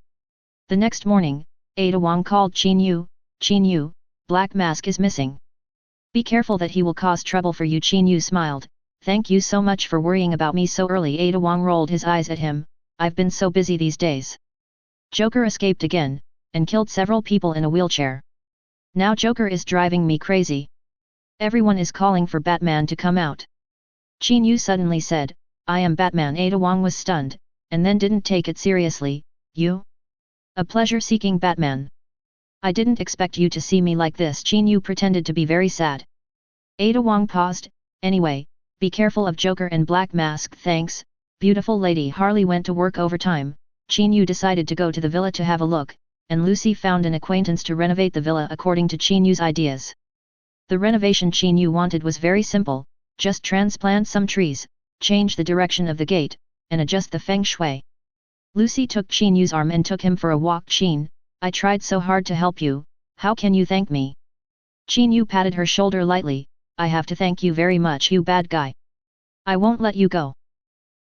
The next morning, Ada Wong called Qin Yu, Black Mask is missing. Be careful that he will cause trouble for you. Qin Yu smiled. Thank you so much for worrying about me so early. Ada Wong rolled his eyes at him. I've been so busy these days. Joker escaped again, and killed several people in a wheelchair. Now Joker is driving me crazy. Everyone is calling for Batman to come out. Qin Yu suddenly said, I am Batman. Ada Wong was stunned, and then didn't take it seriously. You? A pleasure-seeking Batman. I didn't expect you to see me like this. Qin Yu pretended to be very sad. Ada Wong paused. Anyway, be careful of Joker and Black Mask. Thanks, beautiful lady. Harley went to work overtime. Qin Yu decided to go to the villa to have a look, and Lucy found an acquaintance to renovate the villa according to Qin Yu's ideas. The renovation Qin Yu wanted was very simple, just transplant some trees, change the direction of the gate, and adjust the feng shui. Lucy took Qin Yu's arm and took him for a walk. Qin, I tried so hard to help you, how can you thank me? Qin Yu patted her shoulder lightly. I have to thank you very much, you bad guy. I won't let you go.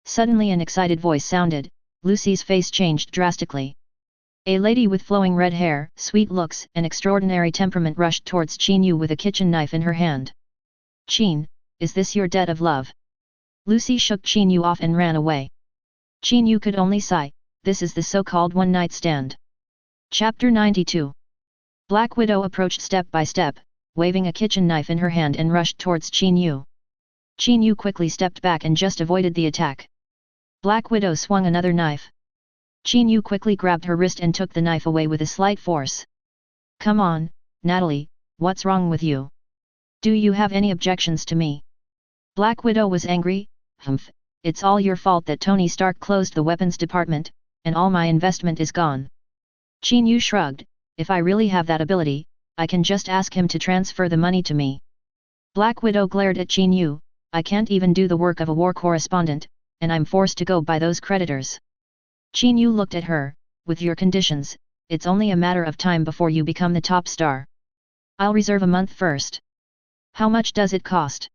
Suddenly an excited voice sounded. Lucy's face changed drastically. A lady with flowing red hair, sweet looks and extraordinary temperament rushed towards Qin Yu with a kitchen knife in her hand. Qin, is this your debt of love? Lucy shook Qin Yu off and ran away. Qin Yu could only sigh. This is the so-called one-night stand. Chapter 92. Black Widow approached step by step, waving a kitchen knife in her hand and rushed towards Qin Yu. Qin Yu quickly stepped back and just avoided the attack. Black Widow swung another knife. Qin Yu quickly grabbed her wrist and took the knife away with a slight force. Come on, Natalie, what's wrong with you? Do you have any objections to me? Black Widow was angry. Humph, it's all your fault that Tony Stark closed the weapons department, and all my investment is gone. Qin Yu shrugged. If I really have that ability, I can just ask him to transfer the money to me. Black Widow glared at Qin Yu. I can't even do the work of a war correspondent, and I'm forced to go by those creditors. Qin Yu looked at her. With your conditions, it's only a matter of time before you become the top star. I'll reserve a month first. How much does it cost?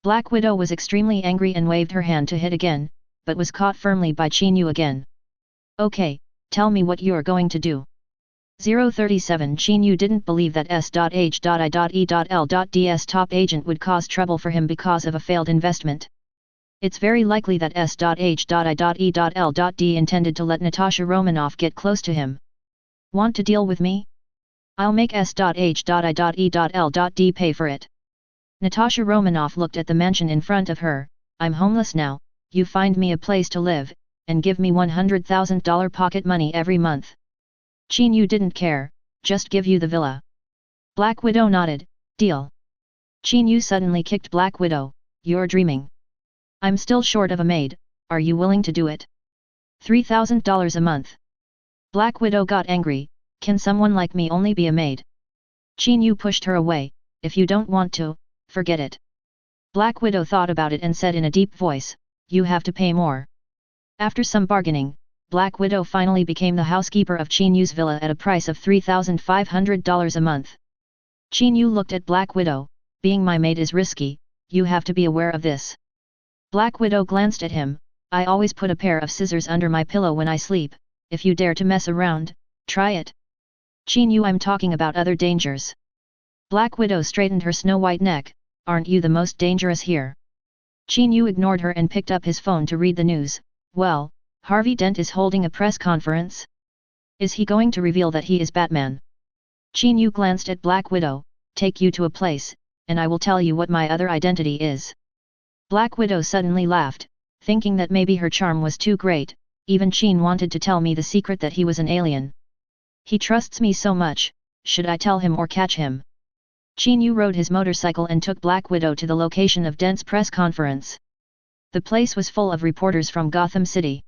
Black Widow was extremely angry and waved her hand to hit again, but was caught firmly by Qin Yu again. Okay, tell me what you're going to do. 037 Qin Yu didn't believe that S.H.I.E.L.D's top agent would cause trouble for him because of a failed investment. It's very likely that S.H.I.E.L.D intended to let Natasha Romanoff get close to him. Want to deal with me? I'll make S.H.I.E.L.D pay for it. Natasha Romanoff looked at the mansion in front of her. I'm homeless now, you find me a place to live, and give me $100,000 pocket money every month. Qin Yu didn't care, just give you the villa. Black Widow nodded, deal. Qin Yu suddenly kicked Black Widow, you're dreaming. I'm still short of a maid, are you willing to do it? $3,000 a month. Black Widow got angry, can someone like me only be a maid? Qin Yu pushed her away, if you don't want to, forget it. Black Widow thought about it and said in a deep voice, you have to pay more. After some bargaining, Black Widow finally became the housekeeper of Qin Yu's villa at a price of $3,500 a month. Qin Yu looked at Black Widow, being my maid is risky, you have to be aware of this. Black Widow glanced at him, I always put a pair of scissors under my pillow when I sleep, if you dare to mess around, try it. Qin Yu, I'm talking about other dangers. Black Widow straightened her snow-white neck, aren't you the most dangerous here? Qin Yu ignored her and picked up his phone to read the news. Well, Harvey Dent is holding a press conference. Is he going to reveal that he is Batman? Qin Yu glanced at Black Widow, take you to a place, and I will tell you what my other identity is. Black Widow suddenly laughed, thinking that maybe her charm was too great, even Qin wanted to tell me the secret that he was an alien. He trusts me so much, should I tell him or catch him? Qin Yu rode his motorcycle and took Black Widow to the location of Dent's press conference. The place was full of reporters from Gotham City.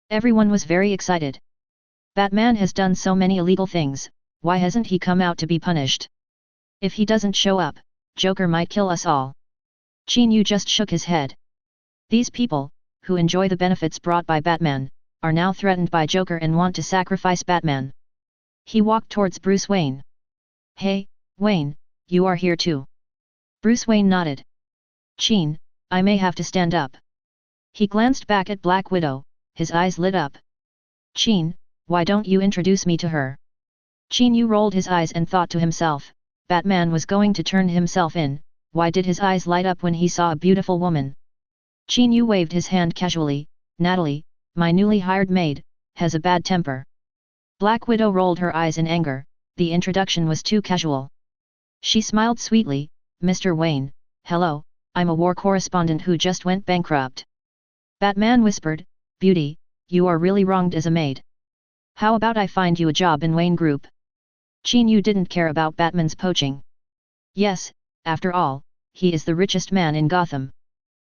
Everyone was very excited. Batman has done so many illegal things, why hasn't he come out to be punished? If he doesn't show up, Joker might kill us all. Qin Yu just shook his head. These people, who enjoy the benefits brought by Batman, are now threatened by Joker and want to sacrifice Batman. He walked towards Bruce Wayne. Hey, Wayne, you are here too. Bruce Wayne nodded. Qin, I may have to stand up. He glanced back at Black Widow, his eyes lit up. Qin, why don't you introduce me to her? Qin Yu rolled his eyes and thought to himself, Batman was going to turn himself in, why did his eyes light up when he saw a beautiful woman? Qin Yu waved his hand casually, Natalie, my newly hired maid, has a bad temper. Black Widow rolled her eyes in anger, the introduction was too casual. She smiled sweetly, Mr. Wayne, hello, I'm a war correspondent who just went bankrupt. Batman whispered, Beauty, you are really wronged as a maid. How about I find you a job in Wayne Group? Qin Yu didn't care about Batman's poaching. Yes, after all, he is the richest man in Gotham.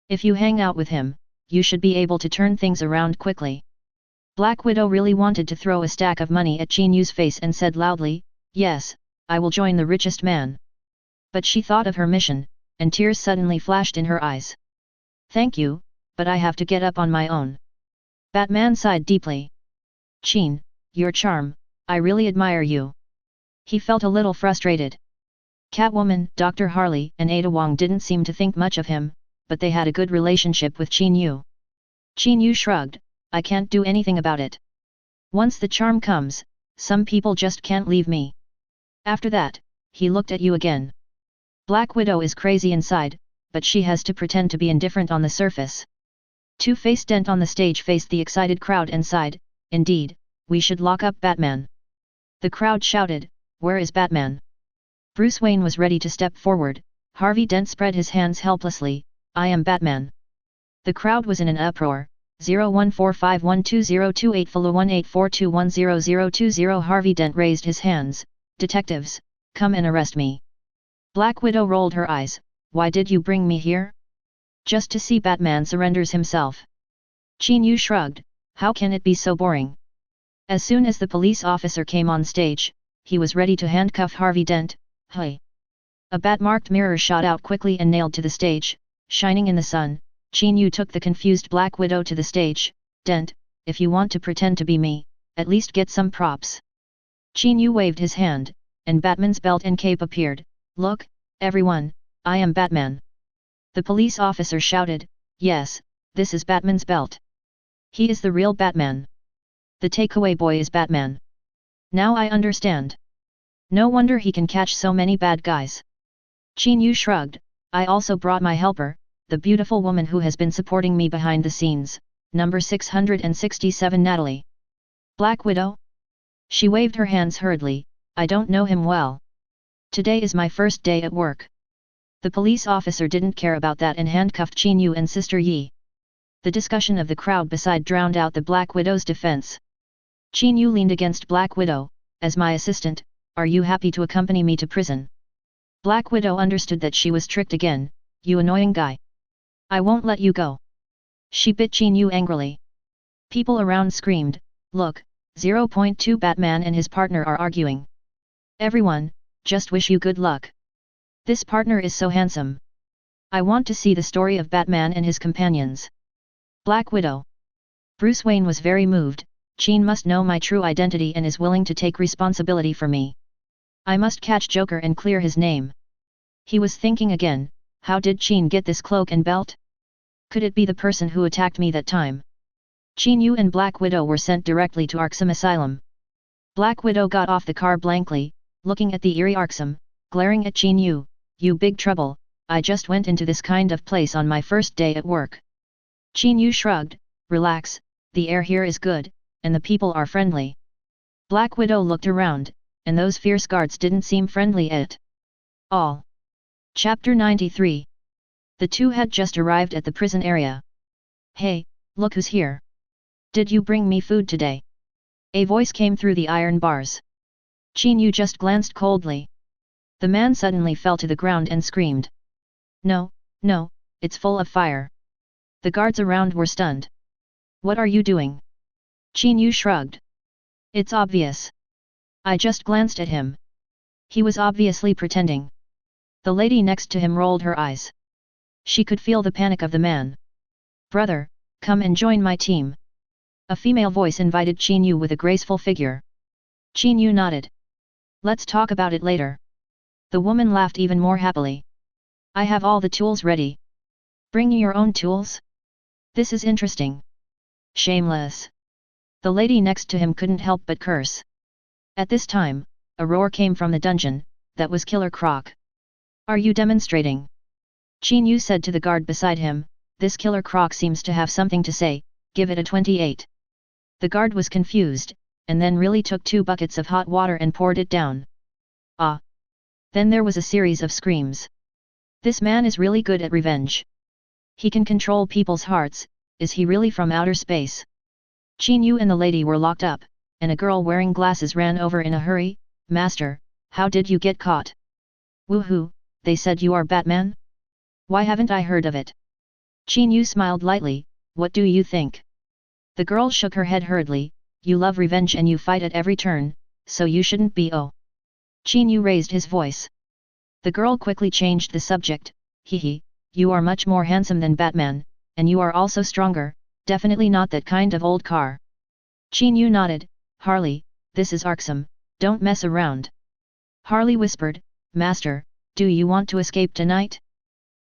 If you hang out with him, you should be able to turn things around quickly. Black Widow really wanted to throw a stack of money at Qin Yu's face and said loudly, yes, I will join the richest man. But she thought of her mission, and tears suddenly flashed in her eyes. Thank you, but I have to get up on my own. Batman sighed deeply. Qin, your charm, I really admire you. He felt a little frustrated. Catwoman, Dr. Harley and Ada Wong didn't seem to think much of him, but they had a good relationship with Qin Yu. Qin Yu shrugged, I can't do anything about it. Once the charm comes, some people just can't leave me. After that, he looked at you again. Black Widow is crazy inside, but she has to pretend to be indifferent on the surface. Two-Face Dent on the stage faced the excited crowd and sighed, indeed, we should lock up Batman. The crowd shouted, where is Batman? Bruce Wayne was ready to step forward, Harvey Dent spread his hands helplessly, I am Batman. The crowd was in an uproar, 014512028 follow 1842100020 Harvey Dent raised his hands, detectives, come and arrest me. Black Widow rolled her eyes, why did you bring me here? Just to see Batman surrenders himself. Qin Yu shrugged, how can it be so boring? As soon as the police officer came on stage, he was ready to handcuff Harvey Dent. Hey! A bat-marked mirror shot out quickly and nailed to the stage, shining in the sun. Qin Yu took the confused Black Widow to the stage. Dent, if you want to pretend to be me, at least get some props. Qin Yu waved his hand, and Batman's belt and cape appeared. "Look, everyone, I am Batman." The police officer shouted, "Yes, this is Batman's belt. He is the real Batman. The takeaway boy is Batman. Now I understand. No wonder he can catch so many bad guys." Qin Yu shrugged, "I also brought my helper, the beautiful woman who has been supporting me behind the scenes, number 667 Natalie." "Black Widow?" She waved her hands hurriedly, "I don't know him well. Today is my first day at work." The police officer didn't care about that and handcuffed Qin Yu and Sister Yi. The discussion of the crowd beside drowned out the Black Widow's defense. Qin Yu leaned against Black Widow, "As my assistant, are you happy to accompany me to prison?" Black Widow understood that she was tricked again. "You annoying guy. I won't let you go." She bit Qin Yu angrily. People around screamed, "Look, 0.2 Batman and his partner are arguing. Everyone, just wish you good luck. This partner is so handsome. I want to see the story of Batman and his companions." Black Widow. Bruce Wayne was very moved. "Qin must know my true identity and is willing to take responsibility for me. I must catch Joker and clear his name." He was thinking again, how did Qin get this cloak and belt? Could it be the person who attacked me that time? Qin Yu and Black Widow were sent directly to Arkham Asylum. Black Widow got off the car blankly, looking at the eerie Arkham, glaring at Qin Yu. "You big trouble, I just went into this kind of place on my first day at work." Qin Yu shrugged, "Relax, the air here is good, and the people are friendly." Black Widow looked around, and those fierce guards didn't seem friendly at all. Chapter 93. The two had just arrived at the prison area. "Hey, look who's here. Did you bring me food today?" A voice came through the iron bars. Qin Yu just glanced coldly. The man suddenly fell to the ground and screamed. No, it's full of fire." The guards around were stunned. "What are you doing?" Qin Yu shrugged. "It's obvious. I just glanced at him." He was obviously pretending. The lady next to him rolled her eyes. She could feel the panic of the man. "Brother, come and join my team." A female voice invited Qin Yu with a graceful figure. Qin Yu nodded. "Let's talk about it later." The woman laughed even more happily. "I have all the tools ready. Bring your own tools? This is interesting." "Shameless." The lady next to him couldn't help but curse. At this time, a roar came from the dungeon. "That was Killer Croc." "Are you demonstrating?" Qin Yu said to the guard beside him. "This Killer Croc seems to have something to say, give it a 28. The guard was confused, and then really took 2 buckets of hot water and poured it down. "Ah!" Then there was a series of screams. "This man is really good at revenge. He can control people's hearts, is he really from outer space?" Qin Yu and the lady were locked up, and a girl wearing glasses ran over in a hurry. "Master, how did you get caught?" "Woohoo, they said you are Batman? Why haven't I heard of it?" Qin Yu smiled lightly. "What do you think?" The girl shook her head hurriedly. "You love revenge and you fight at every turn, so you shouldn't be." "Oh." Qin Yu raised his voice. The girl quickly changed the subject. "Hehe, you are much more handsome than Batman, and you are also stronger, definitely not that kind of old car." Qin Yu nodded. "Harley, this is Arkham, don't mess around." Harley whispered, "Master, do you want to escape tonight?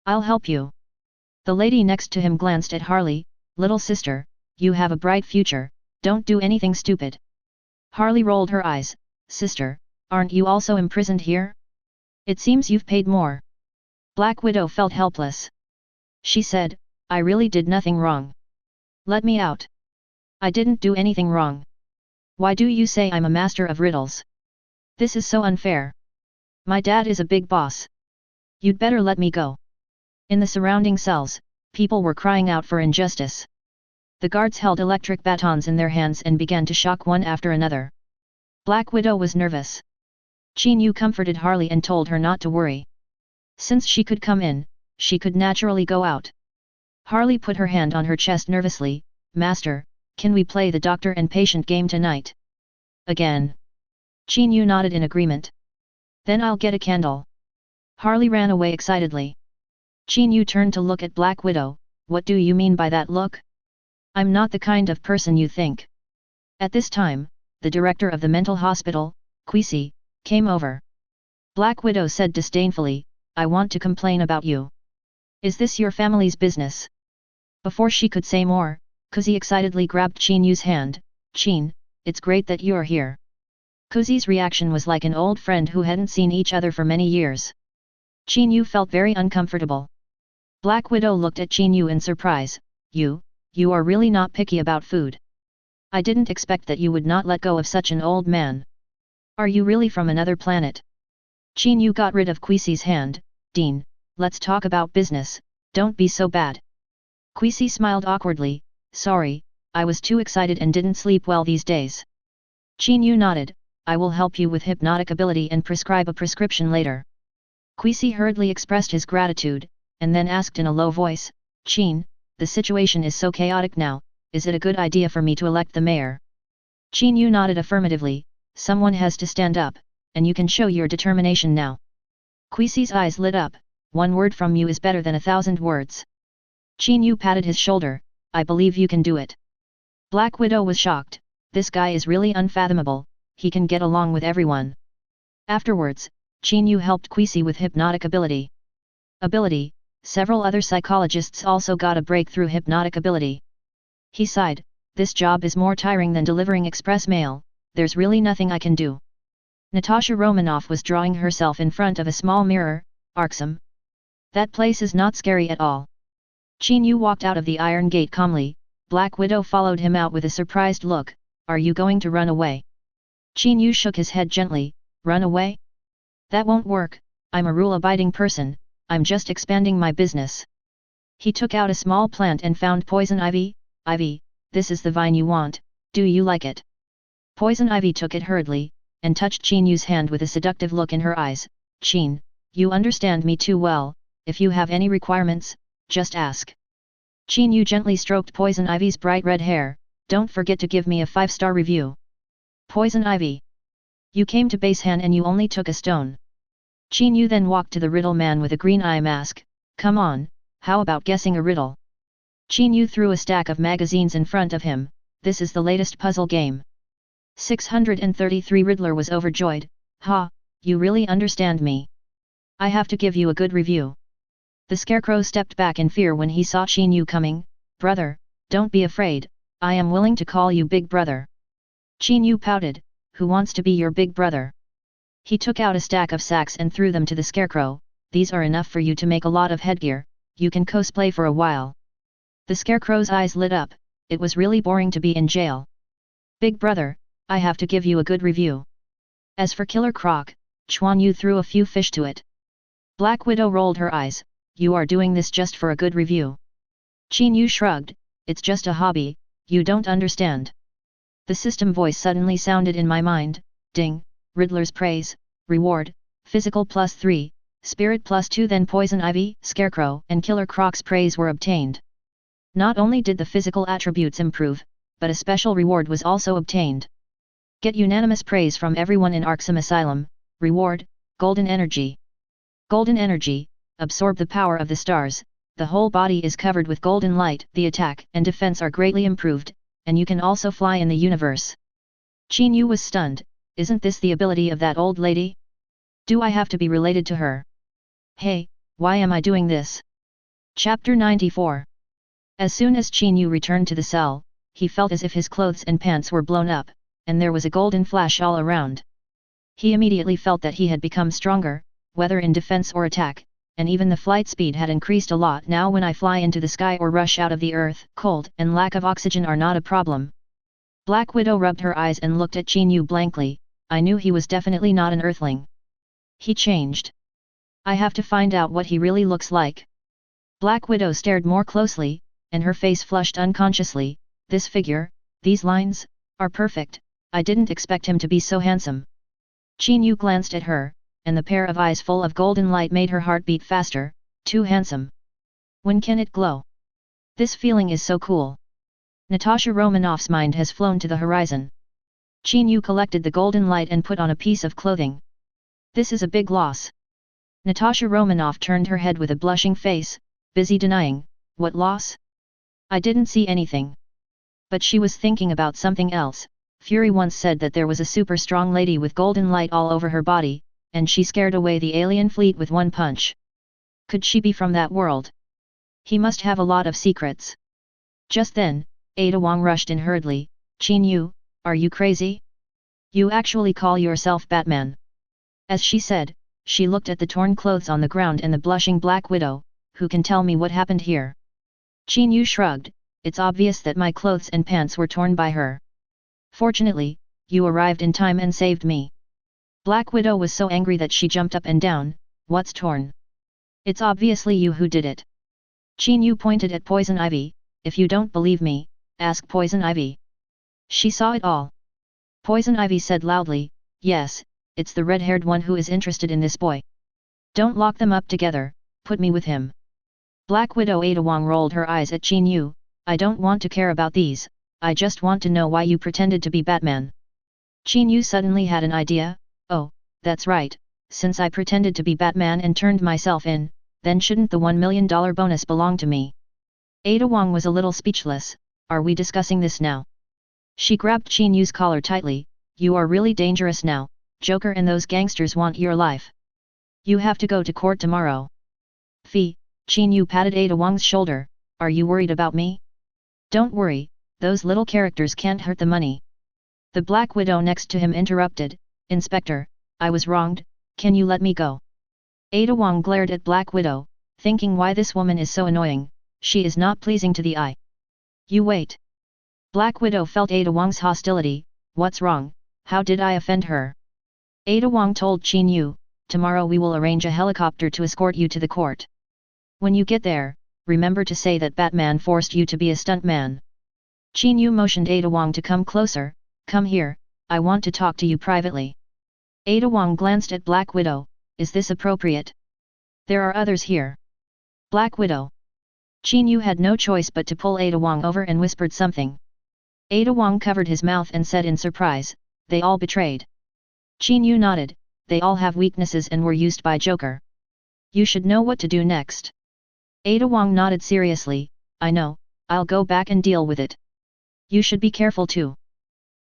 I'll help you." The lady next to him glanced at Harley. "Little sister, you have a bright future, don't do anything stupid." Harley rolled her eyes. "Sister, aren't you also imprisoned here? It seems you've paid more." Black Widow felt helpless. She said, "I really did nothing wrong. Let me out. I didn't do anything wrong. Why do you say I'm a master of riddles? This is so unfair. My dad is a big boss. You'd better let me go." In the surrounding cells, people were crying out for injustice. The guards held electric batons in their hands and began to shock one after another. Black Widow was nervous. Qin Yu comforted Harley and told her not to worry. Since she could come in, she could naturally go out. Harley put her hand on her chest nervously. "Master, can we play the doctor and patient game tonight?" "Again?" Qin Yu nodded in agreement. "Then I'll get a candle." Harley ran away excitedly. Qin Yu turned to look at Black Widow. "What do you mean by that look? I'm not the kind of person you think." At this time, the director of the mental hospital, Qisi, came over. Black Widow said disdainfully, I want to complain about you. Is this your family's business? Before she could say more, Qisi excitedly grabbed Qin Yu's hand. Qin, it's great that you're here. Qisi's reaction was like an old friend who hadn't seen each other for many years. Qin Yu felt very uncomfortable. Black Widow looked at Qin Yu in surprise. You are really not picky about food. I didn't expect that you would not let go of such an old man. Are you really from another planet? Qin Yu got rid of Qisi's hand. Dean, let's talk about business, don't be so bad. Qisi smiled awkwardly, sorry, I was too excited and didn't sleep well these days. Qin Yu nodded, I will help you with hypnotic ability and prescribe a prescription later. Qisi hurriedly expressed his gratitude, and then asked in a low voice, Qin, the situation is so chaotic now, is it a good idea for me to elect the mayor? Qin Yu nodded affirmatively, someone has to stand up, and you can show your determination now. Qisi's eyes lit up, one word from you is better than 1,000 words. Qin Yu patted his shoulder, I believe you can do it. Black Widow was shocked, this guy is really unfathomable, he can get along with everyone. Afterwards, Qin Yu helped Qisi with hypnotic ability. Several other psychologists also got a breakthrough hypnotic ability. He sighed, this job is more tiring than delivering express mail, there's really nothing I can do. Natasha Romanoff was drawing herself in front of a small mirror. Arkham. That place is not scary at all. Qin Yu walked out of the iron gate calmly. Black Widow followed him out with a surprised look, are you going to run away? Qin Yu shook his head gently, run away? That won't work, I'm a rule-abiding person, I'm just expanding my business. He took out a small plant and found poison ivy. Ivy, this is the vine you want, do you like it? Poison ivy took it hurriedly, and touched Qin Yu's hand with a seductive look in her eyes. Qin, you understand me too well, if you have any requirements, just ask. Qin Yu gently stroked Poison Ivy's bright red hair, don't forget to give me a 5-star review. Poison Ivy. You came to Basehan and you only took a stone. Qin Yu then walked to the riddle man with a green eye mask, come on, how about guessing a riddle? Qin Yu threw a stack of magazines in front of him, this is the latest puzzle game. 633 Riddler was overjoyed, ha, you really understand me. I have to give you a good review. The Scarecrow stepped back in fear when he saw Qin Yu coming, brother, don't be afraid, I am willing to call you big brother. Qin Yu pouted, who wants to be your big brother? He took out a stack of sacks and threw them to the Scarecrow, these are enough for you to make a lot of headgear, you can cosplay for a while. The Scarecrow's eyes lit up, it was really boring to be in jail. Big brother, I have to give you a good review. As for Killer Croc, Chuan Yu threw a few fish to it. Black Widow rolled her eyes, you are doing this just for a good review. Qin Yu shrugged, it's just a hobby, you don't understand. The system voice suddenly sounded in my mind, ding, Riddler's praise, reward, physical +3, spirit +2 then Poison Ivy, Scarecrow and Killer Croc's praise were obtained. Not only did the physical attributes improve, but a special reward was also obtained. Get unanimous praise from everyone in Arkham Asylum, reward, Golden Energy. Golden Energy, absorb the power of the stars, the whole body is covered with golden light, the attack and defense are greatly improved, and you can also fly in the universe. Qin Yu was stunned, isn't this the ability of that old lady? Do I have to be related to her? Hey, why am I doing this? Chapter 94. As soon as Qin Yu returned to the cell, he felt as if his clothes and pants were blown up, and there was a golden flash all around. He immediately felt that he had become stronger, whether in defense or attack, and even the flight speed had increased a lot. Now when I fly into the sky or rush out of the earth, cold and lack of oxygen are not a problem. Black Widow rubbed her eyes and looked at Qin Yu blankly, I knew he was definitely not an earthling. He changed. I have to find out what he really looks like. Black Widow stared more closely, and her face flushed unconsciously, this figure, these lines, are perfect, I didn't expect him to be so handsome. Qin Yu glanced at her, and the pair of eyes full of golden light made her heart beat faster, too handsome. When can it glow? This feeling is so cool. Natasha Romanoff's mind has flown to the horizon. Qin Yu collected the golden light and put on a piece of clothing. This is a big loss. Natasha Romanoff turned her head with a blushing face, busy denying, what loss? I didn't see anything. But she was thinking about something else, Fury once said that there was a super strong lady with golden light all over her body, and she scared away the alien fleet with one punch. Could she be from that world? He must have a lot of secrets. Just then, Ada Wong rushed in hurriedly. Qin Yu, are you crazy? You actually call yourself Batman? As she said, she looked at the torn clothes on the ground and the blushing Black Widow. Who can tell me what happened here? Qin Yu shrugged. It's obvious that my clothes and pants were torn by her. Fortunately, you arrived in time and saved me. Black Widow was so angry that she jumped up and down. What's torn? It's obviously you who did it. Qin Yu pointed at Poison Ivy. If you don't believe me, ask Poison Ivy. She saw it all. Poison Ivy said loudly, yes, it's the red-haired one who is interested in this boy. Don't lock them up together, put me with him. Black Widow Ada Wong rolled her eyes at Qin Yu. I don't want to care about these, I just want to know why you pretended to be Batman. Qin Yu suddenly had an idea. Oh, that's right, since I pretended to be Batman and turned myself in, then shouldn't the $1 million bonus belong to me? Ada Wong was a little speechless. Are we discussing this now? She grabbed Qin Yu's collar tightly. You are really dangerous now, Joker and those gangsters want your life. You have to go to court tomorrow. Fee, Qin Yu patted Ada Wong's shoulder. Are you worried about me? Don't worry, those little characters can't hurt the money. The Black Widow next to him interrupted. Inspector, I was wronged, can you let me go? Ada Wong glared at Black Widow, thinking why this woman is so annoying, she is not pleasing to the eye. You wait. Black Widow felt Ada Wong's hostility. What's wrong, how did I offend her? Ada Wong told Qin Yu, tomorrow we will arrange a helicopter to escort you to the court. When you get there, remember to say that Batman forced you to be a stuntman. Qin Yu motioned Ada Wong to come closer. Come here, I want to talk to you privately. Ada Wong glanced at Black Widow. Is this appropriate? There are others here. Black Widow. Qin Yu had no choice but to pull Ada Wong over and whispered something. Ada Wong covered his mouth and said in surprise, they all betrayed. Qin Yu nodded, they all have weaknesses and were used by Joker. You should know what to do next. Ada Wong nodded seriously, I know, I'll go back and deal with it. You should be careful too.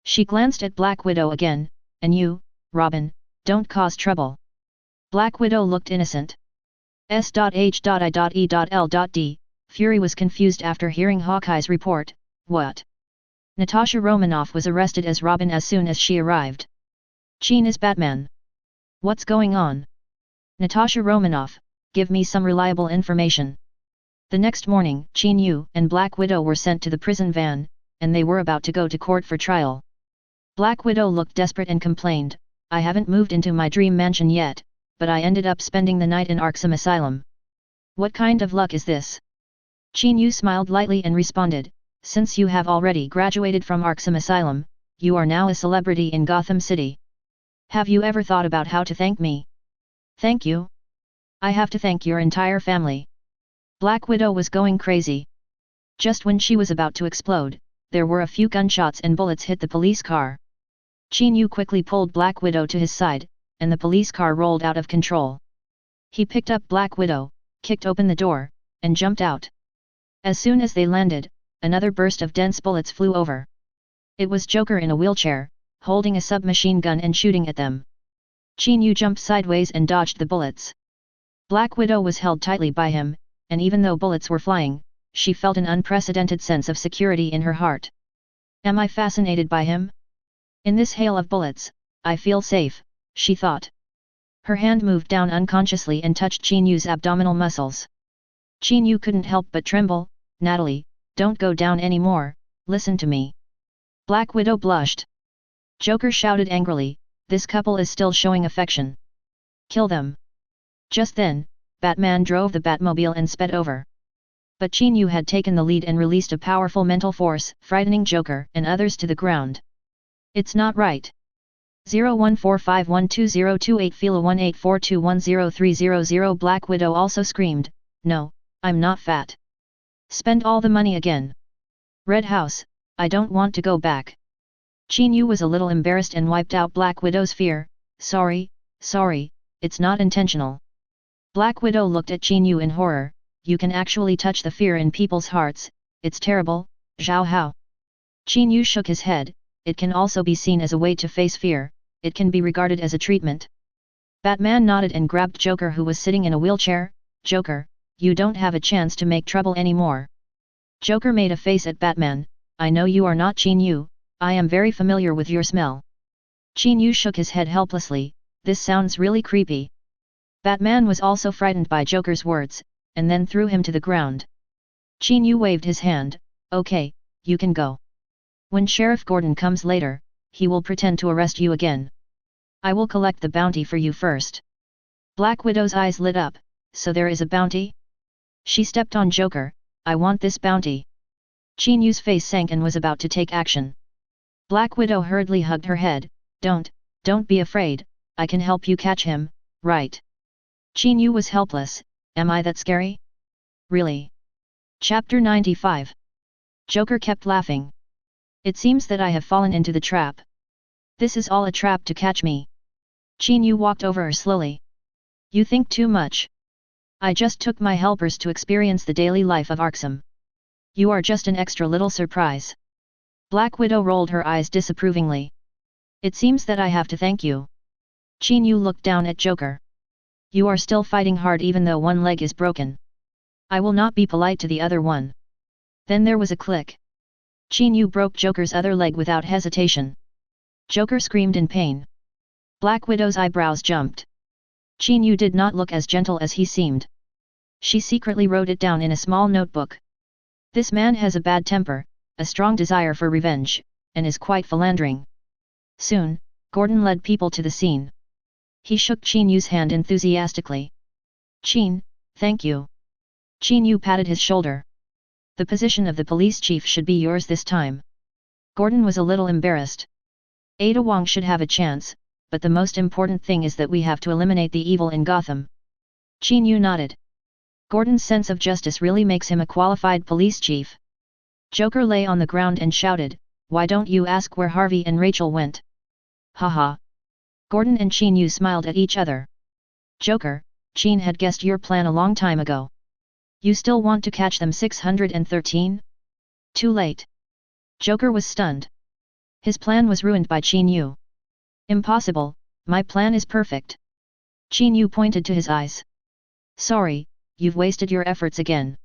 She glanced at Black Widow again, and you, Robin, don't cause trouble. Black Widow looked innocent. S.H.I.E.L.D. Fury was confused after hearing Hawkeye's report. What? Natasha Romanoff was arrested as Robin as soon as she arrived. Qin is Batman. What's going on? Natasha Romanoff, give me some reliable information. The next morning, Qin Yu and Black Widow were sent to the prison van, and they were about to go to court for trial. Black Widow looked desperate and complained, I haven't moved into my dream mansion yet, but I ended up spending the night in Arkham Asylum. What kind of luck is this? Qin Yu smiled lightly and responded, since you have already graduated from Arkham Asylum, you are now a celebrity in Gotham City. Have you ever thought about how to thank me? Thank you? I have to thank your entire family. Black Widow was going crazy. Just when she was about to explode, there were a few gunshots and bullets hit the police car. Qin Yu quickly pulled Black Widow to his side, and the police car rolled out of control. He picked up Black Widow, kicked open the door, and jumped out. As soon as they landed, another burst of dense bullets flew over. It was Joker in a wheelchair, holding a submachine gun and shooting at them. Qin Yu jumped sideways and dodged the bullets. Black Widow was held tightly by him, and even though bullets were flying, she felt an unprecedented sense of security in her heart. Am I fascinated by him? In this hail of bullets, I feel safe, she thought. Her hand moved down unconsciously and touched Qin Yu's abdominal muscles. Qin Yu couldn't help but tremble. Natalie, don't go down anymore, listen to me. Black Widow blushed. Joker shouted angrily, this couple is still showing affection. Kill them. Just then, Batman drove the Batmobile and sped over. But Qin Yu had taken the lead and released a powerful mental force, frightening Joker and others to the ground. It's not right. 0145120228 Fila 184210300 Black Widow also screamed, no, I'm not fat. Spend all the money again. Red House, I don't want to go back. Qin Yu was a little embarrassed and wiped out Black Widow's fear. Sorry, it's not intentional. Black Widow looked at Qin Yu in horror. You can actually touch the fear in people's hearts, it's terrible, Zhao Hao. Qin Yu shook his head, it can also be seen as a way to face fear, it can be regarded as a treatment. Batman nodded and grabbed Joker, who was sitting in a wheelchair. Joker, you don't have a chance to make trouble anymore. Joker made a face at Batman. I know you are not Qin Yu, I am very familiar with your smell. Qin Yu shook his head helplessly. This sounds really creepy. Batman was also frightened by Joker's words, and then threw him to the ground. Qin Yu waved his hand. Okay, you can go. When Sheriff Gordon comes later, he will pretend to arrest you again. I will collect the bounty for you first. Black Widow's eyes lit up. So there is a bounty? She stepped on Joker. I want this bounty. Qin Yu's face sank and was about to take action. Black Widow hurriedly hugged her head. Don't be afraid, I can help you catch him, right? Qin Yu was helpless. Am I that scary? Really? Chapter 95. Joker kept laughing. It seems that I have fallen into the trap. This is all a trap to catch me. Qin Yu walked over her slowly. You think too much. I just took my helpers to experience the daily life of Arkham. You are just an extra little surprise. Black Widow rolled her eyes disapprovingly. It seems that I have to thank you. Qin Yu looked down at Joker. You are still fighting hard even though one leg is broken. I will not be polite to the other one. Then there was a click. Qin Yu broke Joker's other leg without hesitation. Joker screamed in pain. Black Widow's eyebrows jumped. Qin Yu did not look as gentle as he seemed. She secretly wrote it down in a small notebook. This man has a bad temper, a strong desire for revenge, and is quite philandering. Soon, Gordon led people to the scene. He shook Qin Yu's hand enthusiastically. Qin, thank you. Qin Yu patted his shoulder. The position of the police chief should be yours this time. Gordon was a little embarrassed. Ada Wong should have a chance, but the most important thing is that we have to eliminate the evil in Gotham. Qin Yu nodded. Gordon's sense of justice really makes him a qualified police chief. Joker lay on the ground and shouted, why don't you ask where Harvey and Rachel went? Haha. Gordon and Qin Yu smiled at each other. Joker, Qin had guessed your plan a long time ago. You still want to catch them 613? Too late. Joker was stunned. His plan was ruined by Qin Yu. Impossible, my plan is perfect. Qin Yu pointed to his eyes. Sorry, you've wasted your efforts again.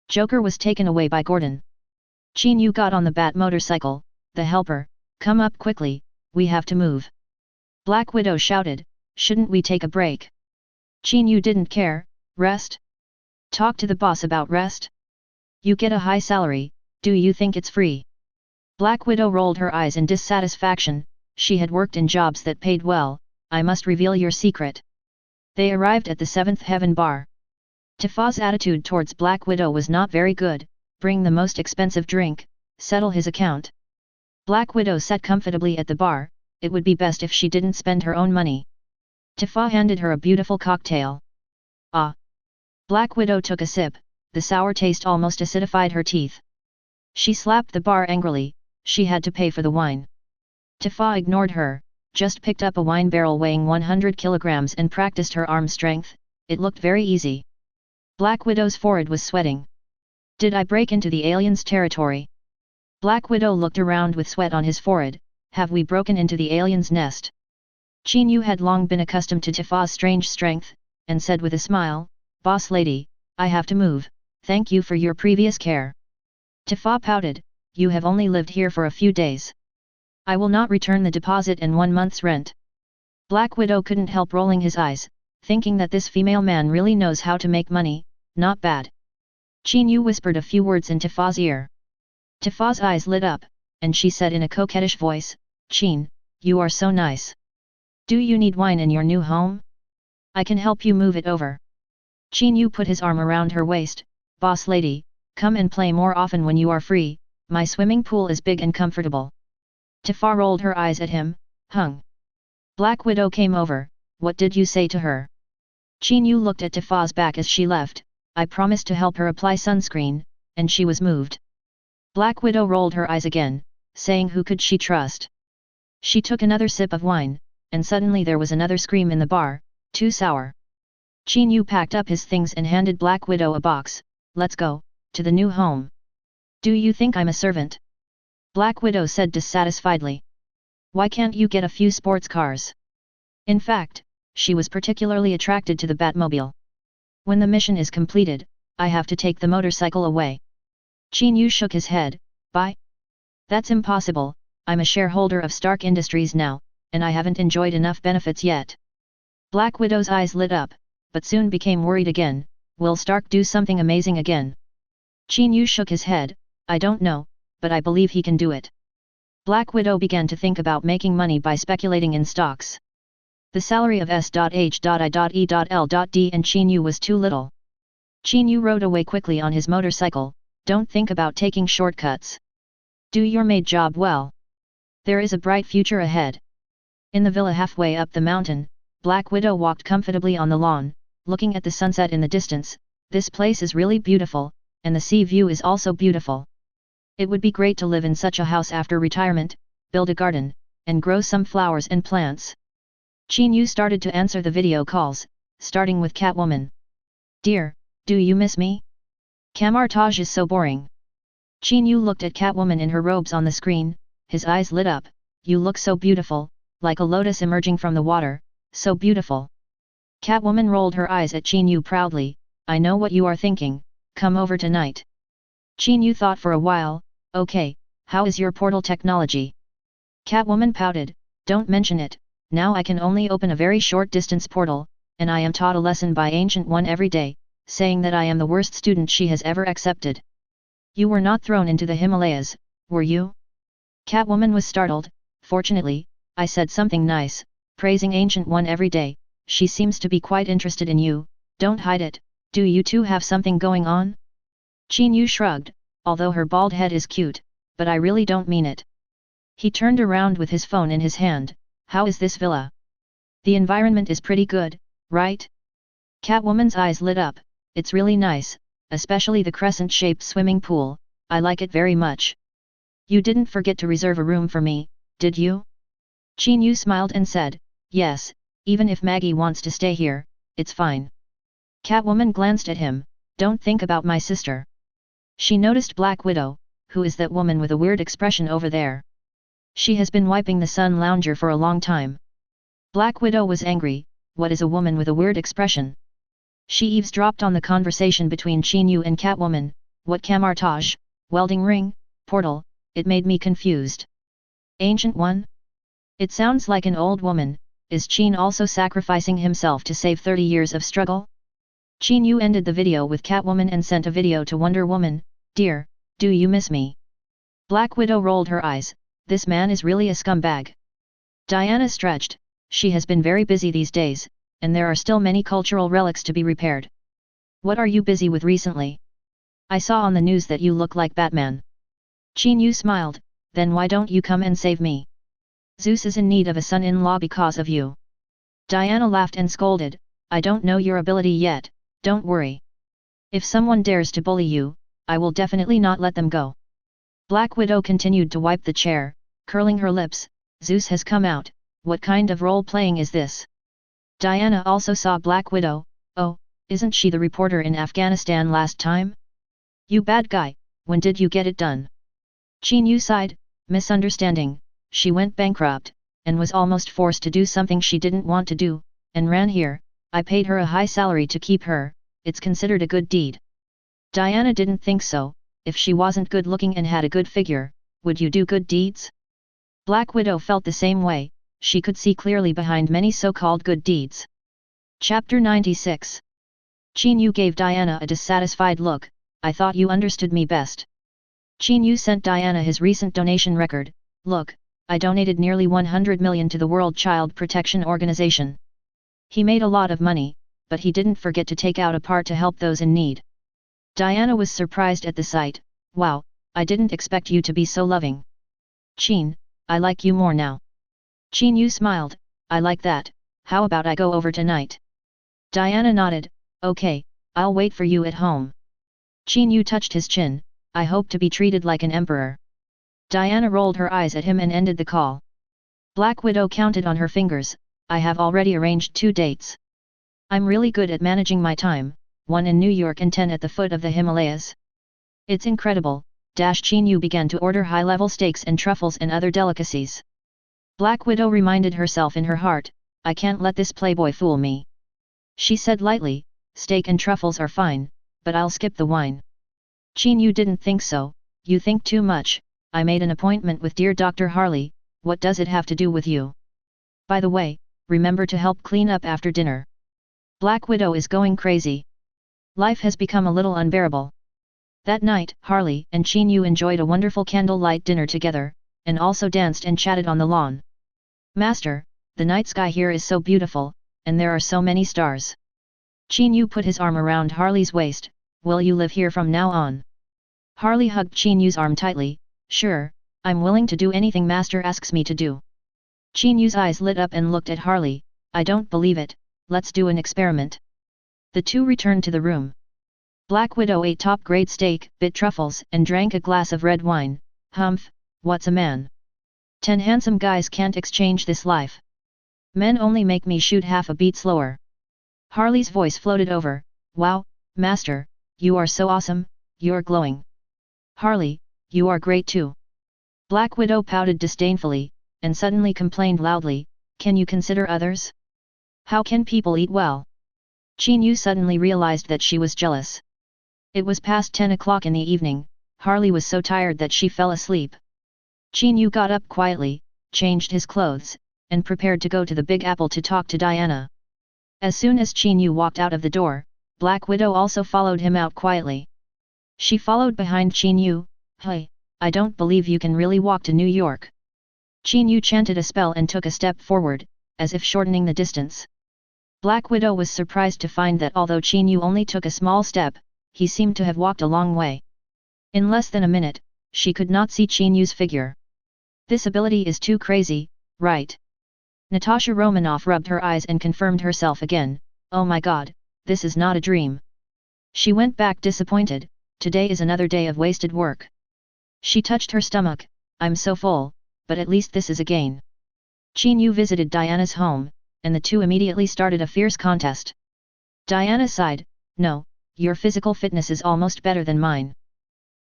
Joker was taken away by Gordon. Qin Yu got on the Bat motorcycle. The helper, come up quickly, we have to move. Black Widow shouted, shouldn't we take a break? Qin Yu didn't care. Rest? Talk to the boss about rest? You get a high salary, do you think it's free? Black Widow rolled her eyes in dissatisfaction. She had worked in jobs that paid well. I must reveal your secret. They arrived at the Seventh Heaven bar. Tifa's attitude towards Black Widow was not very good. Bring the most expensive drink, settle his account. Black Widow sat comfortably at the bar. It would be best if she didn't spend her own money. Tifa handed her a beautiful cocktail. Ah! Black Widow took a sip. The sour taste almost acidified her teeth. She slapped the bar angrily. She had to pay for the wine. Tifa ignored her, just picked up a wine barrel weighing 100 kilograms and practiced her arm strength. It looked very easy. Black Widow's forehead was sweating. Did I break into the aliens' territory? Black Widow looked around with sweat on his forehead. Have we broken into the aliens' nest? Qin Yu had long been accustomed to Tifa's strange strength, and said with a smile, Boss lady, I have to move, thank you for your previous care. Tifa pouted, you have only lived here for a few days. I will not return the deposit and 1 month's rent. Black Widow couldn't help rolling his eyes, thinking that this female man really knows how to make money. Not bad. Qin Yu whispered a few words in Tifa's ear. Tifa's eyes lit up, and she said in a coquettish voice, Qin, you are so nice. Do you need wine in your new home? I can help you move it over. Qin Yu put his arm around her waist. Boss lady, come and play more often when you are free, my swimming pool is big and comfortable. Tifa rolled her eyes at him, hung. Black Widow came over, what did you say to her? Qin Yu looked at Tifa's back as she left. I promised to help her apply sunscreen, and she was moved. Black Widow rolled her eyes again, saying who could she trust? She took another sip of wine, and suddenly there was another scream in the bar, too sour. Qin Yu packed up his things and handed Black Widow a box. Let's go, to the new home. Do you think I'm a servant? Black Widow said dissatisfiedly. Why can't you get a few sports cars? In fact, she was particularly attracted to the Batmobile. When the mission is completed, I have to take the motorcycle away. Qin Yu shook his head. Bye? That's impossible, I'm a shareholder of Stark Industries now, and I haven't enjoyed enough benefits yet. Black Widow's eyes lit up, but soon became worried again. Will Stark do something amazing again? Qin Yu shook his head. I don't know, but I believe he can do it. Black Widow began to think about making money by speculating in stocks. The salary of S.H.I.E.L.D and Qin Yu was too little. Qin Yu rode away quickly on his motorcycle. Don't think about taking shortcuts. Do your maid job well. There is a bright future ahead. In the villa halfway up the mountain, Black Widow walked comfortably on the lawn, looking at the sunset in the distance. This place is really beautiful, and the sea view is also beautiful. It would be great to live in such a house after retirement, build a garden, and grow some flowers and plants. Qin Yu started to answer the video calls, starting with Catwoman. Dear, do you miss me? Camartage is so boring. Qin Yu looked at Catwoman in her robes on the screen, his eyes lit up. You look so beautiful, like a lotus emerging from the water, so beautiful. Catwoman rolled her eyes at Qin Yu proudly. I know what you are thinking, come over tonight. Qin Yu thought for a while. Okay, how is your portal technology? Catwoman pouted. Don't mention it, now I can only open a very short distance portal, and I am taught a lesson by Ancient One every day, saying that I am the worst student she has ever accepted. You were not thrown into the Himalayas, were you? Catwoman was startled. Fortunately, I said something nice, praising Ancient One every day. She seems to be quite interested in you, don't hide it. Do you two have something going on? Qin Yu shrugged, although her bald head is cute, but I really don't mean it. He turned around with his phone in his hand. How is this villa? The environment is pretty good, right? Catwoman's eyes lit up. It's really nice, especially the crescent-shaped swimming pool, I like it very much. You didn't forget to reserve a room for me, did you? Qin Yu smiled and said, yes, even if Maggie wants to stay here, it's fine. Catwoman glanced at him. Don't think about my sister. She noticed Black Widow. Who is that woman with a weird expression over there? She has been wiping the sun lounger for a long time. Black Widow was angry. What is a woman with a weird expression? She eavesdropped on the conversation between Qin Yu and Catwoman. What camartage, welding ring, portal, it made me confused. Ancient One? It sounds like an old woman. Is Qin also sacrificing himself to save 30 years of struggle? Qin Yu ended the video with Catwoman and sent a video to Wonder Woman. Dear, do you miss me? Black Widow rolled her eyes. This man is really a scumbag. Diana stretched. She has been very busy these days, and there are still many cultural relics to be repaired. What are you busy with recently? I saw on the news that you look like Batman. Qin Yu smiled. Then why don't you come and save me? Zeus is in need of a son-in-law because of you. Diana laughed and scolded. I don't know your ability yet. Don't worry. If someone dares to bully you, I will definitely not let them go. Black Widow continued to wipe the chair, curling her lips. Zeus has come out. What kind of role-playing is this? Diana also saw Black Widow. Oh, isn't she the reporter in Afghanistan last time? You bad guy, when did you get it done? Qin Yu sighed. Misunderstanding. She went bankrupt, and was almost forced to do something she didn't want to do, and ran here. I paid her a high salary to keep her. It's considered a good deed. Diana didn't think so. If she wasn't good looking and had a good figure, would you do good deeds? Black Widow felt the same way. She could see clearly behind many so-called good deeds. Chapter 96. Qin Yu gave Diana a dissatisfied look. I thought you understood me best. Qin Yu sent Diana his recent donation record. Look, I donated nearly 100 million to the World Child Protection Organization. He made a lot of money, but he didn't forget to take out a part to help those in need. Diana was surprised at the sight. Wow, I didn't expect you to be so loving. Qin, I like you more now. Qin Yu smiled. I like that. How about I go over tonight? Diana nodded. Okay, I'll wait for you at home. Qin Yu touched his chin. I hope to be treated like an emperor. Diana rolled her eyes at him and ended the call. Black Widow counted on her fingers. I have already arranged 2 dates. I'm really good at managing my time, 1 in New York and 10 at the foot of the Himalayas. It's incredible, Qin Yu began to order high-level steaks and truffles and other delicacies. Black Widow reminded herself in her heart, I can't let this playboy fool me. She said lightly, steak and truffles are fine, but I'll skip the wine. Qin Yu didn't think so. You think too much. I made an appointment with dear Dr. Harley, what does it have to do with you? By the way, remember to help clean up after dinner. Black Widow is going crazy. Life has become a little unbearable. That night, Harley and Qin Yu enjoyed a wonderful candlelight dinner together, and also danced and chatted on the lawn. Master, the night sky here is so beautiful, and there are so many stars. Qin Yu put his arm around Harley's waist, will you live here from now on? Harley hugged Qin Yu's arm tightly, sure, I'm willing to do anything Master asks me to do. Qin Yu's eyes lit up and looked at Harley, I don't believe it, let's do an experiment. The two returned to the room. Black Widow ate top-grade steak, bit truffles, and drank a glass of red wine. Humph, what's a man? 10 handsome guys can't exchange this life. Men only make me shoot half a beat slower. Harley's voice floated over, wow, Master, you are so awesome, you're glowing. Harley, you are great too. Black Widow pouted disdainfully, and suddenly complained loudly, can you consider others? How can people eat well? Qin Yu suddenly realized that she was jealous. It was past 10 o'clock in the evening, Harley was so tired that she fell asleep. Qin Yu got up quietly, changed his clothes, and prepared to go to the Big Apple to talk to Diana. As soon as Qin Yu walked out of the door, Black Widow also followed him out quietly. She followed behind Qin Yu, hey, I don't believe you can really walk to New York. Qin Yu chanted a spell and took a step forward, as if shortening the distance. Black Widow was surprised to find that although Qin Yu only took a small step, he seemed to have walked a long way. In less than a minute, she could not see Qin Yu's figure. This ability is too crazy, right? Natasha Romanoff rubbed her eyes and confirmed herself again, oh my god, this is not a dream. She went back disappointed, today is another day of wasted work. She touched her stomach, I'm so full, but at least this is a gain. Qin Yu visited Diana's home, and the two immediately started a fierce contest. Diana sighed, no, your physical fitness is almost better than mine.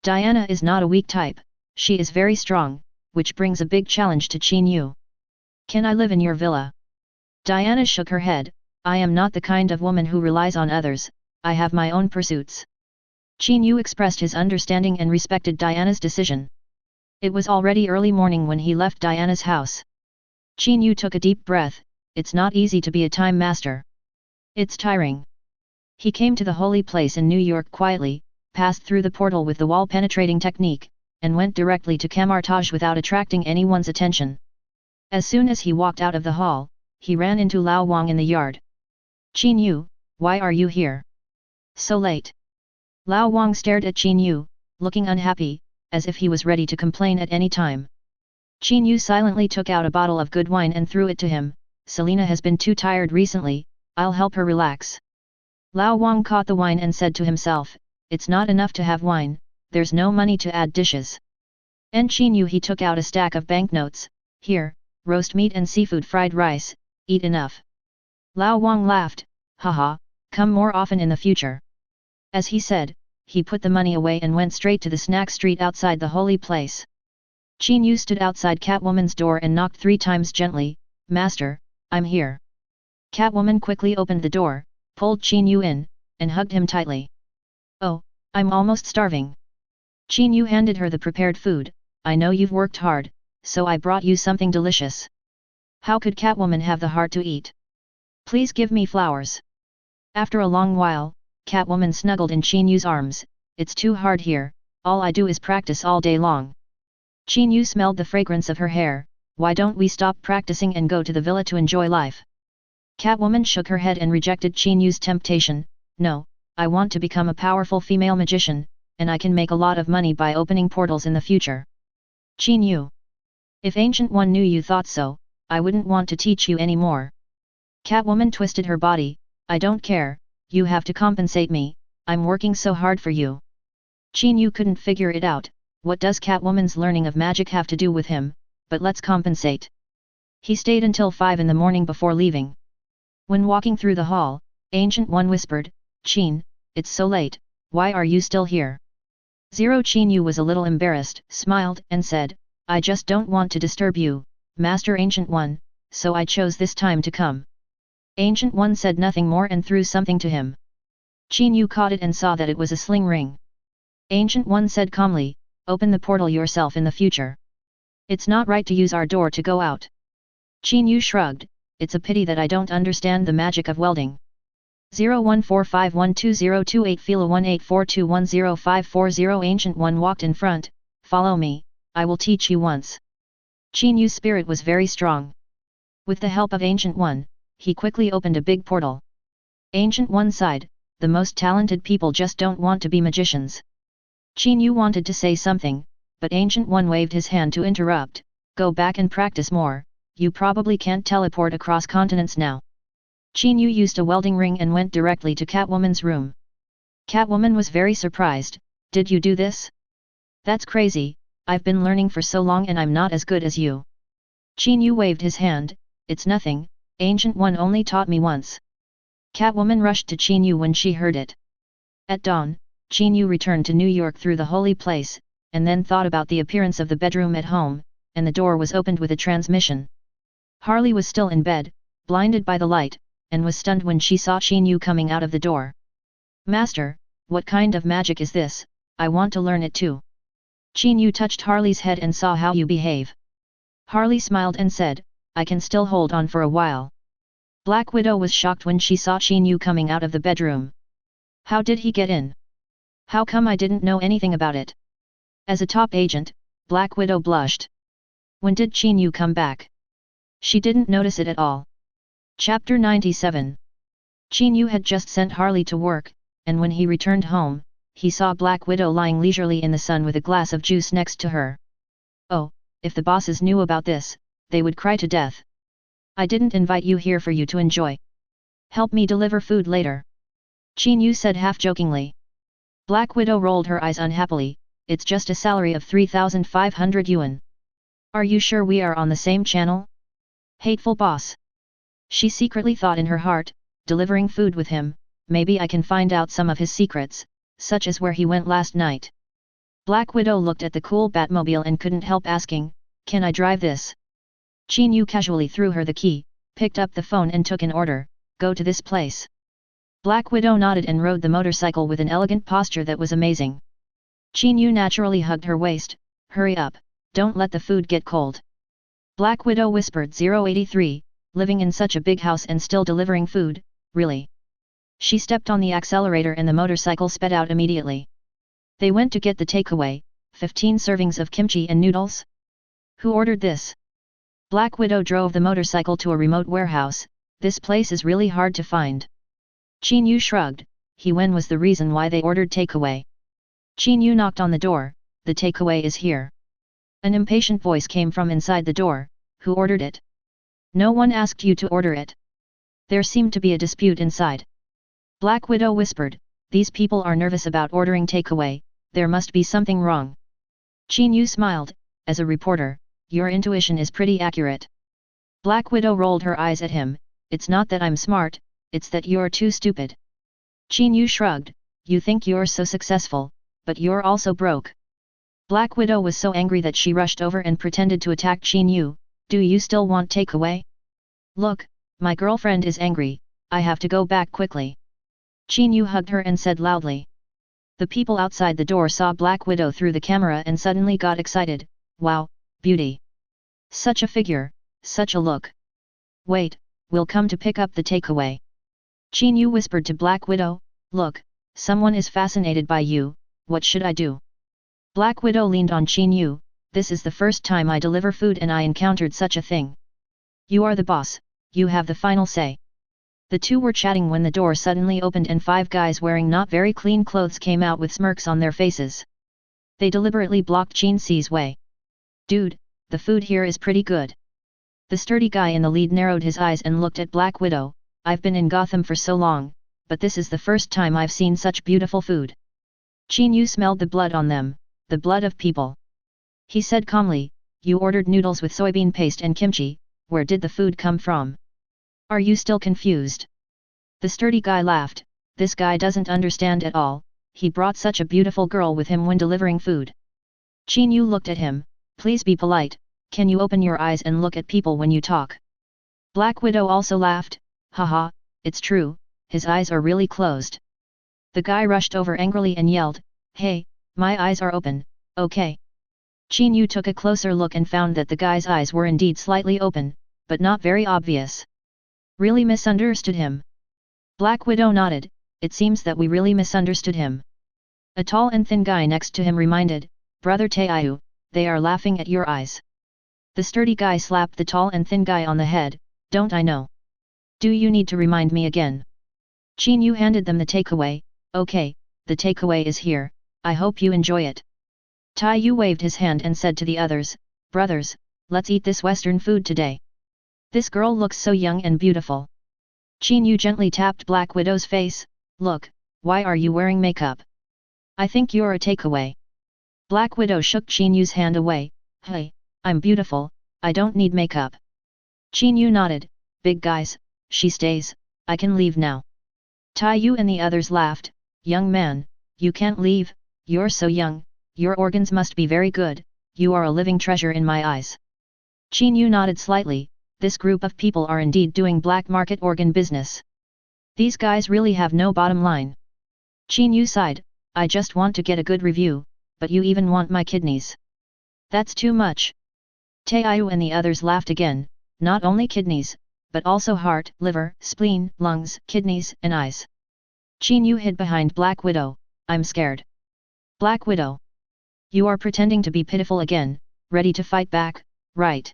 Diana is not a weak type, she is very strong, which brings a big challenge to Qin Yu. Can I live in your villa? Diana shook her head, I am not the kind of woman who relies on others, I have my own pursuits. Qin Yu expressed his understanding and respected Diana's decision. It was already early morning when he left Diana's house. Qin Yu took a deep breath, it's not easy to be a time master. It's tiring. He came to the holy place in New York quietly, passed through the portal with the wall-penetrating technique, and went directly to Camartage without attracting anyone's attention. As soon as he walked out of the hall, he ran into Lao Wang in the yard. Qin Yu, why are you here? So late. Lao Wang stared at Qin Yu, looking unhappy, as if he was ready to complain at any time. Qin Yu silently took out a bottle of good wine and threw it to him, Selena has been too tired recently, I'll help her relax. Lao Wang caught the wine and said to himself, it's not enough to have wine, there's no money to add dishes. And Qin Yu he took out a stack of banknotes, here, roast meat and seafood fried rice, eat enough. Lao Wang laughed, haha, come more often in the future. As he said, he put the money away and went straight to the snack street outside the holy place. Qin Yu stood outside Catwoman's door and knocked 3 times gently, Master, I'm here. Catwoman quickly opened the door, pulled Qin Yu in, and hugged him tightly. Oh, I'm almost starving. Qin Yu handed her the prepared food, I know you've worked hard, so I brought you something delicious. How could Catwoman have the heart to eat? Please give me flowers. After a long while, Catwoman snuggled in Qin Yu's arms, it's too hard here, all I do is practice all day long. Qin Yu smelled the fragrance of her hair, why don't we stop practicing and go to the villa to enjoy life? Catwoman shook her head and rejected Qin Yu's temptation, no, I want to become a powerful female magician, and I can make a lot of money by opening portals in the future. Qin Yu. If Ancient One knew you thought so, I wouldn't want to teach you anymore. Catwoman twisted her body, I don't care, you have to compensate me, I'm working so hard for you. Qin Yu couldn't figure it out, what does Catwoman's learning of magic have to do with him, but let's compensate. He stayed until 5 in the morning before leaving. When walking through the hall, Ancient One whispered, Qin, it's so late, why are you still here? Qin Yu was a little embarrassed, smiled, and said, I just don't want to disturb you, Master Ancient One, so I chose this time to come. Ancient One said nothing more and threw something to him. Qin Yu caught it and saw that it was a sling ring. Ancient One said calmly, open the portal yourself in the future. It's not right to use our door to go out. Qin Yu shrugged, it's a pity that I don't understand the magic of welding. 0145120228 Phila 184210540 Ancient One walked in front, follow me, I will teach you once. Qin Yu's spirit was very strong. With the help of Ancient One, he quickly opened a big portal. Ancient One sighed, the most talented people just don't want to be magicians. Qin Yu wanted to say something, but Ancient One waved his hand to interrupt, go back and practice more, you probably can't teleport across continents now. Qin Yu used a welding ring and went directly to Catwoman's room. Catwoman was very surprised, did you do this? That's crazy, I've been learning for so long and I'm not as good as you. Qin Yu waved his hand, it's nothing, Ancient One only taught me once. Catwoman rushed to Qin Yu when she heard it. At dawn, Qin Yu returned to New York through the holy place, and then thought about the appearance of the bedroom at home, and the door was opened with a transmission. Harley was still in bed, blinded by the light, and was stunned when she saw Qin Yu coming out of the door. Master, what kind of magic is this? I want to learn it too. Qin Yu touched Harley's head and saw how you behave. Harley smiled and said, I can still hold on for a while. Black Widow was shocked when she saw Qin Yu coming out of the bedroom. How did he get in? How come I didn't know anything about it? As a top agent, Black Widow blushed. When did Qin Yu come back? She didn't notice it at all. Chapter 97. Qin Yu had just sent Harley to work, and when he returned home, he saw Black Widow lying leisurely in the sun with a glass of juice next to her. Oh, if the bosses knew about this, they would cry to death. I didn't invite you here for you to enjoy. Help me deliver food later. Qin Yu said half-jokingly. Black Widow rolled her eyes unhappily, it's just a salary of 3,500 yuan. Are you sure we are on the same channel? Hateful boss. She secretly thought in her heart, delivering food with him, maybe I can find out some of his secrets, such as where he went last night. Black Widow looked at the cool Batmobile and couldn't help asking, can I drive this? Qin Yu casually threw her the key, picked up the phone and took an order, go to this place. Black Widow nodded and rode the motorcycle with an elegant posture that was amazing. Qin Yu naturally hugged her waist, hurry up, don't let the food get cold. Black Widow whispered 083, living in such a big house and still delivering food, really? She stepped on the accelerator and the motorcycle sped out immediately. They went to get the takeaway, 15 servings of kimchi and noodles. Who ordered this? Black Widow drove the motorcycle to a remote warehouse, this place is really hard to find. Qin Yu shrugged, when was the reason why they ordered takeaway. Qin Yu knocked on the door, the takeaway is here. An impatient voice came from inside the door, who ordered it? No one asked you to order it. There seemed to be a dispute inside. Black Widow whispered, these people are nervous about ordering takeaway, there must be something wrong. Qin Yu smiled, as a reporter, your intuition is pretty accurate. Black Widow rolled her eyes at him, it's not that I'm smart, it's that you're too stupid. Qin Yu shrugged, you think you're so successful, but you're also broke. Black Widow was so angry that she rushed over and pretended to attack Qin Yu, do you still want takeaway? Look, my girlfriend is angry, I have to go back quickly. Qin Yu hugged her and said loudly. The people outside the door saw Black Widow through the camera and suddenly got excited, wow, beauty. Such a figure, such a look. Wait, we'll come to pick up the takeaway. Qin Yu whispered to Black Widow, look, someone is fascinated by you, what should I do? Black Widow leaned on Qin Yu, this is the first time I deliver food and I encountered such a thing. You are the boss, you have the final say. The two were chatting when the door suddenly opened and 5 guys wearing not very clean clothes came out with smirks on their faces. They deliberately blocked Qin Si's way. Dude, the food here is pretty good. The sturdy guy in the lead narrowed his eyes and looked at Black Widow, I've been in Gotham for so long, but this is the first time I've seen such beautiful food. Qin Yu smelled the blood on them, the blood of people. He said calmly, you ordered noodles with soybean paste and kimchi, where did the food come from? Are you still confused? The sturdy guy laughed, this guy doesn't understand at all, he brought such a beautiful girl with him when delivering food. Qin Yu looked at him, please be polite, can you open your eyes and look at people when you talk? Black Widow also laughed, haha, it's true, his eyes are really closed. The guy rushed over angrily and yelled, hey, my eyes are open, okay. Qin Yu took a closer look and found that the guy's eyes were indeed slightly open, but not very obvious. Really misunderstood him? Black Widow nodded, it seems that we really misunderstood him. A tall and thin guy next to him reminded, Brother Taiyu, they are laughing at your eyes. The sturdy guy slapped the tall and thin guy on the head, don't I know? Do you need to remind me again? Qin Yu handed them the takeaway, okay, the takeaway is here, I hope you enjoy it. Taiyu waved his hand and said to the others, brothers, let's eat this Western food today. This girl looks so young and beautiful. Qin Yu gently tapped Black Widow's face, look, why are you wearing makeup? I think you're a takeaway. Black Widow shook Qin Yu's hand away, hey, I'm beautiful, I don't need makeup. Qin Yu nodded, big guys, she stays, I can leave now. Taiyu and the others laughed, young man, you can't leave, you're so young, your organs must be very good, you are a living treasure in my eyes. Qin Yu nodded slightly, this group of people are indeed doing black market organ business. These guys really have no bottom line. Qin Yu sighed, I just want to get a good review, but you even want my kidneys. That's too much. Taiyu and the others laughed again, not only kidneys, but also heart, liver, spleen, lungs, kidneys, and eyes. Qin Yu hid behind Black Widow, I'm scared. Black Widow. You are pretending to be pitiful again, ready to fight back, right?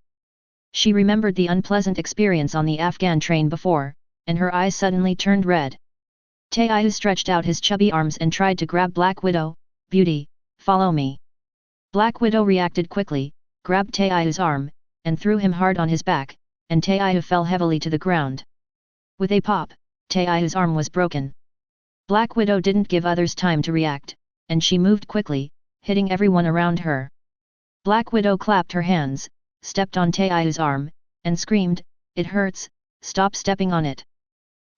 She remembered the unpleasant experience on the Afghan train before, and her eyes suddenly turned red. Taiyu stretched out his chubby arms and tried to grab Black Widow, beauty, follow me. Black Widow reacted quickly, grabbed Taiyu's arm, and threw him hard on his back, and Taiyu fell heavily to the ground. With a pop, Taiyu's arm was broken. Black Widow didn't give others time to react, and she moved quickly, hitting everyone around her. Black Widow clapped her hands, stepped on Taiyu's arm, and screamed, it hurts, stop stepping on it.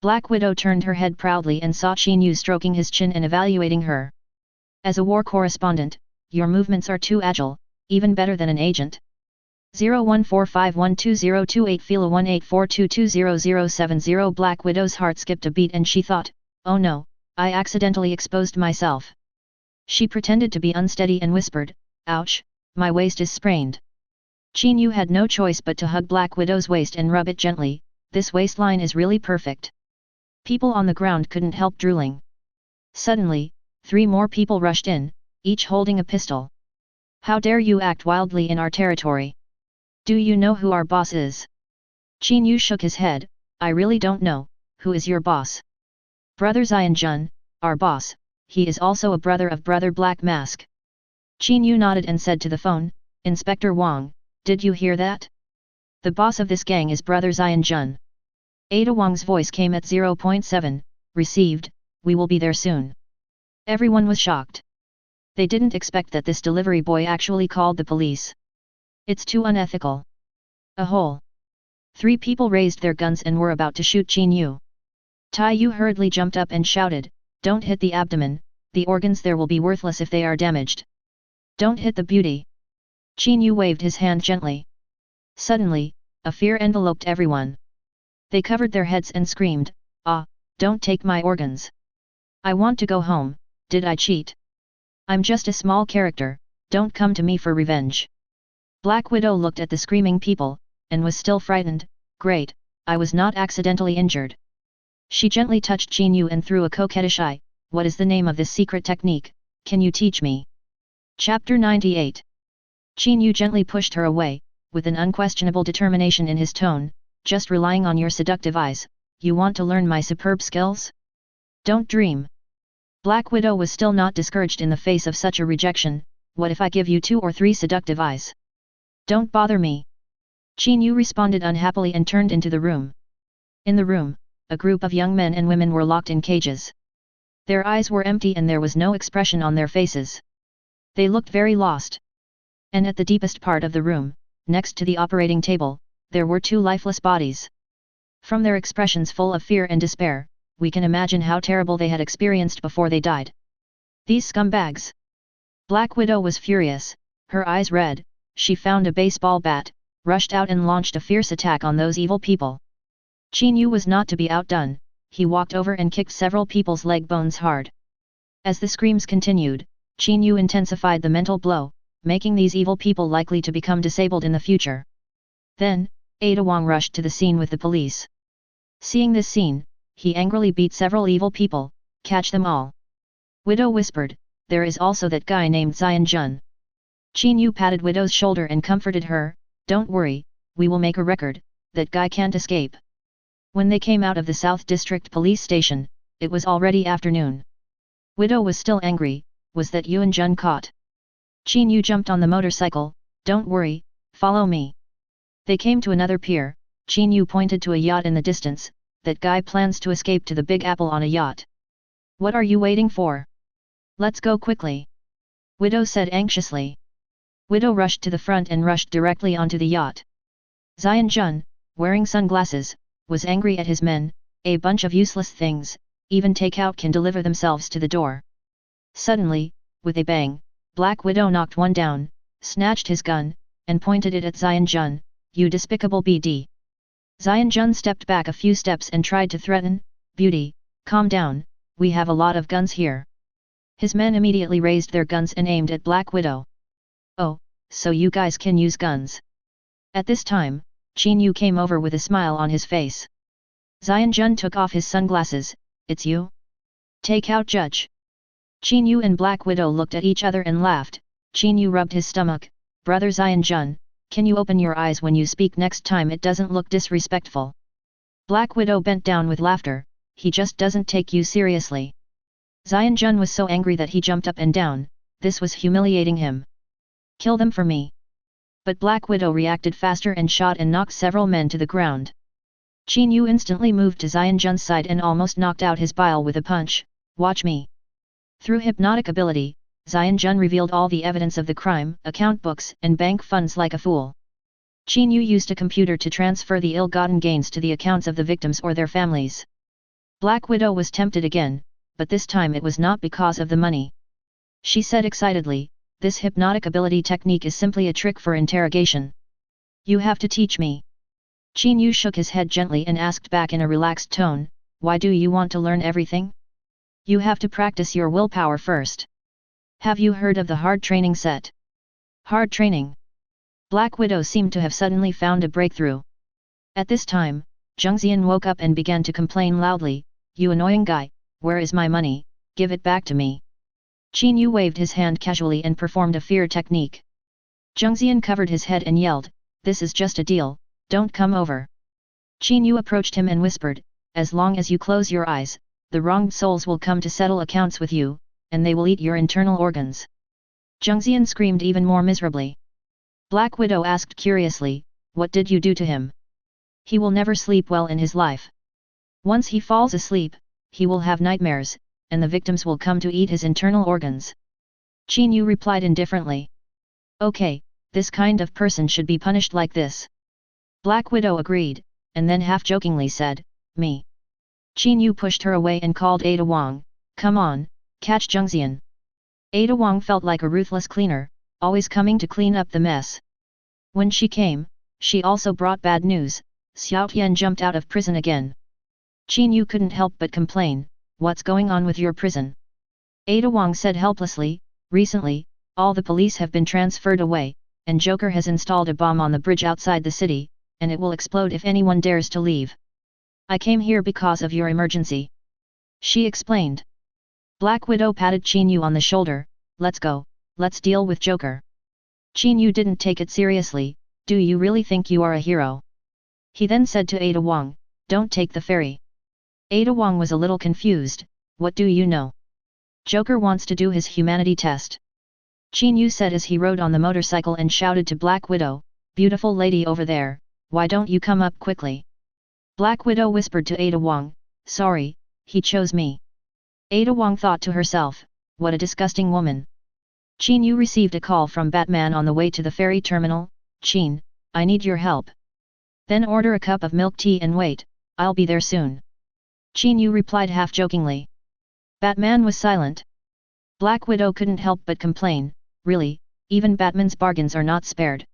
Black Widow turned her head proudly and saw Qin Yu stroking his chin and evaluating her. As a war correspondent, your movements are too agile, even better than an agent. 0145120228 Fila 1842200070. Black Widow's heart skipped a beat and she thought, oh no, I accidentally exposed myself. She pretended to be unsteady and whispered, ouch, my waist is sprained. Qin Yu had no choice but to hug Black Widow's waist and rub it gently, this waistline is really perfect. People on the ground couldn't help drooling. Suddenly, 3 more people rushed in, each holding a pistol. How dare you act wildly in our territory? Do you know who our boss is? Qin Yu shook his head, I really don't know, who is your boss? Brother Xian Jun, our boss, he is also a brother of Brother Black Mask. Qin Yu nodded and said to the phone, Inspector Wang, did you hear that? The boss of this gang is Brother Xian Jun. Ada Wang's voice came at 0.7, received, we will be there soon. Everyone was shocked. They didn't expect that this delivery boy actually called the police. It's too unethical. A whole 3 people raised their guns and were about to shoot Qin Yu. Taiyu hurriedly jumped up and shouted, don't hit the abdomen, the organs there will be worthless if they are damaged. Don't hit the beauty. Qin Yu waved his hand gently. Suddenly, a fear enveloped everyone. They covered their heads and screamed, ah, don't take my organs. I want to go home, did I cheat? I'm just a small character, don't come to me for revenge. Black Widow looked at the screaming people, and was still frightened, great, I was not accidentally injured. She gently touched Qin Yu and threw a coquettish eye, what is the name of this secret technique, can you teach me? Chapter 98. Qin Yu gently pushed her away, with an unquestionable determination in his tone, just relying on your seductive eyes, you want to learn my superb skills? Don't dream. Black Widow was still not discouraged in the face of such a rejection, what if I give you 2 or 3 seductive eyes? Don't bother me. Qin Yu responded unhappily and turned into the room. In the room, a group of young men and women were locked in cages. Their eyes were empty and there was no expression on their faces. They looked very lost. And at the deepest part of the room, next to the operating table, there were 2 lifeless bodies. From their expressions full of fear and despair, we can imagine how terrible they had experienced before they died. These scumbags! Black Widow was furious, her eyes red, she found a baseball bat, rushed out and launched a fierce attack on those evil people. Qin Yu was not to be outdone, he walked over and kicked several people's leg bones hard. As the screams continued, Qin Yu intensified the mental blow, making these evil people likely to become disabled in the future. Then, Ada Wong rushed to the scene with the police. Seeing this scene, he angrily beat several evil people, catch them all. Widow whispered, there is also that guy named Xian Jun. Qin Yu patted Widow's shoulder and comforted her, don't worry, we will make a record, that guy can't escape. When they came out of the South District Police Station, it was already afternoon. Widow was still angry, was that Yuan Jun caught? Qin Yu jumped on the motorcycle, don't worry, follow me. They came to another pier, Qin Yu pointed to a yacht in the distance, that guy plans to escape to the Big Apple on a yacht. What are you waiting for? Let's go quickly. Widow said anxiously. Widow rushed to the front and rushed directly onto the yacht. Xian Jun, wearing sunglasses, was angry at his men, a bunch of useless things, even takeout can deliver themselves to the door. Suddenly, with a bang, Black Widow knocked one down, snatched his gun, and pointed it at Xian Jun, you despicable BD. Xian Jun stepped back a few steps and tried to threaten, Beauty, calm down, we have a lot of guns here. His men immediately raised their guns and aimed at Black Widow. Oh, so you guys can use guns. At this time, Qin Yu came over with a smile on his face. Xian Jun took off his sunglasses, it's you? Take out Judge. Qin Yu and Black Widow looked at each other and laughed. Qin Yu rubbed his stomach, brother Xian Jun, can you open your eyes when you speak next time, it doesn't look disrespectful. Black Widow bent down with laughter, he just doesn't take you seriously. Xian Jun was so angry that he jumped up and down, this was humiliating him. Kill them for me. But Black Widow reacted faster and shot and knocked several men to the ground. Qin Yu instantly moved to Xian Jun's side and almost knocked out his bile with a punch, watch me. Through hypnotic ability, Xian Jun revealed all the evidence of the crime, account books and bank funds like a fool. Qin Yu used a computer to transfer the ill-gotten gains to the accounts of the victims or their families. Black Widow was tempted again, but this time it was not because of the money. She said excitedly, this hypnotic ability technique is simply a trick for interrogation. You have to teach me. Qin Yu shook his head gently and asked back in a relaxed tone, why do you want to learn everything? You have to practice your willpower first. Have you heard of the hard training set? Hard training. Black Widow seemed to have suddenly found a breakthrough. At this time, Zhengxian woke up and began to complain loudly, you annoying guy, where is my money, give it back to me. Qin Yu waved his hand casually and performed a fear technique. Zhengxian covered his head and yelled, this is just a deal, don't come over. Qin Yu approached him and whispered, as long as you close your eyes, the wronged souls will come to settle accounts with you, and they will eat your internal organs. Zhengxian screamed even more miserably. Black Widow asked curiously, what did you do to him? He will never sleep well in his life. Once he falls asleep, he will have nightmares, and the victims will come to eat his internal organs. Qin Yu replied indifferently. Okay, this kind of person should be punished like this. Black Widow agreed, and then half-jokingly said, me. Qin Yu pushed her away and called Ada Wong, come on, catch Zhengxian. Ada Wong felt like a ruthless cleaner, always coming to clean up the mess. When she came, she also brought bad news, Xiao Tian jumped out of prison again. Qin Yu couldn't help but complain, what's going on with your prison? Ada Wong said helplessly, recently, all the police have been transferred away, and Joker has installed a bomb on the bridge outside the city, and it will explode if anyone dares to leave. I came here because of your emergency. She explained. Black Widow patted Qin Yu on the shoulder, let's go, let's deal with Joker. Qin Yu didn't take it seriously, do you really think you are a hero? He then said to Ada Wong, don't take the ferry. Ada Wong was a little confused, what do you know? Joker wants to do his humanity test. Qin Yu said as he rode on the motorcycle and shouted to Black Widow, beautiful lady over there, why don't you come up quickly? Black Widow whispered to Ada Wong, sorry, he chose me. Ada Wong thought to herself, what a disgusting woman. Qin Yu received a call from Batman on the way to the ferry terminal, Qin, I need your help. Then order a cup of milk tea and wait, I'll be there soon. Qin Yu replied half-jokingly. Batman was silent. Black Widow couldn't help but complain, really, even Batman's bargains are not spared.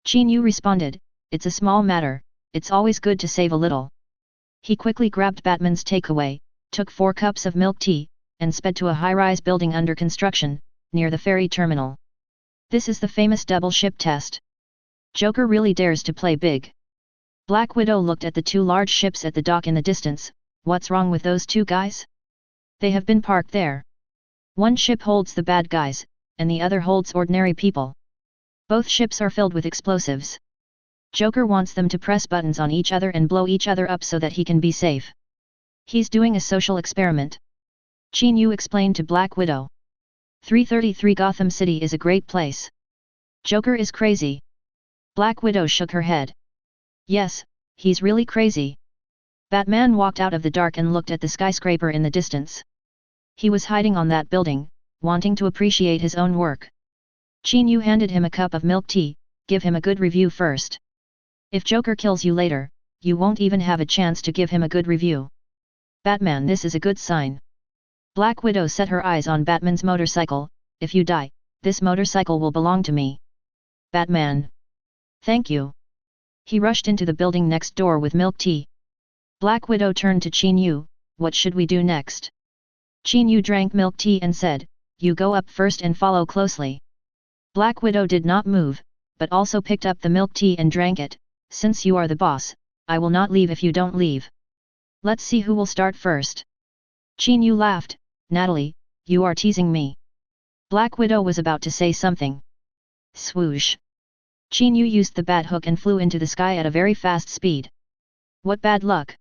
Qin Yu responded, it's a small matter, it's always good to save a little. He quickly grabbed Batman's takeaway, took 4 cups of milk tea, and sped to a high-rise building under construction, near the ferry terminal. This is the famous double ship test. Joker really dares to play big. Black Widow looked at the 2 large ships at the dock in the distance. What's wrong with those 2 guys? They have been parked there. One ship holds the bad guys, and the other holds ordinary people. Both ships are filled with explosives. Joker wants them to press buttons on each other and blow each other up so that he can be safe. He's doing a social experiment. Qin Yu explained to Black Widow. 333 Gotham City is a great place. Joker is crazy. Black Widow shook her head. Yes, he's really crazy. Batman walked out of the dark and looked at the skyscraper in the distance. He was hiding on that building, wanting to appreciate his own work. Qin Yu handed him a cup of milk tea. Give him a good review first. If Joker kills you later, you won't even have a chance to give him a good review. Batman, this is a good sign. Black Widow set her eyes on Batman's motorcycle. If you die, this motorcycle will belong to me. Batman. Thank you. He rushed into the building next door with milk tea. Black Widow turned to Qin Yu. What should we do next? Qin Yu drank milk tea and said, you go up first and follow closely. Black Widow did not move, but also picked up the milk tea and drank it. Since you are the boss, I will not leave if you don't leave. Let's see who will start first. Qin Yu laughed. Natalie, you are teasing me. Black Widow was about to say something. Swoosh. Qin Yu used the bat hook and flew into the sky at a very fast speed. What bad luck.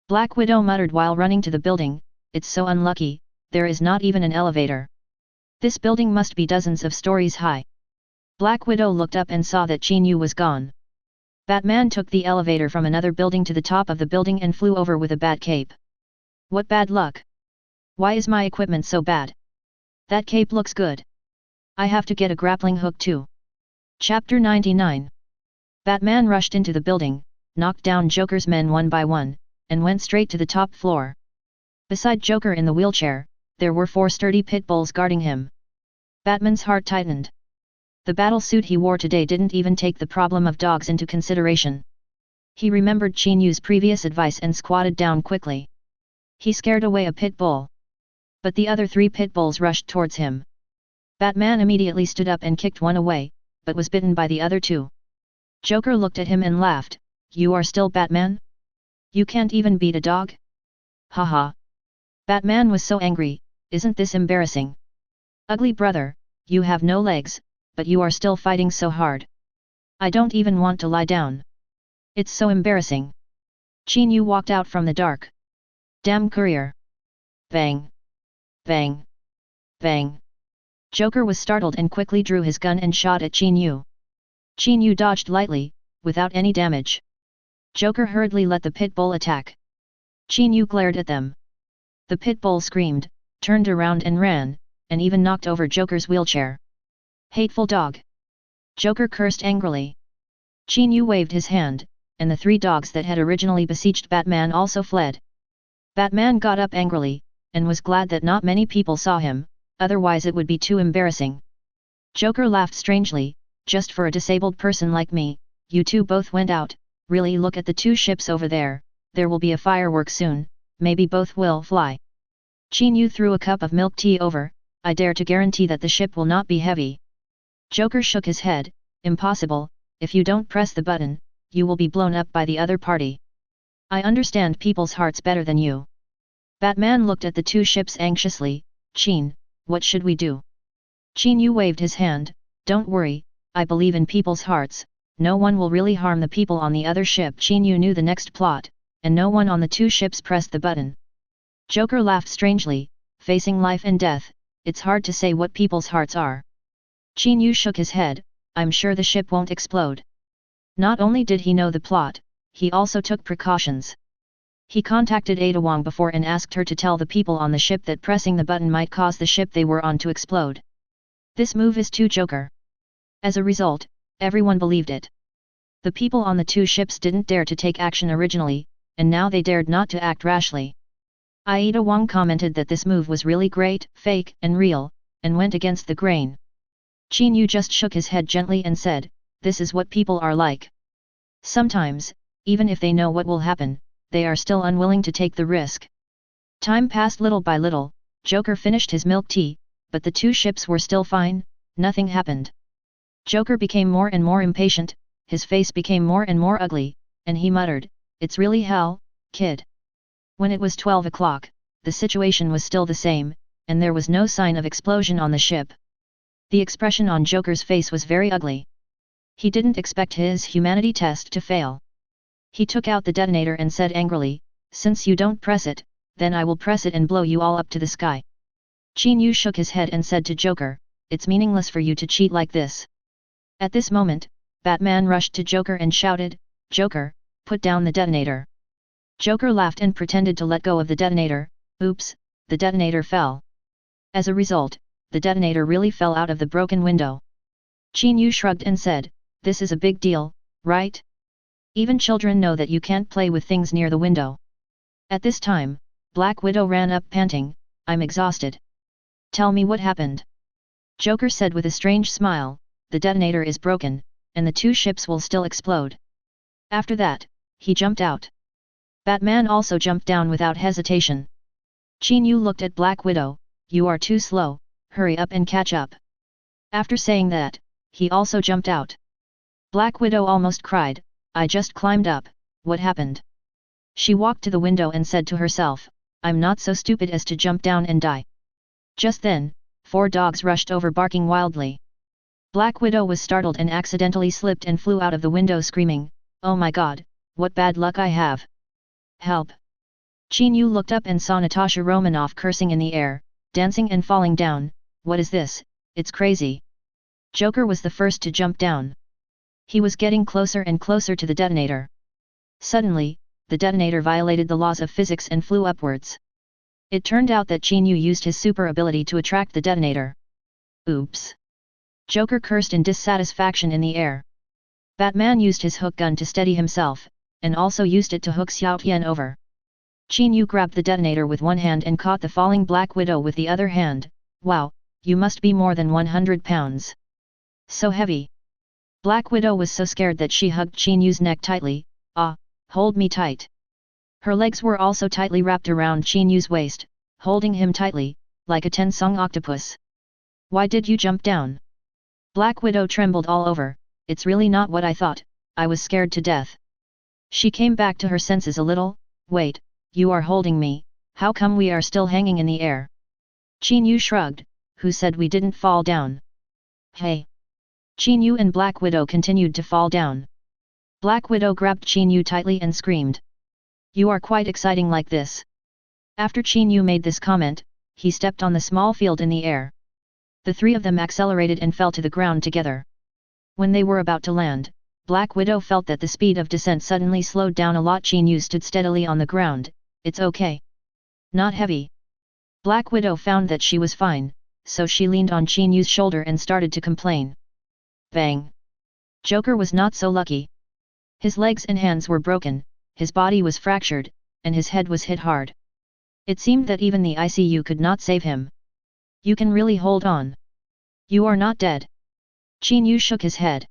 Black Widow muttered while running to the building. It's so unlucky, there is not even an elevator. This building must be dozens of stories high. Black Widow looked up and saw that Qin Yu was gone. Batman took the elevator from another building to the top of the building and flew over with a bat cape. What bad luck. Why is my equipment so bad? That cape looks good. I have to get a grappling hook too. Chapter 99. Batman rushed into the building, knocked down Joker's men one by one, and went straight to the top floor. Beside Joker in the wheelchair, there were 4 sturdy pit bulls guarding him. Batman's heart tightened. The battle suit he wore today didn't even take the problem of dogs into consideration. He remembered Qin Yu's previous advice and squatted down quickly. He scared away a pit bull. But the other 3 pit bulls rushed towards him. Batman immediately stood up and kicked one away, but was bitten by the other 2. Joker looked at him and laughed. You are still Batman? You can't even beat a dog? Haha. Batman was so angry. Isn't this embarrassing? Ugly brother, you have no legs, but you are still fighting so hard. I don't even want to lie down. It's so embarrassing. Qin Yu walked out from the dark. Damn courier. Bang. Bang. Bang. Joker was startled and quickly drew his gun and shot at Qin Yu. Qin Yu dodged lightly, without any damage. Joker hurriedly let the pit bull attack. Qin Yu glared at them. The pit bull screamed, turned around and ran, and even knocked over Joker's wheelchair. Hateful dog. Joker cursed angrily. Qin Yu waved his hand, and the 3 dogs that had originally besieged Batman also fled. Batman got up angrily, and was glad that not many people saw him, otherwise it would be too embarrassing. Joker laughed strangely. Just for a disabled person like me, you 2 both went out. Really, look at the 2 ships over there. There will be a firework soon, maybe both will fly. Qin Yu threw a cup of milk tea over. I dare to guarantee that the ship will not be heavy. Joker shook his head. Impossible, if you don't press the button, you will be blown up by the other party. I understand people's hearts better than you. Batman looked at the 2 ships anxiously. Qin, what should we do? Qin Yu waved his hand. Don't worry, I believe in people's hearts. No one will really harm the people on the other ship. Qin Yu knew the next plot, and no one on the 2 ships pressed the button. Joker laughed strangely. Facing life and death, it's hard to say what people's hearts are. Qin Yu shook his head. I'm sure the ship won't explode. Not only did he know the plot, he also took precautions. He contacted Ada Wong before and asked her to tell the people on the ship that pressing the button might cause the ship they were on to explode. This move is too Joker. As a result, everyone believed it. The people on the 2 ships didn't dare to take action originally, and now they dared not to act rashly. Ida Wong commented that this move was really great, fake, and real, and went against the grain. Qin Yu just shook his head gently and said, "This is what people are like. Sometimes, even if they know what will happen, they are still unwilling to take the risk." Time passed little by little. Joker finished his milk tea, but the two ships were still fine, nothing happened. Joker became more and more impatient, his face became more and more ugly, and he muttered, "It's really hell, kid." When it was 12 o'clock, the situation was still the same, and there was no sign of explosion on the ship. The expression on Joker's face was very ugly. He didn't expect his humanity test to fail. He took out the detonator and said angrily, "Since you don't press it, then I will press it and blow you all up to the sky." Qin Yu shook his head and said to Joker, "It's meaningless for you to cheat like this." At this moment, Batman rushed to Joker and shouted, "Joker, put down the detonator." Joker laughed and pretended to let go of the detonator. Oops, the detonator fell. As a result, the detonator really fell out of the broken window. Qin Yu shrugged and said, "This is a big deal, right? Even children know that you can't play with things near the window." At this time, Black Widow ran up panting, "I'm exhausted. Tell me what happened." Joker said with a strange smile, "The detonator is broken, and the two ships will still explode." After that, he jumped out. Batman also jumped down without hesitation. Qin Yu looked at Black Widow, "You are too slow, hurry up and catch up." After saying that, he also jumped out. Black Widow almost cried, "I just climbed up, what happened?" She walked to the window and said to herself, "I'm not so stupid as to jump down and die." Just then, 4 dogs rushed over barking wildly. Black Widow was startled and accidentally slipped and flew out of the window screaming, "Oh my god, what bad luck I have! Help!" Qin Yu looked up and saw Natasha Romanoff cursing in the air, dancing and falling down. "What is this? It's crazy." Joker was the first to jump down. He was getting closer and closer to the detonator. Suddenly, the detonator violated the laws of physics and flew upwards. It turned out that Qin Yu used his super ability to attract the detonator. Oops! Joker cursed in dissatisfaction in the air. Batman used his hook gun to steady himself, and also used it to hook Xiao Tian over. Qin Yu grabbed the detonator with one hand and caught the falling Black Widow with the other hand. "Wow, you must be more than 100 pounds. So heavy." Black Widow was so scared that she hugged Qin Yu's neck tightly. "Ah, hold me tight." Her legs were also tightly wrapped around Qin Yu's waist, holding him tightly, like a ten-song octopus. "Why did you jump down?" Black Widow trembled all over. "It's really not what I thought, I was scared to death." She came back to her senses a little. "Wait, you are holding me, how come we are still hanging in the air?" Qin Yu shrugged, "Who said we didn't fall down?" "Hey!" Qin Yu and Black Widow continued to fall down. Black Widow grabbed Qin Yu tightly and screamed, "You are quite exciting like this." After Qin Yu made this comment, he stepped on the small field in the air. The three of them accelerated and fell to the ground together. When they were about to land, Black Widow felt that the speed of descent suddenly slowed down a lot. Qin Yu stood steadily on the ground. "It's okay. Not heavy." Black Widow found that she was fine, so she leaned on Qin Yu's shoulder and started to complain. Bang! Joker was not so lucky. His legs and hands were broken, his body was fractured, and his head was hit hard. It seemed that even the ICU could not save him. "You can really hold on. You are not dead." Qin Yu shook his head.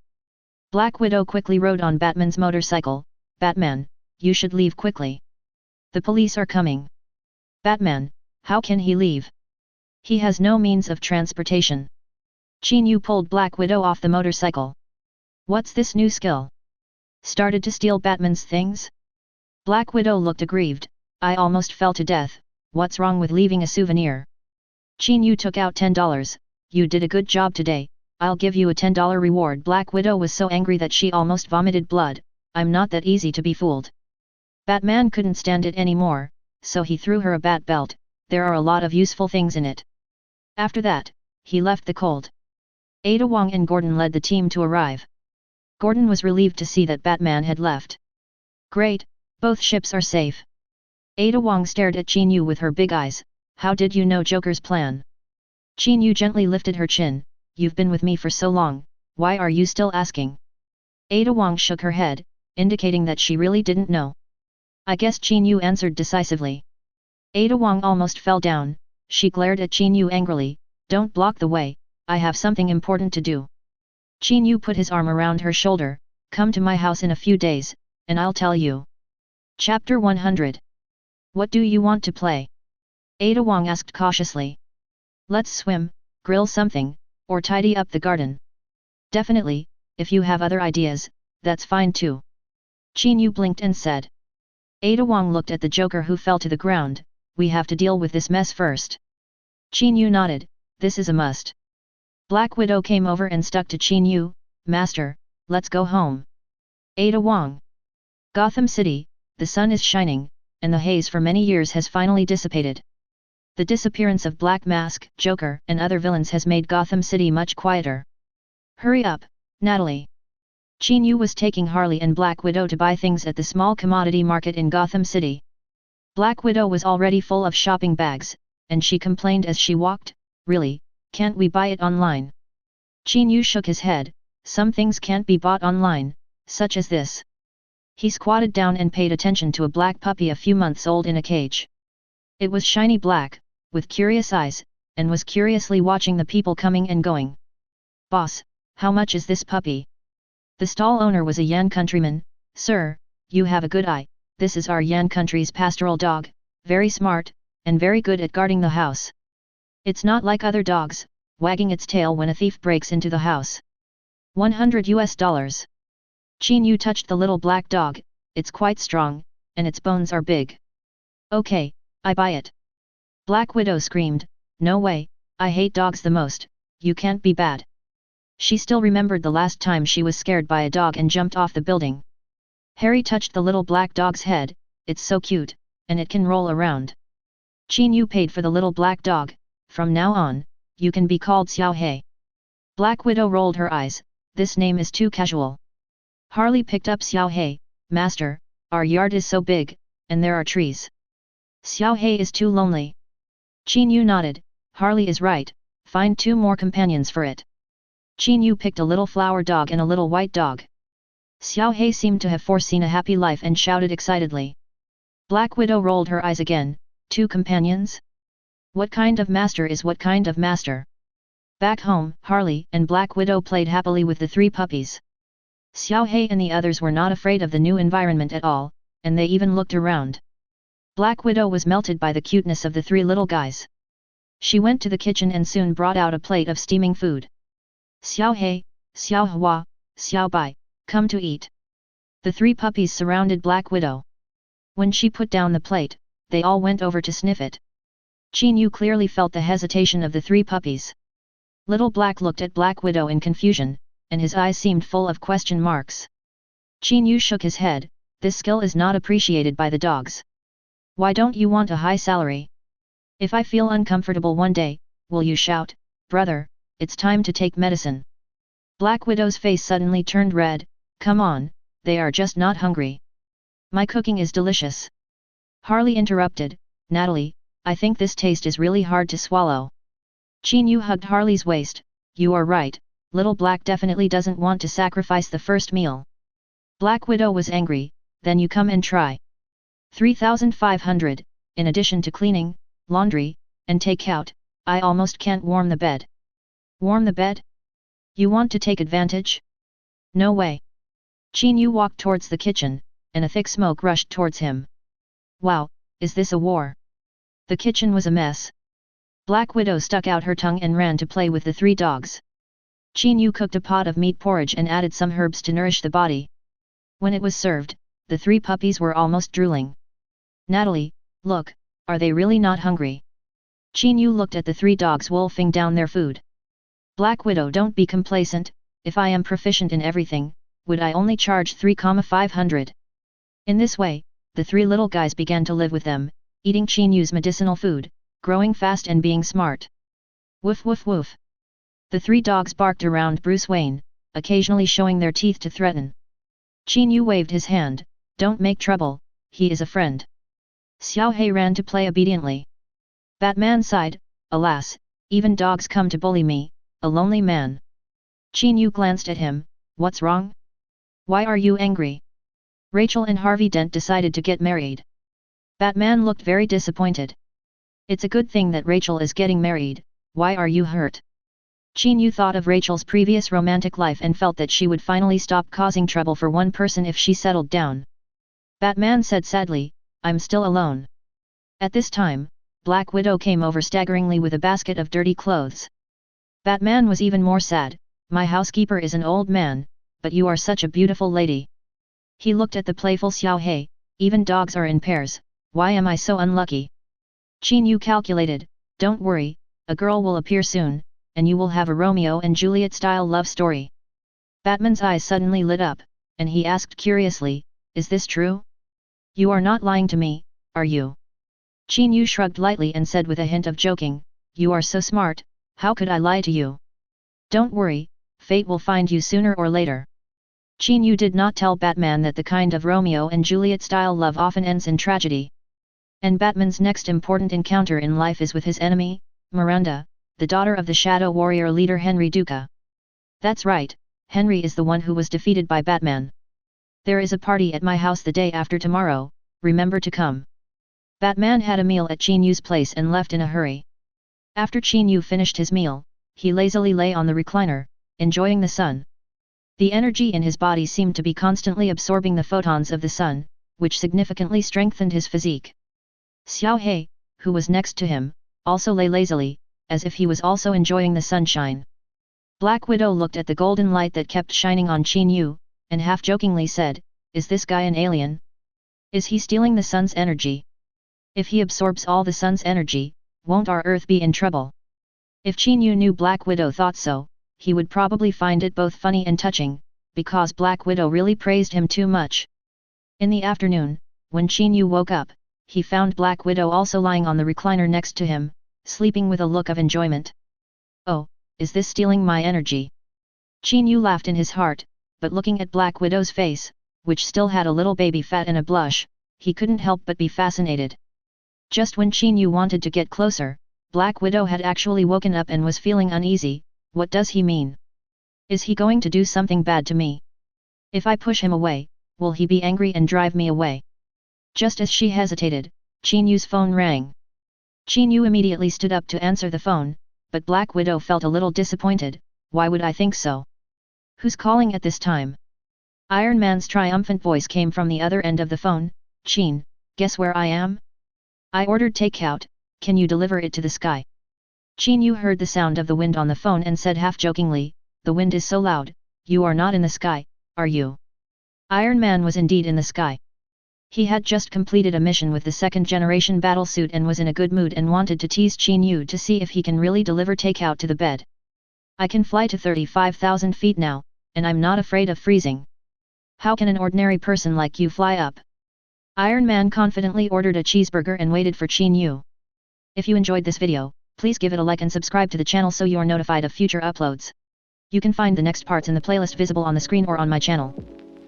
Black Widow quickly rode on Batman's motorcycle. "Batman, you should leave quickly. The police are coming." "Batman, how can he leave? He has no means of transportation." Qin Yu pulled Black Widow off the motorcycle. "What's this new skill? Started to steal Batman's things?" Black Widow looked aggrieved. "I almost fell to death, what's wrong with leaving a souvenir?" Qin Yu took out $10. "You did a good job today, I'll give you a $10 reward." Black Widow was so angry that she almost vomited blood. "I'm not that easy to be fooled." Batman couldn't stand it anymore, so he threw her a bat belt. There are a lot of useful things in it. After that, he left the cold. Ada Wong and Gordon led the team to arrive. Gordon was relieved to see that Batman had left. "Great, both ships are safe." Ada Wong stared at Qin Yu with her big eyes. "How did you know Joker's plan?" Qin Yu gently lifted her chin. "You've been with me for so long, why are you still asking?" Ada Wong shook her head, indicating that she really didn't know. "I guess," Qin Yu answered decisively. Ada Wong almost fell down, she glared at Qin Yu angrily, "Don't block the way, I have something important to do." Qin Yu put his arm around her shoulder, "Come to my house in a few days, and I'll tell you." Chapter 100. What do you want to play? Ada Wong asked cautiously. Let's swim, grill something, or tidy up the garden. Definitely, if you have other ideas, that's fine too. Qin Yu blinked and said. Ada Wong looked at the Joker who fell to the ground, we have to deal with this mess first. Qin Yu nodded, this is a must. Black Widow came over and stuck to Qin Yu, Master, let's go home. Ada Wong. Gotham City, the sun is shining, and the haze for many years has finally dissipated. The disappearance of Black Mask, Joker, and other villains has made Gotham City much quieter. Hurry up, Natalie. Qin Yu was taking Harley and Black Widow to buy things at the small commodity market in Gotham City. Black Widow was already full of shopping bags, and she complained as she walked, really, can't we buy it online? Qin Yu shook his head, some things can't be bought online, such as this. He squatted down and paid attention to a black puppy a few months old in a cage. It was shiny black, with curious eyes, and was curiously watching the people coming and going. Boss, how much is this puppy? The stall owner was a Yan countryman. Sir, you have a good eye, this is our Yan country's pastoral dog, very smart, and very good at guarding the house. It's not like other dogs, wagging its tail when a thief breaks into the house. $100. Qin Yu touched the little black dog, it's quite strong, and its bones are big. Okay, I buy it. Black Widow screamed, no way, I hate dogs the most, you can't be bad. She still remembered the last time she was scared by a dog and jumped off the building. Harry touched the little black dog's head, it's so cute, and it can roll around. Qin Yu paid for the little black dog, from now on, you can be called Xiao Hei. Black Widow rolled her eyes, this name is too casual. Harley picked up Xiao Hei, Master, our yard is so big, and there are trees. Xiao Hei is too lonely. Qin Yu nodded, Harley is right, find 2 more companions for it. Qin Yu picked a little flower dog and a little white dog. Xiao Hei seemed to have foreseen a happy life and shouted excitedly. Black Widow rolled her eyes again, 2 companions? What kind of master is what kind of master? Back home, Harley and Black Widow played happily with the 3 puppies. Xiao Hei and the others were not afraid of the new environment at all, and they even looked around. Black Widow was melted by the cuteness of the 3 little guys. She went to the kitchen and soon brought out a plate of steaming food. Xiao Hei, Xiao Hua, Xiao Bai, come to eat. The 3 puppies surrounded Black Widow. When she put down the plate, they all went over to sniff it. Qin Yu clearly felt the hesitation of the 3 puppies. Little Black looked at Black Widow in confusion, and his eyes seemed full of question marks. Qin Yu shook his head, this skill is not appreciated by the dogs. Why don't you want a high salary? If I feel uncomfortable one day, will you shout, brother, it's time to take medicine? Black Widow's face suddenly turned red, come on, they are just not hungry. My cooking is delicious. Harley interrupted, Natalie, I think this taste is really hard to swallow. Qin Yu hugged Harley's waist, you are right, Little Black definitely doesn't want to sacrifice the first meal. Black Widow was angry, then you come and try. 3,500, in addition to cleaning, laundry, and take-out, I almost can't warm the bed. Warm the bed? You want to take advantage? No way. Qin Yu walked towards the kitchen, and a thick smoke rushed towards him. Wow, is this a war? The kitchen was a mess. Black Widow stuck out her tongue and ran to play with the 3 dogs. Qin Yu cooked a pot of meat porridge and added some herbs to nourish the body. When it was served, the 3 puppies were almost drooling. Natalie, look, are they really not hungry? Qin Yu looked at the 3 dogs wolfing down their food. Black Widow, don't be complacent, if I am proficient in everything, would I only charge 3,500? In this way, the 3 little guys began to live with them, eating Qin Yu's medicinal food, growing fast and being smart. Woof woof woof. The 3 dogs barked around Bruce Wayne, occasionally showing their teeth to threaten. Qin Yu waved his hand, don't make trouble, he is a friend. Xiao Hei ran to play obediently. Batman sighed, alas, even dogs come to bully me, a lonely man. Qin Yu glanced at him, what's wrong? Why are you angry? Rachel and Harvey Dent decided to get married. Batman looked very disappointed. It's a good thing that Rachel is getting married, why are you hurt? Qin Yu thought of Rachel's previous romantic life and felt that she would finally stop causing trouble for one person if she settled down. Batman said sadly, I'm still alone. At this time, Black Widow came over staggeringly with a basket of dirty clothes. Batman was even more sad, my housekeeper is an old man, but you are such a beautiful lady. He looked at the playful Xiao Hei, even dogs are in pairs, why am I so unlucky? Qin Yu calculated, don't worry, a girl will appear soon, and you will have a Romeo and Juliet-style love story. Batman's eyes suddenly lit up, and he asked curiously, is this true? You are not lying to me, are you? Qin Yu shrugged lightly and said with a hint of joking, you are so smart, how could I lie to you? Don't worry, fate will find you sooner or later. Qin Yu did not tell Batman that the kind of Romeo and Juliet-style love often ends in tragedy. And Batman's next important encounter in life is with his enemy, Miranda, the daughter of the Shadow Warrior leader Henry Duca. That's right, Henry is the one who was defeated by Batman. There is a party at my house the day after tomorrow, remember to come. Batman had a meal at Qin Yu's place and left in a hurry. After Qin Yu finished his meal, he lazily lay on the recliner, enjoying the sun. The energy in his body seemed to be constantly absorbing the photons of the sun, which significantly strengthened his physique. Xiao Hei, who was next to him, also lay lazily, as if he was also enjoying the sunshine. Black Widow looked at the golden light that kept shining on Qin Yu, and half-jokingly said, is this guy an alien? Is he stealing the sun's energy? If he absorbs all the sun's energy, won't our Earth be in trouble? If Qin Yu knew Black Widow thought so, he would probably find it both funny and touching, because Black Widow really praised him too much. In the afternoon, when Qin Yu woke up, he found Black Widow also lying on the recliner next to him, sleeping with a look of enjoyment. Oh, is this stealing my energy? Qin Yu laughed in his heart, but looking at Black Widow's face, which still had a little baby fat and a blush, he couldn't help but be fascinated. Just when Qin Yu wanted to get closer, Black Widow had actually woken up and was feeling uneasy. What does he mean? Is he going to do something bad to me? If I push him away, will he be angry and drive me away? Just as she hesitated, Qin Yu's phone rang. Qin Yu immediately stood up to answer the phone, but Black Widow felt a little disappointed, why would I think so? Who's calling at this time? Iron Man's triumphant voice came from the other end of the phone, Qin, guess where I am? I ordered takeout, can you deliver it to the sky? Qin Yu heard the sound of the wind on the phone and said half-jokingly, the wind is so loud, you are not in the sky, are you? Iron Man was indeed in the sky. He had just completed a mission with the second-generation battlesuit and was in a good mood and wanted to tease Qin Yu to see if he can really deliver takeout to the bed. I can fly to 35,000 feet now, and I'm not afraid of freezing. How can an ordinary person like you fly up? Iron Man confidently ordered a cheeseburger and waited for Qin Yu. If you enjoyed this video, please give it a like and subscribe to the channel so you are notified of future uploads. You can find the next parts in the playlist visible on the screen or on my channel.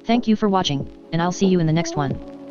Thank you for watching, and I'll see you in the next one.